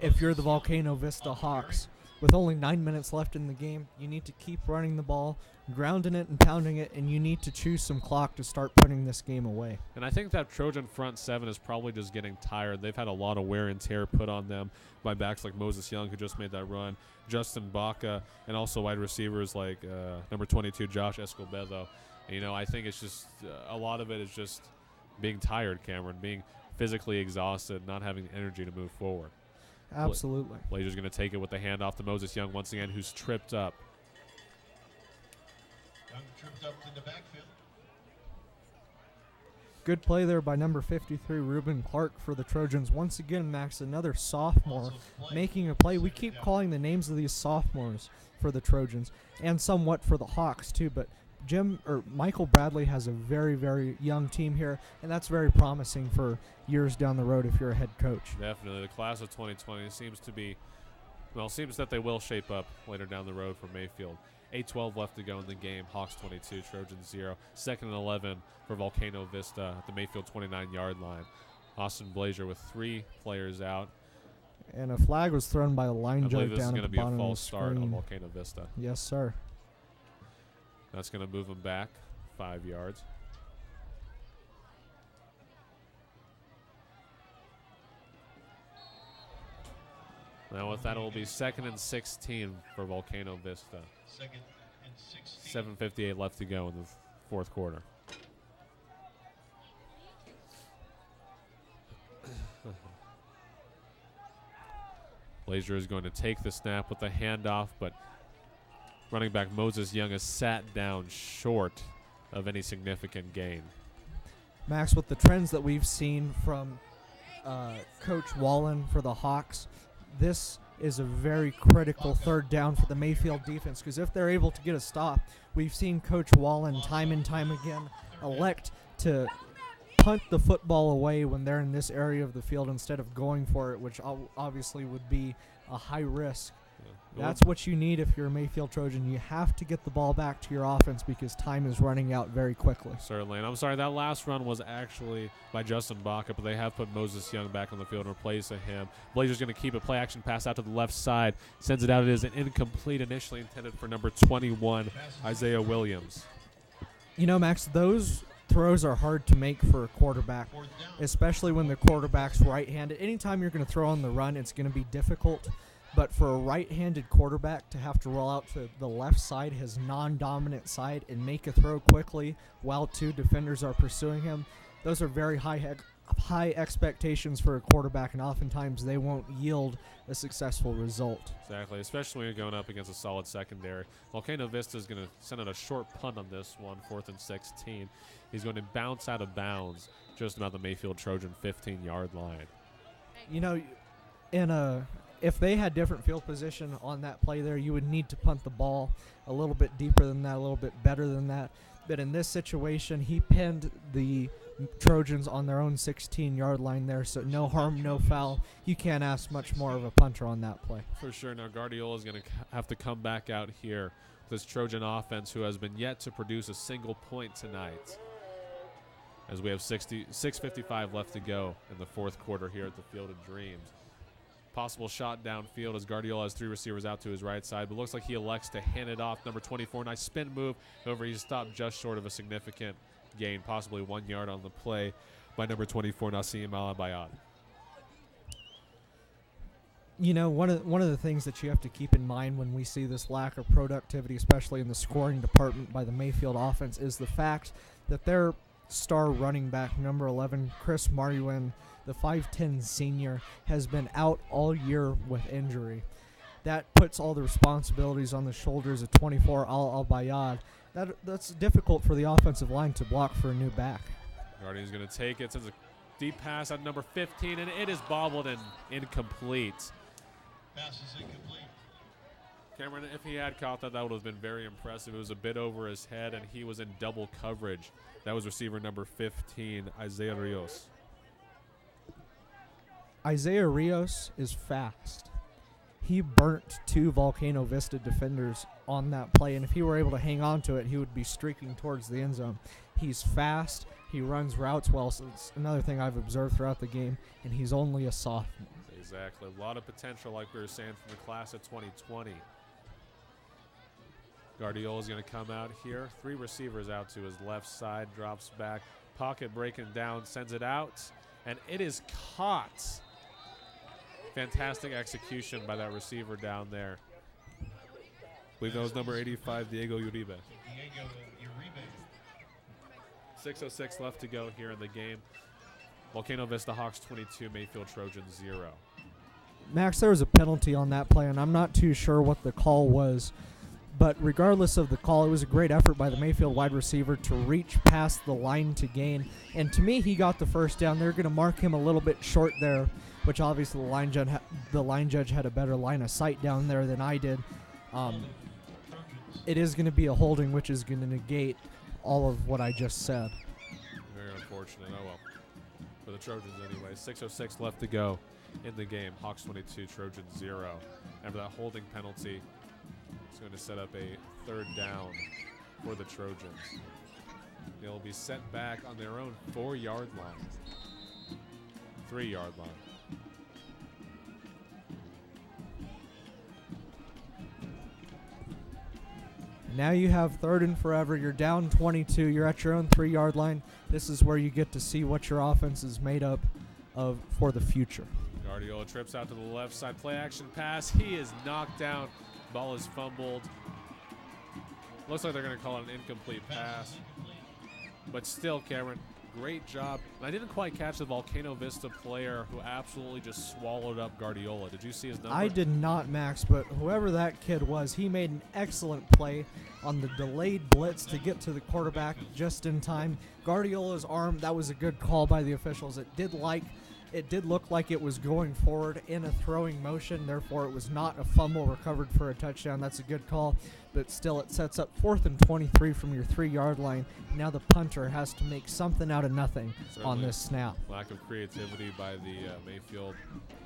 if you're the Volcano Vista Hawks. With only 9 minutes left in the game, you need to keep running the ball, grounding it and pounding it, and you need to choose some clock to start putting this game away. And I think that Trojan front 7 is probably just getting tired. They've had a lot of wear and tear put on them by backs like Moses Young, who just made that run, Justin Baca, and also wide receivers like number 22, Josh Escobedo. And, I think it's just a lot of it is just being tired, Cameron, being physically exhausted, not having the energy to move forward. Absolutely. Blazer's going to take it with the handoff to Moses Young once again, who's tripped up. Young tripped up in the backfield. Good play there by number 53, Reuben Clark for the Trojans. Once again, Max, another sophomore making a play. We keep calling the names of these sophomores for the Trojans and somewhat for the Hawks too, but Michael Bradley has a very, very young team here, and that's very promising for years down the road if you're a head coach. Definitely. The class of 2020 seems that they will shape up later down the road for Mayfield. 8:12 left to go in the game. Hawks 22, Trojans 0. 2nd and 11 for Volcano Vista at the Mayfield 29-yard line. Austin Blasier with 3 players out. And a flag was thrown by the line I believe judge this is down going at to the be a bottom of the false start on screen. Volcano Vista. Yes, sir. That's going to move him back 5 yards. Now with that, it will be 2nd and 16 for Volcano Vista. 2nd and 16. 7:58 left to go in the fourth quarter. Blasier is going to take the snap with the handoff, but running back Moses Young is sat down short of any significant gain. Max, with the trends that we've seen from Coach Wallen for the Hawks, this is a very critical third down for the Mayfield defense, because if they're able to get a stop, we've seen Coach Wallen time and time again elect to punt the football away when they're in this area of the field instead of going for it, which obviously would be a high risk. Yeah. That's what you need if you're a Mayfield Trojan. You have to get the ball back to your offense because time is running out very quickly. Certainly. And I'm sorry, that last run was actually by Justin Baca, but they have put Moses Young back on the field in replace of him. Blazers going to keep a play action pass out to the left side. Sends it out. It is an incomplete, initially intended for number 21, Isaiah Williams. You know, Max, those throws are hard to make for a quarterback, especially when the quarterback's right-handed. Anytime you're going to throw on the run, it's going to be difficult. But for a right-handed quarterback to have to roll out to the left side, his non-dominant side, and make a throw quickly while two defenders are pursuing him, those are very high expectations for a quarterback, and oftentimes they won't yield a successful result. Exactly, especially when you're going up against a solid secondary. Volcano Vista is going to send out a short punt on this one, 4th and 16. He's going to bounce out of bounds just about the Mayfield Trojan 15-yard line. You know, if they had different field position on that play there, you would need to punt the ball a little bit deeper than that, a little bit better than that. But in this situation, he pinned the Trojans on their own 16-yard line there, so no harm, no foul. You can't ask much more of a punter on that play. For sure. Now Guardiola is going to have to come back out here with this Trojan offense, who has been yet to produce a single point tonight, as we have 6:55 left to go in the fourth quarter here at the Field of Dreams. Possible shot downfield as Guardiola has three receivers out to his right side, but looks like he elects to hand it off. Number 24, nice spin move. However, he's stopped just short of a significant gain, possibly 1 yard on the play by number 24, Nassim Al-Abayad. You know, one of the things that you have to keep in mind when we see this lack of productivity, especially in the scoring department by the Mayfield offense, is the fact that their star running back, number 11, Chris Marlin, the 5'10 senior, has been out all year with injury. That puts all the responsibilities on the shoulders of 24, Al-Abayad. That's difficult for the offensive line to block for a new back. Guardian's going to take it, sends a deep pass at number 15, and it is bobbled and incomplete. Pass is incomplete. Cameron, if he had caught that, that would have been very impressive. It was a bit over his head, and he was in double coverage. That was receiver number 15, Isaiah Rios. Isaiah Rios is fast. He burnt two Volcano Vista defenders on that play, and if he were able to hang on to it, he would be streaking towards the end zone. He's fast. He runs routes well. So it's another thing I've observed throughout the game, and he's only a sophomore. Exactly. A lot of potential, like we were saying, from the class of 2020. Guardiola's going to come out here. Three receivers out to his left side, drops back, pocket breaking down, sends it out, and it is caught. Fantastic execution by that receiver down there. I believe that was number 85, Diego Uribe. Diego Uribe. 6:06 left to go here in the game. Volcano Vista Hawks 22, Mayfield Trojans 0. Max, there was a penalty on that play, and I'm not too sure what the call was. But regardless of the call, it was a great effort by the Mayfield wide receiver to reach past the line to gain. And to me, he got the first down. They're going to mark him a little bit short there, which obviously the line judge had a better line of sight down there than I did. It is going to be a holding, which is going to negate all of what I just said. Very unfortunate. Oh, well. For the Trojans anyway. 6:06 left to go in the game. Hawks 22, Trojans 0. After that holding penalty, it's going to set up a third down for the Trojans. They'll be set back on their own 4-yard line. 3-yard line. Now you have third and forever. You're down 22. You're at your own 3-yard line. This is where you get to see what your offense is made up of for the future. Guardiola trips out to the left side. Play action pass. He is knocked down. Ball is fumbled. Looks like they're going to call it an incomplete pass. But still, Cameron, great job. And I didn't quite catch the Volcano Vista player who absolutely just swallowed up Guardiola. Did you see his number? I did not, Max, but whoever that kid was, he made an excellent play on the delayed blitz to get to the quarterback just in time. Guardiola's arm, that was a good call by the officials. It did look like it was going forward in a throwing motion. Therefore, it was not a fumble recovered for a touchdown. That's a good call. But still, it sets up 4th and 23 from your 3-yard line. Now the punter has to make something out of nothing on this snap. Lack of creativity by the Mayfield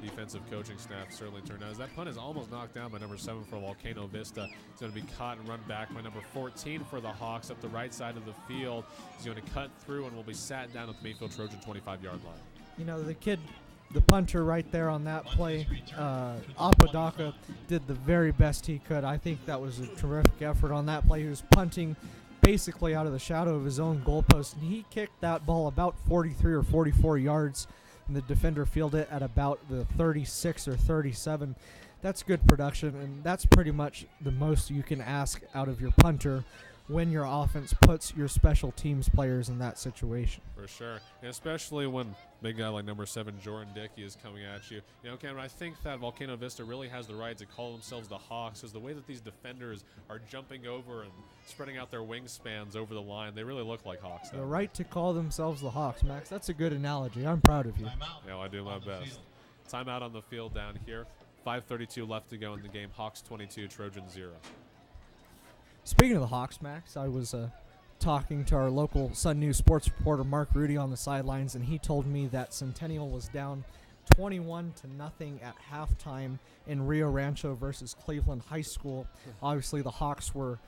defensive coaching staff certainly turned out. As that punt is almost knocked down by number 7 for Volcano Vista. It's going to be caught and run back by number 14 for the Hawks up the right side of the field. He's going to cut through and will be sat down at the Mayfield Trojan 25-yard line. You know, the punter right there on that play, Apodaca, did the very best he could. I think that was a terrific effort on that play. He was punting basically out of the shadow of his own goalpost, and he kicked that ball about 43 or 44 yards, and the defender fielded it at about the 36 or 37. That's good production, and that's pretty much the most you can ask out of your punter when your offense puts your special teams players in that situation. For sure, and especially when big guy like number 7, Joran Dickey, is coming at you. You know, Cameron, I think that Volcano Vista really has the right to call themselves the Hawks, because the way that these defenders are jumping over and spreading out their wingspans over the line, they really look like Hawks. The right to call themselves the Hawks, Max. That's a good analogy. I'm proud of you. Yeah, I do my best. Timeout on the field down here. 5:32 left to go in the game. Hawks 22, Trojan 0. Speaking of the Hawks, Max, I was talking to our local Sun News sports reporter Mark Rudy on the sidelines, and he told me that Centennial was down 21-0 at halftime in Rio Rancho versus Cleveland High School. Obviously, the Hawks were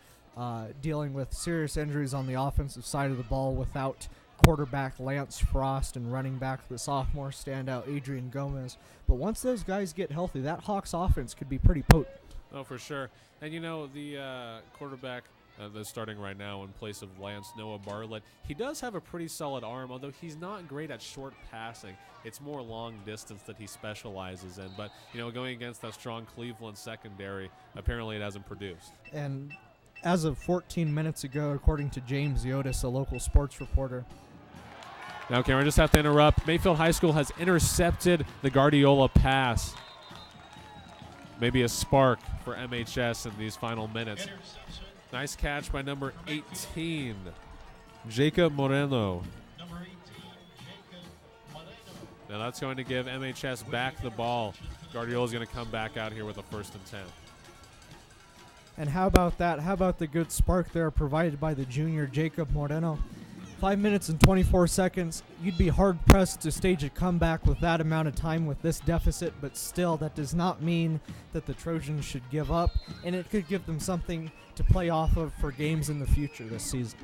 dealing with serious injuries on the offensive side of the ball without quarterback Lance Frost and running back the sophomore standout Adrian Gomez. But once those guys get healthy, that Hawks offense could be pretty potent. Oh, for sure. And, you know, the quarterback that's starting right now in place of Lance, Noah Bartlett, he does have a pretty solid arm, although he's not great at short passing. It's more long distance that he specializes in. But, you know, going against that strong Cleveland secondary, apparently it hasn't produced. And as of 14 minutes ago, according to James Yotis, a local sports reporter. Now, Cameron, I just have to interrupt. Mayfield High School has intercepted the Guardiola pass. Maybe a spark for MHS in these final minutes. Nice catch by number 18, Jacob Moreno. Now that's going to give MHS back the ball. Guardiola's going to come back out here with a 1st and 10. And how about that? How about the good spark there provided by the junior Jacob Moreno? 5 minutes and 24 seconds. You'd be hard-pressed to stage a comeback with that amount of time with this deficit, but still, that does not mean that the Trojans should give up, and it could give them something to play off of for games in the future this season.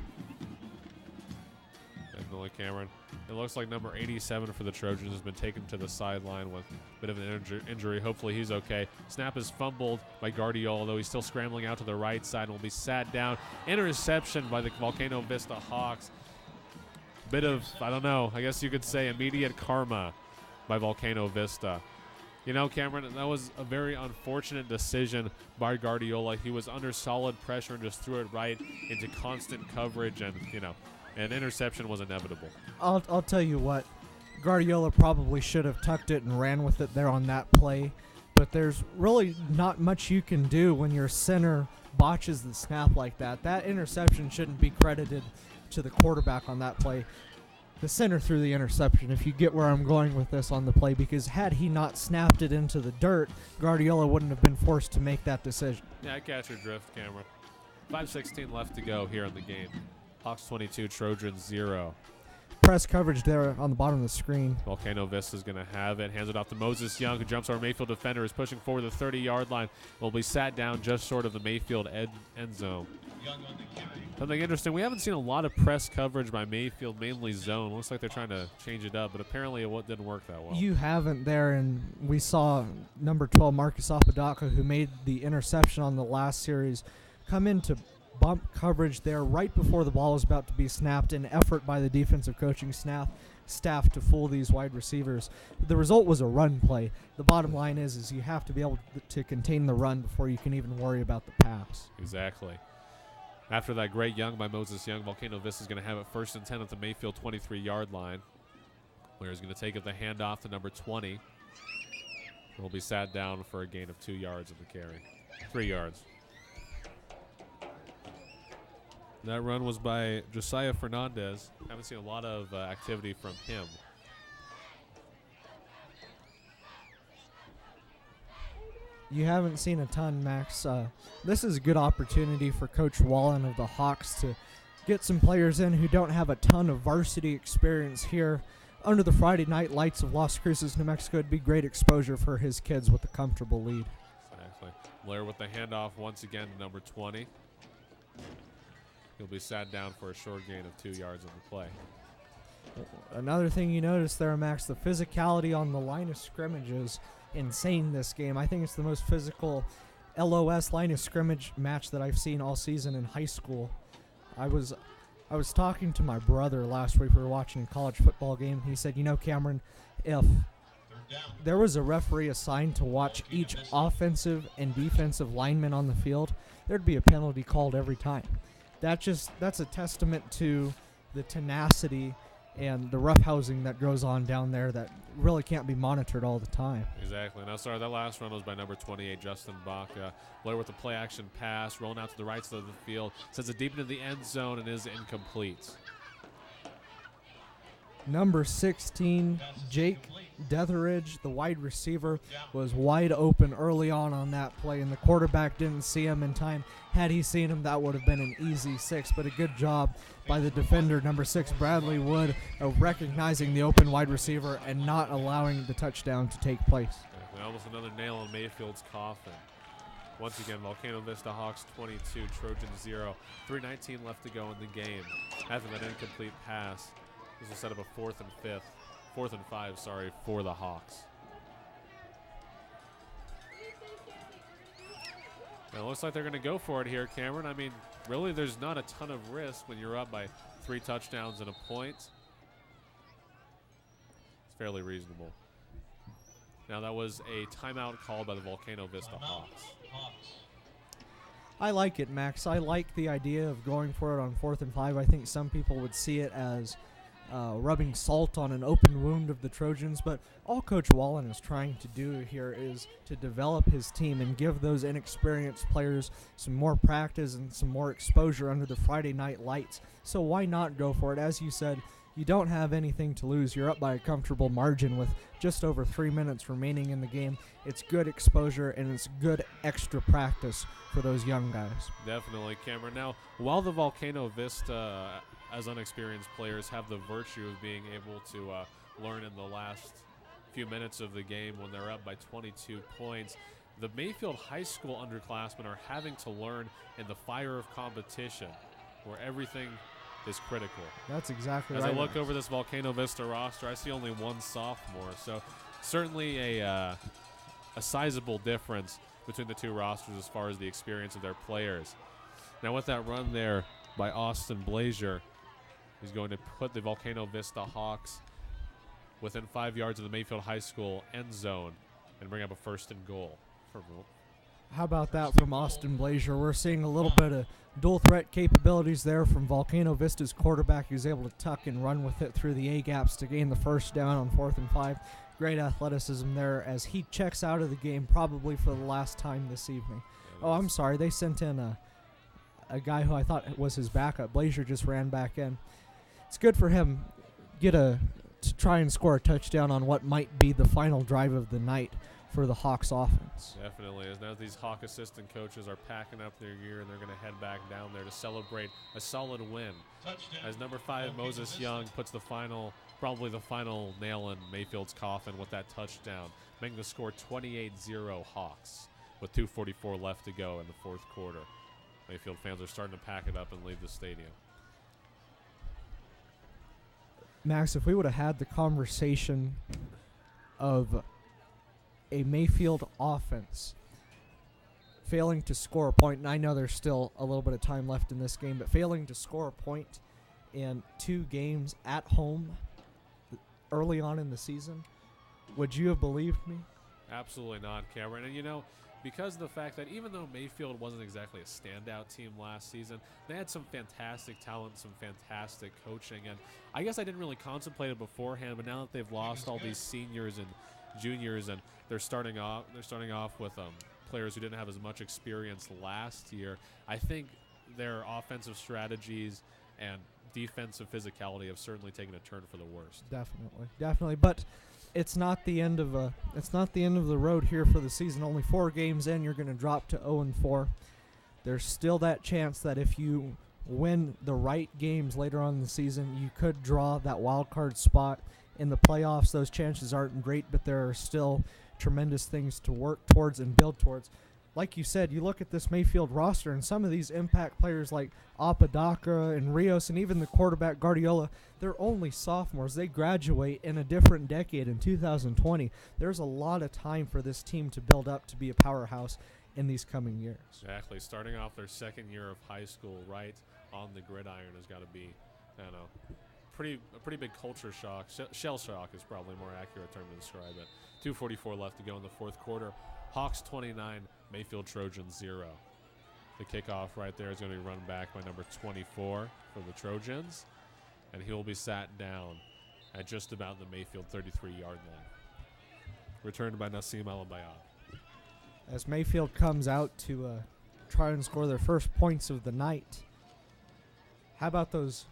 Definitely, Cameron. It looks like number 87 for the Trojans has been taken to the sideline with a bit of an injury. Hopefully he's okay. Snap is fumbled by Guardiola, though he's still scrambling out to the right side and will be sat down. Interception by the Volcano Vista Hawks. Bit of, I don't know, I guess you could say immediate karma by Volcano Vista. You know, Cameron, that was a very unfortunate decision by Guardiola. He was under solid pressure and just threw it right into constant coverage, and, you know, an interception was inevitable. I'll tell you what, Guardiola probably should have tucked it and ran with it there on that play, but there's really not much you can do when your center botches the snap like that. That interception shouldn't be credited to the quarterback on that play. The center threw the interception, if you get where I'm going with this on the play, because had he not snapped it into the dirt, Guardiola wouldn't have been forced to make that decision. Yeah, I catch your drift, Cameron. 5:16 left to go here in the game. Hawks 22, Trojans 0. Press coverage there on the bottom of the screen. Volcano Vista's going to have it. Hands it off to Moses Young, who jumps over Mayfield defender, is pushing forward the 30-yard line. Will be sat down just short of the Mayfield end zone. Something interesting, we haven't seen a lot of press coverage by Mayfield, mainly zone. Looks like they're trying to change it up, but apparently it didn't work that well. You haven't there, and we saw number 12, Marcus Apodaca, who made the interception on the last series, come in to bump coverage there right before the ball was about to be snapped, an effort by the defensive coaching staff to fool these wide receivers. The result was a run play. The bottom line is you have to be able to contain the run before you can even worry about the pass. Exactly. After that great young by Moses Young, Volcano Vista is going to have it 1st and 10 at the Mayfield 23-yard line. Player's going to take it the handoff to number 20. Will be sat down for a gain of 2 yards of the carry. 3 yards. That run was by Josiah Fernandez. Haven't seen a lot of activity from him. You haven't seen a ton, Max. This is a good opportunity for Coach Wallen of the Hawks to get some players in who don't have a ton of varsity experience here. Under the Friday night lights of Las Cruces, New Mexico, it'd be great exposure for his kids with a comfortable lead. Exactly. Blair with the handoff once again to number 20. He'll be sat down for a short gain of 2 yards on the play. Another thing you notice there, Max, the physicality on the line of scrimmage is insane this game. I think it's the most physical LOS line of scrimmage match that I've seen all season in high school. I was talking to my brother last week. We were watching a college football game. He said, Cameron, if there was a referee assigned to watch each offensive and defensive lineman on the field, there'd be a penalty called every time. That's a testament to the tenacity and the roughhousing that goes on down there that really can't be monitored all the time. Exactly. Now, sorry, that last run was by number 28, Justin Baca. Blair with a play-action pass, rolling out to the right side of the field. Sends it deep into the end zone and is incomplete. Number 16, Jake Detheridge, the wide receiver, was wide open early on that play, and the quarterback didn't see him in time. Had he seen him, that would have been an easy 6, but a good job by the defender, number 6, Bradley Wood, of recognizing the open wide receiver and not allowing the touchdown to take place. Almost another nail in Mayfield's coffin. Once again, Volcano Vista Hawks 22, Trojans 0. 3:19 left to go in the game. After that incomplete pass, this will set up a 4th and 5 for the Hawks. Now, it looks like they're going to go for it here, Cameron. I mean, really, there's not a ton of risk when you're up by 3 touchdowns and a point. It's fairly reasonable. Now, that was a timeout called by the Volcano Vista Hawks. I like it, Max. I like the idea of going for it on 4th and 5. I think some people would see it as rubbing salt on an open wound of the Trojans, but all Coach Wallen is trying to do here is to develop his team and give those inexperienced players some more practice and some more exposure under the Friday night lights. So why not go for it? As you said, you don't have anything to lose. You're up by a comfortable margin with just over 3 minutes remaining in the game. It's good exposure and it's good extra practice for those young guys. Definitely, Cameron. Now, while the Volcano Vista as unexperienced players have the virtue of being able to learn in the last few minutes of the game when they're up by 22 points, the Mayfield High School underclassmen are having to learn in the fire of competition where everything is critical. That's exactly right. As I look over this Volcano Vista roster, I see only one sophomore, so certainly a sizable difference between the two rosters as far as the experience of their players. Now with that run there by Austin Blasier, he's going to put the Volcano Vista Hawks within 5 yards of the Mayfield High School end zone and bring up a 1st and goal. How about that from Austin Blasier? We're seeing a little bit of dual threat capabilities there from Volcano Vista's quarterback, who's able to tuck and run with it through the A-gaps to gain the 1st down on 4th and 5. Great athleticism there as he checks out of the game probably for the last time this evening. Oh, I'm sorry. They sent in a guy who I thought was his backup. Blasier just ran back in. It's good for him to try and score a touchdown on what might be the final drive of the night for the Hawks offense. Definitely. As now these Hawk assistant coaches are packing up their gear and they're going to head back down there to celebrate a solid win. Touchdown. As number 5, Moses Young, puts probably the final nail in Mayfield's coffin with that touchdown, making the score 28-0 Hawks with 2:44 left to go in the 4th quarter. Mayfield fans are starting to pack it up and leave the stadium. Max, if we would have had the conversation of a Mayfield offense failing to score a point, and I know there's still a little bit of time left in this game, but failing to score a point in 2 games at home early on in the season, would you have believed me? Absolutely not, Cameron. And, because of the fact that even though Mayfield wasn't exactly a standout team last season, they had some fantastic talent, some fantastic coaching. And I guess I didn't really contemplate it beforehand, but now that they've lost all these seniors and juniors and they're starting off with players who didn't have as much experience last year, I think their offensive strategies and defensive physicality have certainly taken a turn for the worst. Definitely. But it's not the end of the road here for the season. Only 4 games in, you're going to drop to 0-4. There's still that chance that if you win the right games later on in the season, you could draw that wild card spot in the playoffs. Those chances aren't great, but there are still tremendous things to work towards and build towards. Like you said, you look at this Mayfield roster, and some of these impact players like Apodaca and Rios and even the quarterback Guardiola, they're only sophomores. They graduate in a different decade in 2020. There's a lot of time for this team to build up to be a powerhouse in these coming years. Exactly. Starting off their second year of high school right on the gridiron has got to be, a pretty big culture shock. Shell shock is probably a more accurate term to describe it. 2:44 left to go in the fourth quarter. Hawks 29, Mayfield Trojans 0. The kickoff right there is going to be run back by number 24 for the Trojans, and he will be sat down at just about the Mayfield 33-yard line. Returned by Nassim Al-Bayad. As Mayfield comes out to try and score their first points of the night. How about those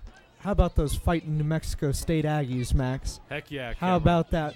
fighting New Mexico State Aggies, Max? Heck yeah, Cameron. How about that?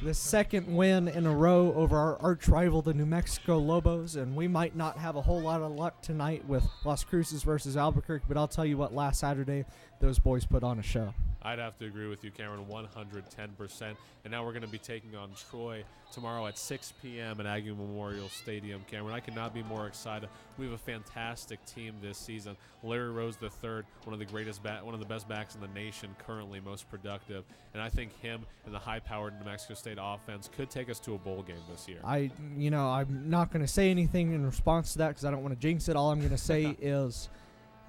The second win in a row over our arch rival, the New Mexico Lobos, and we might not have a whole lot of luck tonight with Las Cruces versus Albuquerque, but I'll tell you what, last Saturday, those boys put on a show. I'd have to agree with you, Cameron, 110%. And now we're going to be taking on Troy tomorrow at 6 p.m. at Aggie Memorial Stadium. Cameron, I could not be more excited. We have a fantastic team this season. Larry Rose III, one of the best backs in the nation, currently most productive. And I think him and the high-powered New Mexico State offense could take us to a bowl game this year. I'm not going to say anything in response to that because I don't want to jinx it. All I'm going to say is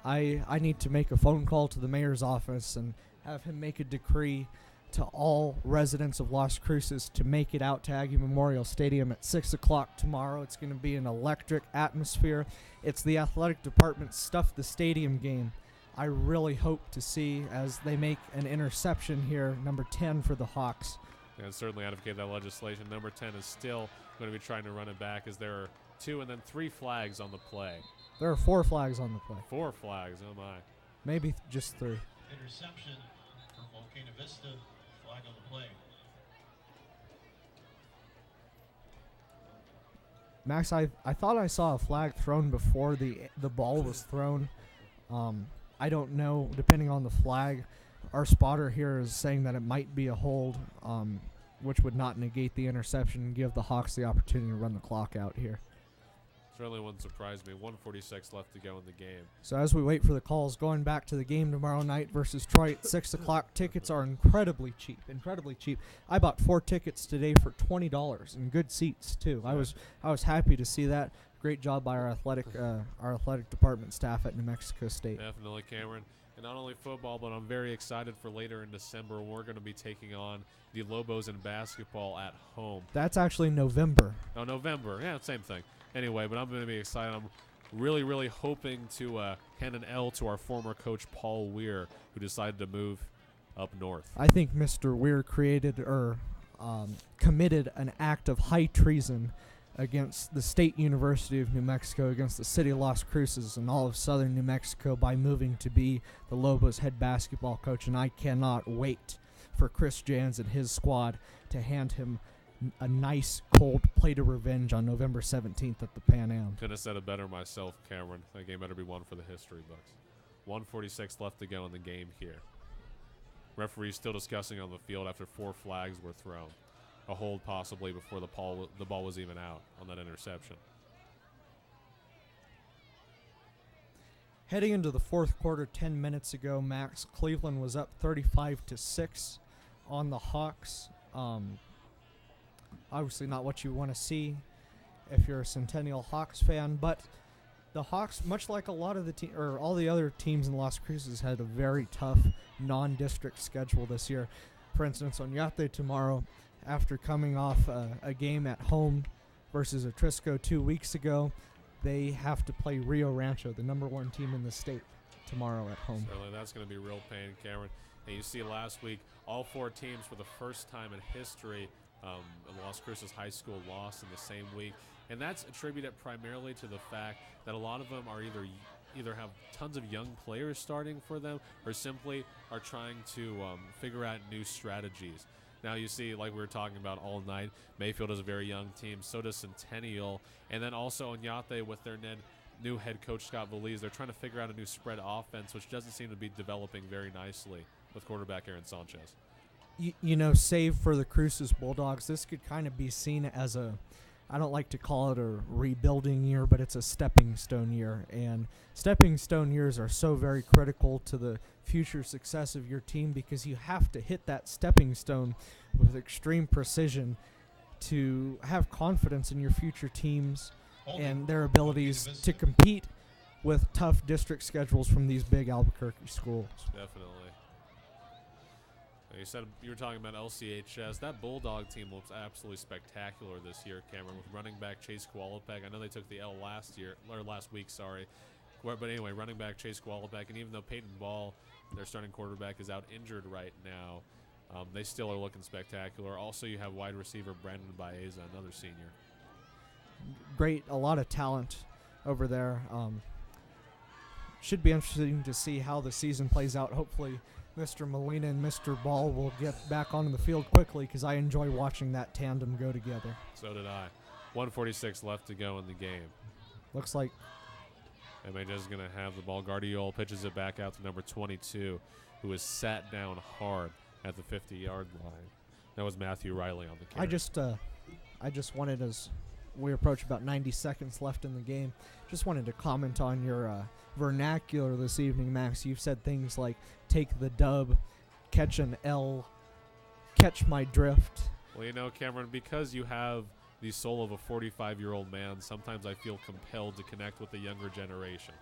I need to make a phone call to the mayor's office and have him make a decree to all residents of Las Cruces to make it out to Aggie Memorial Stadium at 6 o'clock tomorrow. It's going to be an electric atmosphere. It's the athletic department Stuff the Stadium game. I really hope to see as they make an interception here, number 10 for the Hawks. And certainly advocate that legislation. Number 10 is still going to be trying to run it back as there are 2 and then 3 flags on the play. There are 4 flags on the play. 4 flags, oh my. Maybe just 3. Interception for Volcano Vista. Flag on the play. Max, I thought I saw a flag thrown before the ball was thrown. I don't know, depending on the flag. Our spotter here is saying that it might be a hold, which would not negate the interception and give the Hawks the opportunity to run the clock out here. Certainly wouldn't surprise me. 1:46 left to go in the game. So as we wait for the calls, going back to the game tomorrow night versus Troy at 6 o'clock, tickets are incredibly cheap. I bought 4 tickets today for $20 and good seats too. I was happy to see that. Great job by our athletic department staff at New Mexico State. Definitely, Cameron. And not only football, but I'm very excited for later in December. We're going to be taking on the Lobos in basketball at home. That's actually November. Oh, November. Yeah, same thing. Anyway, but I'm going to be excited. I'm really, really hoping to hand an L to our former coach, Paul Weir, who decided to move up north. I think Mr. Weir committed an act of high treason against the State University of New Mexico, against the city of Las Cruces and all of southern New Mexico by moving to be the Lobos head basketball coach, and I cannot wait for Chris Jans and his squad to hand him a nice cold plate of revenge on November 17th at the Pan Am. Couldn't have said it better myself, Cameron. That game better be one for the history books. 1:46 left to go in the game here. Referees still discussing on the field after 4 flags were thrown. A hold possibly before the ball was even out on that interception. Heading into the fourth quarter 10 minutes ago, Max, Cleveland was up 35-6 on the Hawks. Obviously not what you want to see if you're a Centennial Hawks fan. But the Hawks, much like a lot of the all the other teams in Las Cruces, had a very tough non-district schedule this year. For instance, Oñate tomorrow, after coming off a game at home versus Atrisco 2 weeks ago, they have to play Rio Rancho, the #1 team in the state, tomorrow at home. Certainly, that's going to be real pain, Cameron. And you see last week, all 4 teams for the first time in history, Las Cruces High School lost in the same week. And that's attributed primarily to the fact that a lot of them are either have tons of young players starting for them or simply are trying to figure out new strategies. Now you see, like we were talking about all night, Mayfield is a very young team, so does Centennial, and then also Oñate with their new head coach Scott Veliz. They're trying to figure out a new spread offense, which doesn't seem to be developing very nicely with quarterback Aaron Sanchez. Save for the Cruces Bulldogs, this could kind of be seen as I don't like to call it a rebuilding year, but it's a stepping stone year. And stepping stone years are so very critical to the future success of your team because you have to hit that stepping stone with extreme precision to have confidence in your future teams and their abilities to compete with tough district schedules from these big Albuquerque schools. Definitely. You said you were talking about LCHS. That Bulldog team looks absolutely spectacular this year, Cameron, with running back Chase Kowalczyk. I know they took the L last week, sorry. But anyway, running back Chase Kowalczyk, and even though Peyton Ball, their starting quarterback, is out injured right now, they still are looking spectacular. Also, you have wide receiver Brandon Baeza, another senior. Great, a lot of talent over there. Should be interesting to see how the season plays out. Hopefully, Mr. Molina and Mr. Ball will get back onto the field quickly because I enjoy watching that tandem go together. So did I. 1:46 left to go in the game. Looks like MHS is going to have the ball. Guardiol pitches it back out to number 22, who is sat down hard at the 50-yard line. That was Matthew Riley on the carry. I just wanted, as we approach about 90 seconds left in the game, just wanted to comment on your vernacular this evening, Max. You've said things like take the dub, catch an L, catch my drift. Well, Cameron, because you have the soul of a 45-year-old man, sometimes I feel compelled to connect with the younger generation.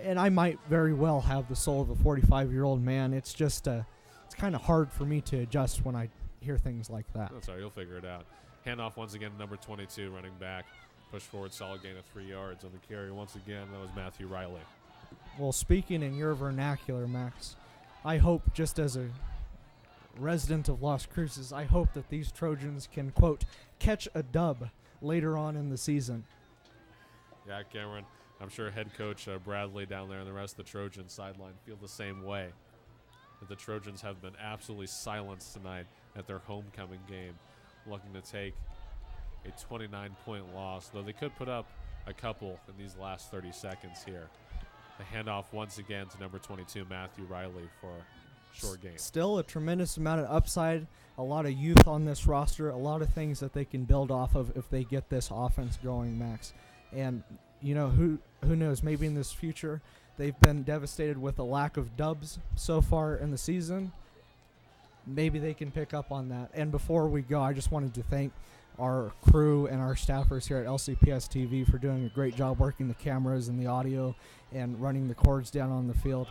And I might very well have the soul of a 45-year-old man. It's just it's kind of hard for me to adjust when I hear things like that. That's all right. You'll figure it out. Handoff once again to number 22, running back. Push forward, solid gain of 3 yards on the carry. Once again, that was Matthew Riley. Well, speaking in your vernacular, Max, I hope, just as a resident of Las Cruces, I hope that these Trojans can, quote, catch a dub later on in the season. Yeah, Cameron, I'm sure head coach Bradley down there and the rest of the Trojan sideline feel the same way. That the Trojans have been absolutely silenced tonight at their homecoming game, looking to take a 29-point loss, though they could put up a couple in these last 30 seconds here. The handoff once again to number 22, Matthew Riley, for a short game. Still a tremendous amount of upside, a lot of youth on this roster, a lot of things that they can build off of if they get this offense going, Max. And, who knows, maybe in this future they've been devastated with a lack of dubs so far in the season. Maybe they can pick up on that. And before we go, I just wanted to thank our crew and our staffers here at LCPS TV for doing a great job working the cameras and the audio and running the cords down on the field.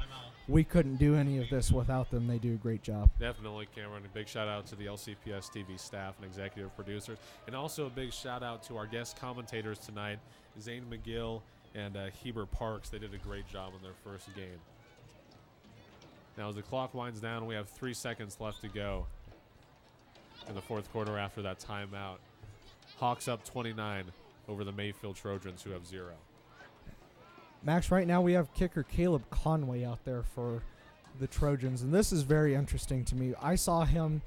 We couldn't do any of this without them. They do a great job. Definitely, Cameron. A big shout-out to the LCPS TV staff and executive producers. And also a big shout-out to our guest commentators tonight, Zane McGill and Heber Parks. They did a great job in their first game. Now, as the clock winds down, we have 3 seconds left to go in the fourth quarter after that timeout. Hawks up 29 over the Mayfield Trojans, who have 0. Max, right now we have kicker Caleb Conway out there for the Trojans, and this is very interesting to me. I saw him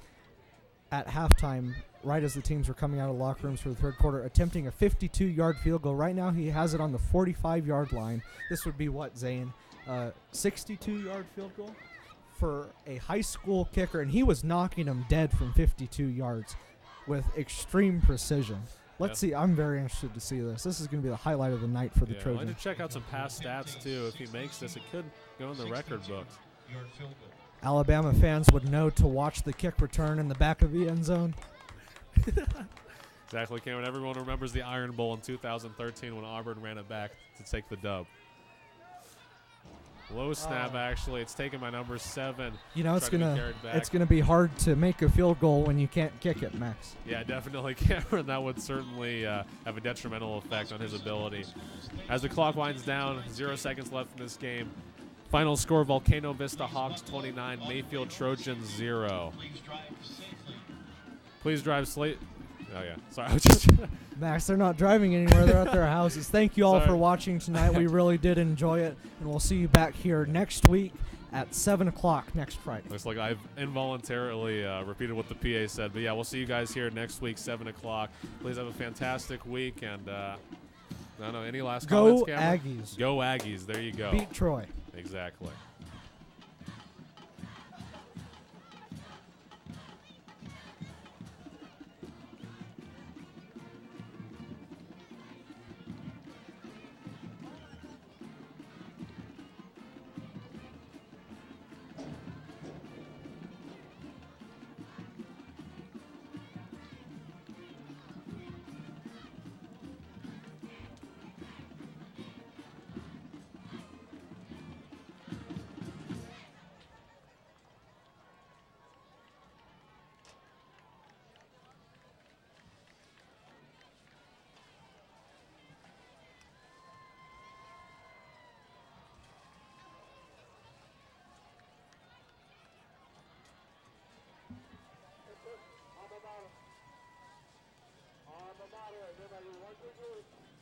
at halftime, right as the teams were coming out of locker rooms for the third quarter, attempting a 52-yard field goal. Right now he has it on the 45-yard line. This would be what, Zane? 62-yard field goal for a high school kicker, and he was knocking him dead from 52 yards with extreme precision. Let's see. I'm very interested to see this. This is going to be the highlight of the night for the Trojans. I'd like to check out some past stats, too. If he makes this, it could go in the record books. Alabama fans would know to watch the kick return in the back of the end zone. Exactly, Cameron. Everyone remembers the Iron Bowl in 2013 when Auburn ran it back to take the dub. Low snap, actually. It's taken by number 7. You know, it's gonna gonna be hard to make a field goal when you can't kick it, Max. Yeah, definitely, Cameron. That would certainly have a detrimental effect on his ability. As the clock winds down, 0 seconds left in this game. Final score: Volcano Vista Hawks 29, Mayfield Trojans 0. Please drive slate. Oh yeah, sorry. I was just Max, they're not driving anywhere. They're at their houses. Thank you all Sorry. for watching tonight. We really did enjoy it, and we'll see you back here next week at 7 o'clock next Friday. Looks like I've involuntarily repeated what the PA said, but yeah, we'll see you guys here next week, 7 o'clock. Please have a fantastic week, and I don't know, any last comments, Go Cameron? Aggies. Go Aggies. There you go. Beat Troy. Exactly. Alma mater, everybody, 1, 2, 3.